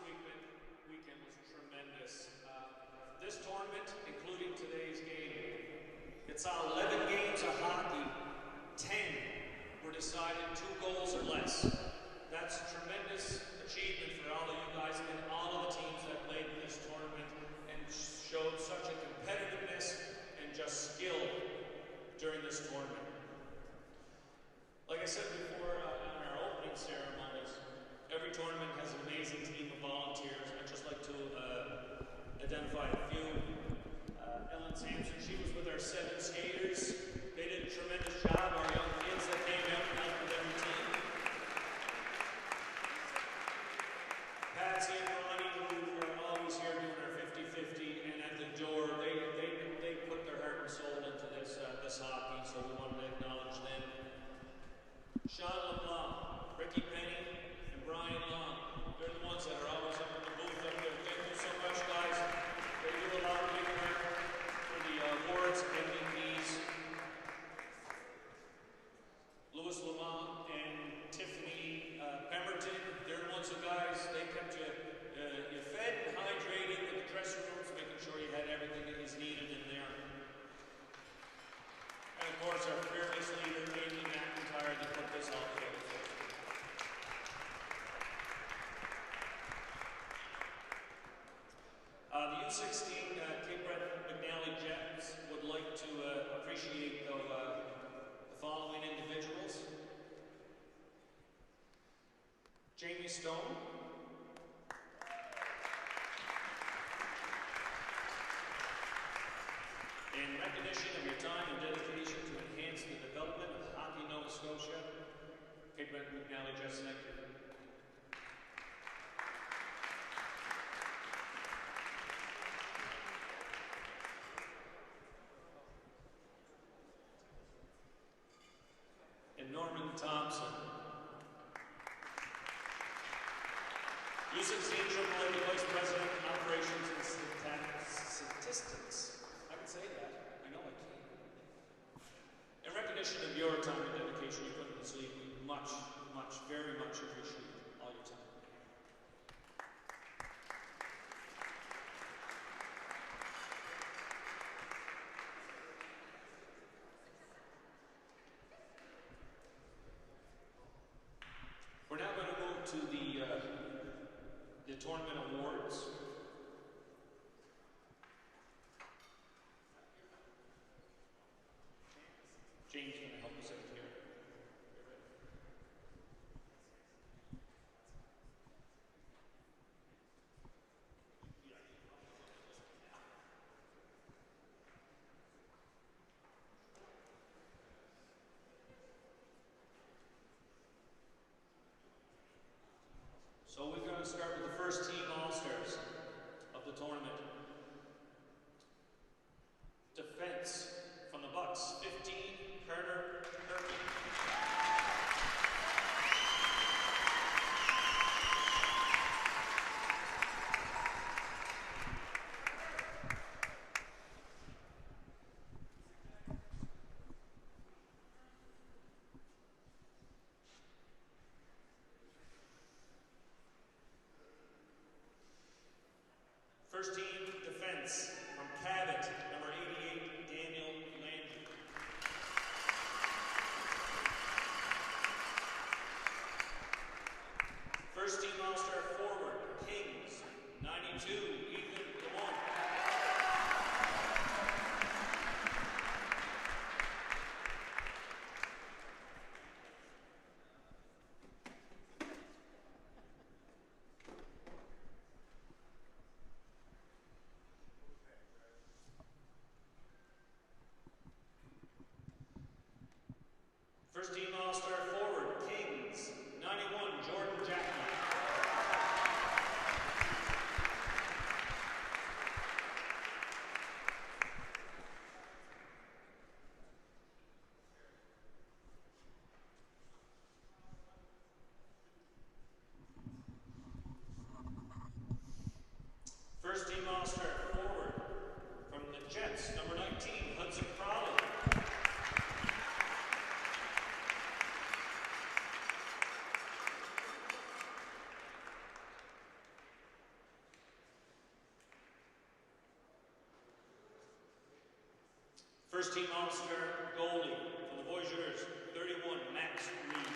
weekend was tremendous. This tournament, including today's game, it's our 11 games of hockey, 10 were decided 2 goals or less. That's a tremendous achievement for all of you guys and all of the teams that played in this tournament and showed such a competitiveness and just skill during this tournament. Like I said before in our opening ceremonies, every tournament has an amazing team of volunteers. I'd just like to identify a few. Ellen Sampson, she was with our 7 skaters. They did a tremendous job. Our young kids that came out and helped with every team. Patsy and Ronnie, who are always here doing our 50-50, and at the door, they put their heart and soul into this hockey, so we wanted to acknowledge them. Sean LeBlanc, Ricky Penny, and Brian Long, they're the ones that are always up in the booth up there. Thank you so much, guys. They do a lot of big work for the awards and MVPs. Louis Lamont and Tiffany Pemberton, they're the ones, guys, they kept you fed and hydrated in the dressing rooms, making sure you had everything that is needed in there. And of course, our fearless leader, Amy McIntyre, that put this all together. The U16 Cape Breton McNally Jets would like to appreciate the following individuals. Jamie Stone. In recognition of your time and dedication to enhance the development of hockey Nova Scotia, Cape Breton McNally Jets, thank you. And Norman Thompson. U16 AAA Vice President, Operations and Statistics. I can say that. I know I can. In recognition of your time and dedication you put in this league, we very much appreciate all your time. We're now going to move to the tournament awards. James is going to help us out here. So we're going to start with the first team All-Stars of the tournament. Defense from the Bucks, 15, Carter Kirby. First team defense from Cabot, number 88, Daniel Landry. First team All-Star forward, Kings, 92, Ethan DeWong. First team All-Star forward, Kings, 91, Jordan Jackman. First team All-Star goalie for the Voyageurs, 31, Max Reed.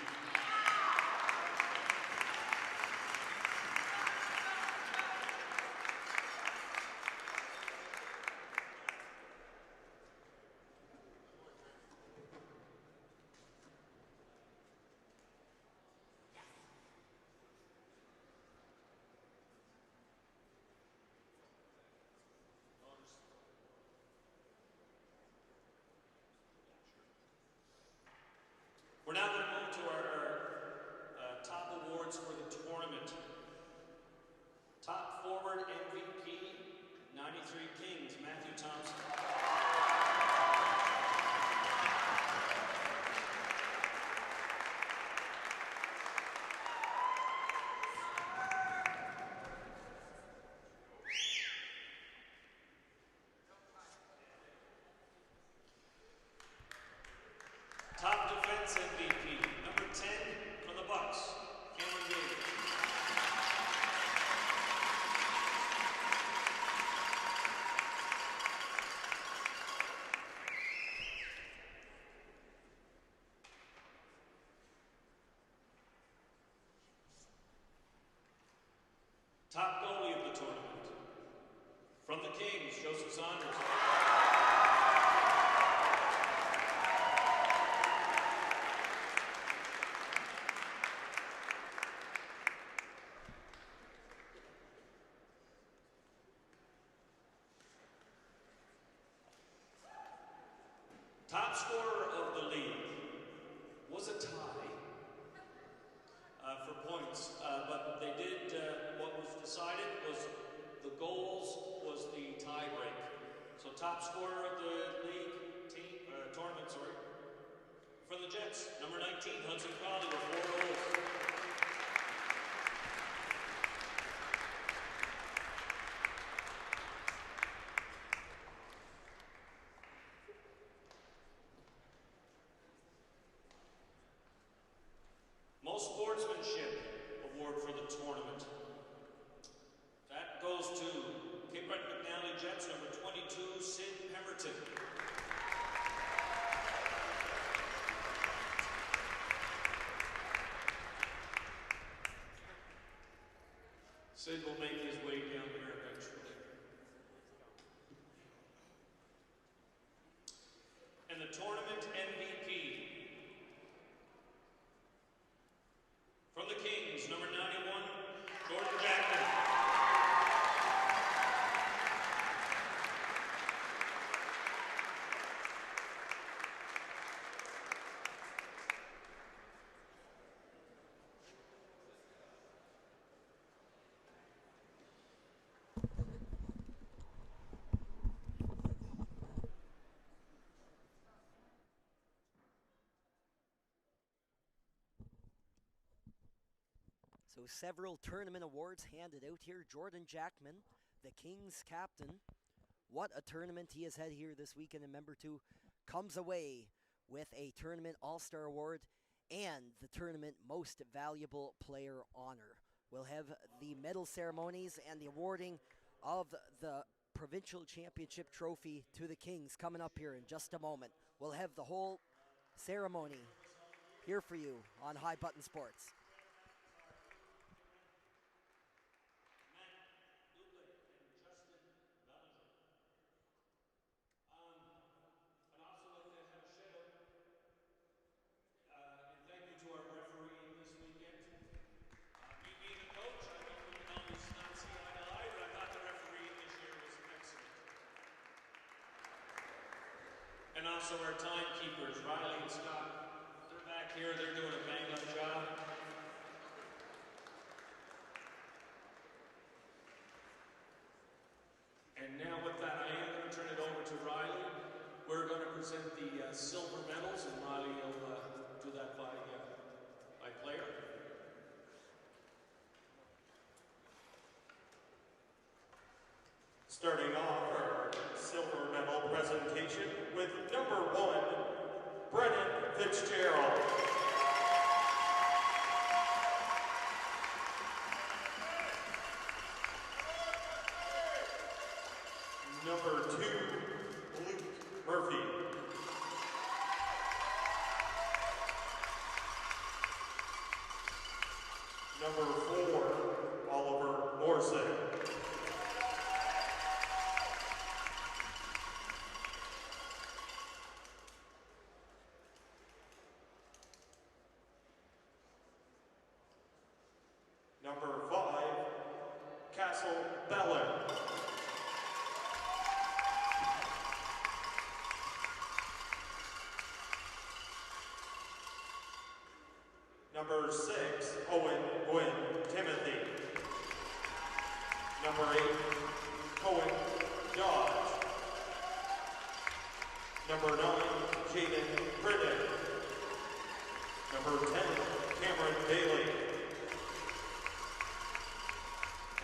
We're now going to move to our top awards for the tournament. Top forward MVP, 93 Kings, Matthew Thompson. Top defense MVP, number 10 from the Bucks, Cameron Davis. Top goalie of the tournament, from the Kings, Joseph Saunders. Top scorer of the league was a tie for points, but they did, what was decided was the goals was the tie break. So top scorer of the league team, tournament, for the Jets, number 19, Hudson Crowley with 4 goals. Most sportsmanship award for the tournament. That goes to Cape Breton McNally Jets, number 22, Sid Pemberton. Sid will make his way down here eventually. And the tournament MVP. From the Kings, number 91, Jordan Jackman. So several tournament awards handed out here. Jordan Jackman, the Kings captain. What a tournament he has had here this weekend in Member 2. Comes away with a tournament all-star award and the tournament most valuable player honor. We'll have the medal ceremonies and the awarding of the provincial championship trophy to the Kings coming up here in just a moment. We'll have the whole ceremony here for you on High Button Sports. And also our timekeepers, Riley and Scott. They're back here, they're doing a bang-up job. And now with that, I am going to turn it over to Riley. We're going to present the silver medals, and Riley will do that by player. Starting off our silver medal presentation with number 1, Brennan Fitzgerald. Number 2, Luke Murphy. Axel Beller. Number 6, Owen Gwynn Timothy. Number 8, Cohen Dodge. Number 9, Jaden Bridden. Number 10, Cameron Bailey.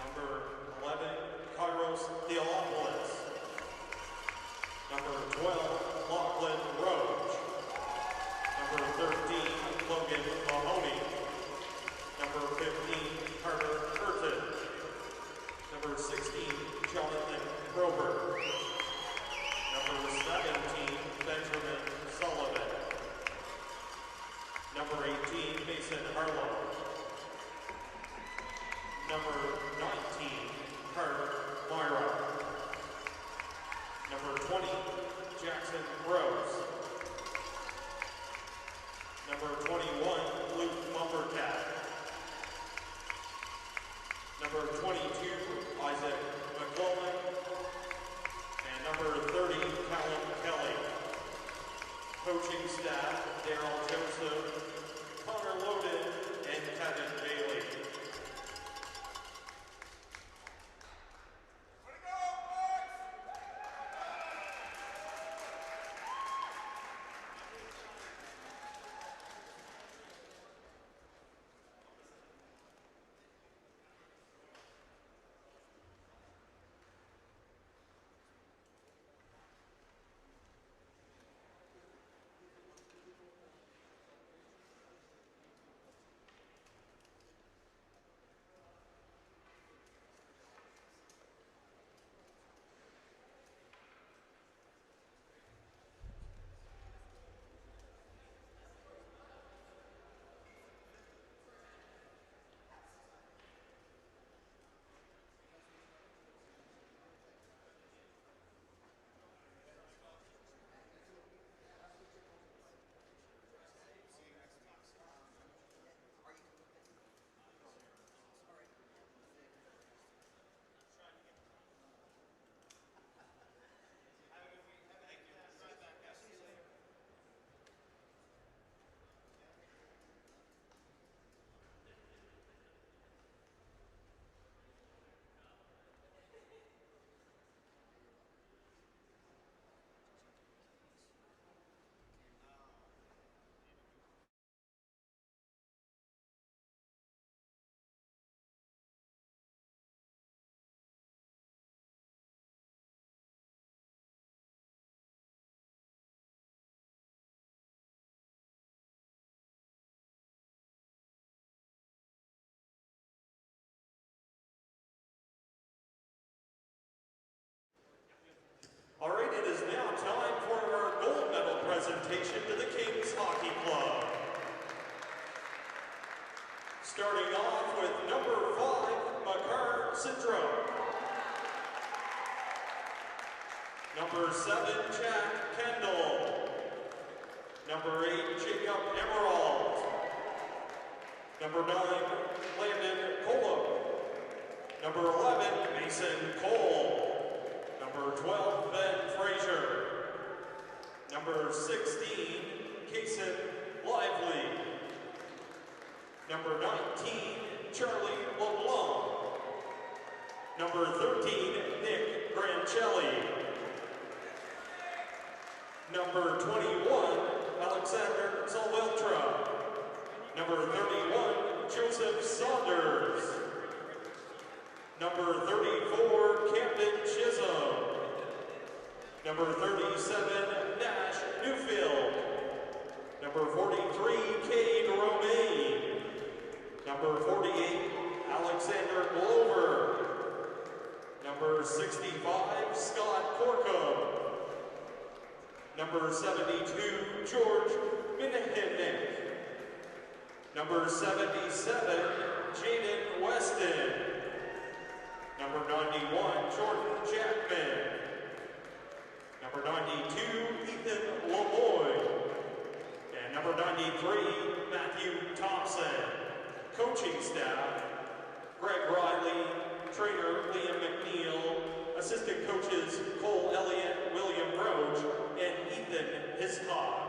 Number 11, Kairos Theophilus. Number 12, Lachlan Roach. Number 13, Logan Mahoney. Number 15, Carter Curtin. Number 16, Jonathan Grover. Number 17, Benjamin Sullivan. Number 18, Mason Harlow. Number 19, Carter Myra. Number 20, Jackson Rose. Number 21, Luke Mumbercat. Number 22, Isaac McClellan. And number 30, Callum Kelly. Coaching staff, Daryl Joseph, Connor Loden, and Kevin Bailey. All right, it is now time for our gold medal presentation to the Kings Hockey Club. Starting off with number 5, Makar Syndrome. Number 7, Jack Kendall. Number 8, Jacob Emerald. Number 9, Landon Colum. Number 11, Mason Cole. Number 12, Ben Frazier. Number 16, Kason Lively. Number 19, Charlie LeBlanc. Number 13, Nick Grancelli. Number 21, Alexander Zalveltra. Number 31, Joseph Saunders. Number 34, Camden Chisholm. Number 37, Nash Newfield. Number 43, Cade Romaine. Number 48, Alexander Glover. Number 65, Scott Corkum. Number 72, George Minahinik. Number 77, Jaden Weston. Number 91, Jordan Jackman. Number 92, Ethan Lemoy. And number 93, Matthew Thompson. Coaching staff, Greg Riley, trainer Liam McNeil, assistant coaches Cole Elliott, William Roach, and Ethan Hiscock.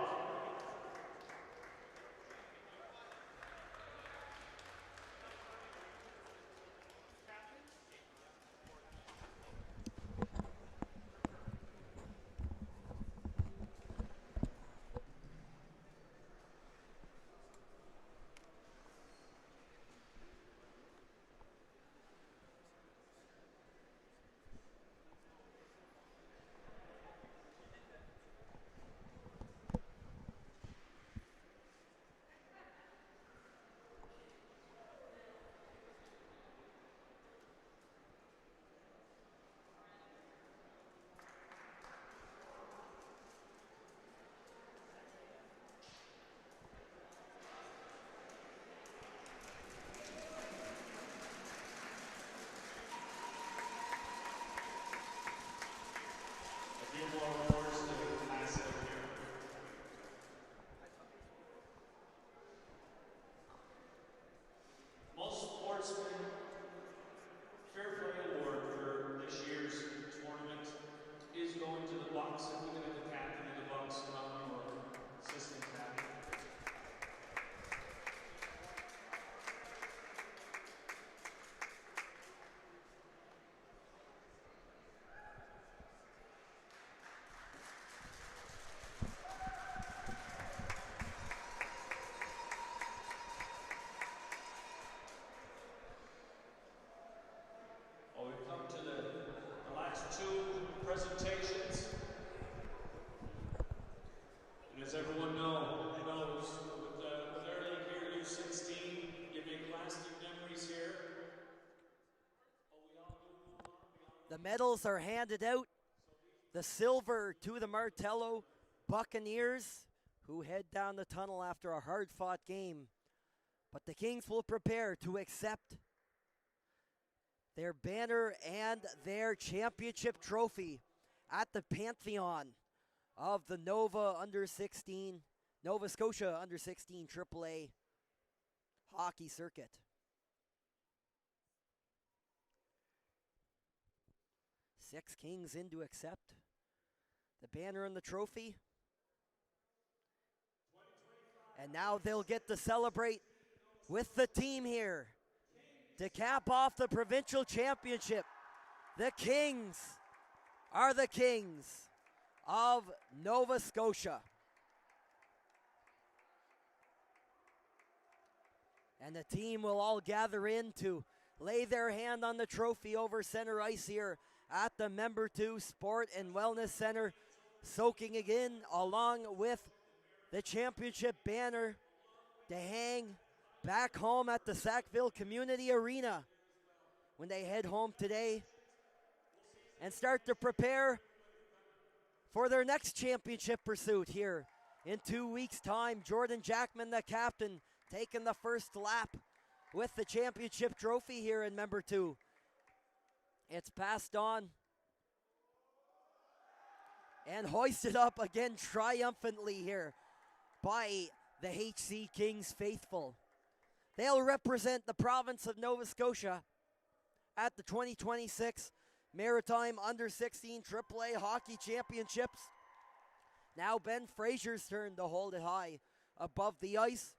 Most sportsmen, fair play award for this year's tournament is going to the Bucks. If we look at the captain of the Bucks, or assistant captain. Well, we've come to the last two presentations. And as everyone knows, with our league here, U16, you make lasting memories here. The medals are handed out. The silver to the Martello Buccaneers, who head down the tunnel after a hard-fought game. But the Kings will prepare to accept their banner and their championship trophy at the Pantheon of the Nova Scotia Under 16 AAA hockey circuit. Six Kings in to accept the banner and the trophy. And now they'll get to celebrate with the team here to cap off the provincial championship. The Kings are the Kings of Nova Scotia. And the team will all gather in to lay their hand on the trophy over center ice here at the Member 2 Sport and Wellness Center, soaking it in along with the championship banner to hang back home at the Sackville Community Arena when they head home today and start to prepare for their next championship pursuit here in 2 weeks' time. Jordan Jackman, the captain, taking the first lap with the championship trophy here in Member 2. It's passed on and hoisted up again triumphantly here by the HC Kings faithful. They'll represent the province of Nova Scotia at the 2026 Maritime Under 16 AAA Hockey Championships. Now Ben Fraser's turn to hold it high above the ice.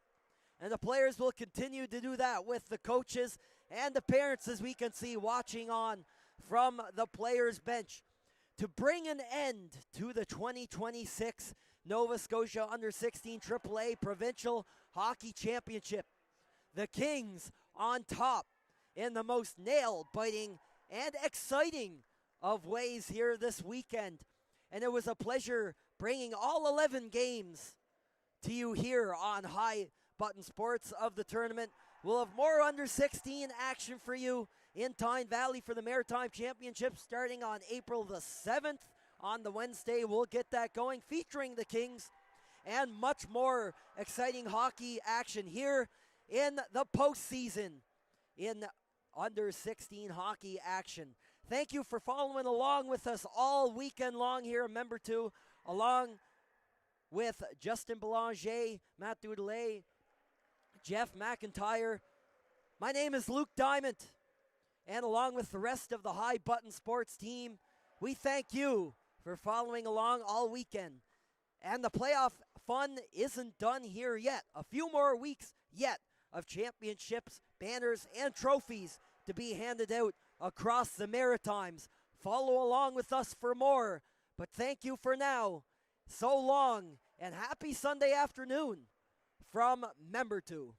And the players will continue to do that with the coaches and the parents, as we can see, watching on from the players' bench to bring an end to the 2026 Nova Scotia Under 16 AAA Provincial Hockey Championship. The Kings on top in the most nail-biting and exciting of ways here this weekend. And it was a pleasure bringing all 11 games to you here on High Button Sports of the tournament. We'll have more under 16 action for you in Tyne Valley for the Maritime Championship starting on April the 7th. On the Wednesday, we'll get that going, featuring the Kings and much more exciting hockey action here in the postseason in under 16 hockey action. Thank you for following along with us all weekend long here in Member 2, along with Justin Belanger, Matt Dudelet, Jeff McIntyre. My name is Luke Diamond, and along with the rest of the High Button Sports team, we thank you for following along all weekend. And the playoff fun isn't done here yet. A few more weeks yet of championships, banners, and trophies to be handed out across the Maritimes. Follow along with us for more, but thank you for now. So long, and happy Sunday afternoon from Member 2.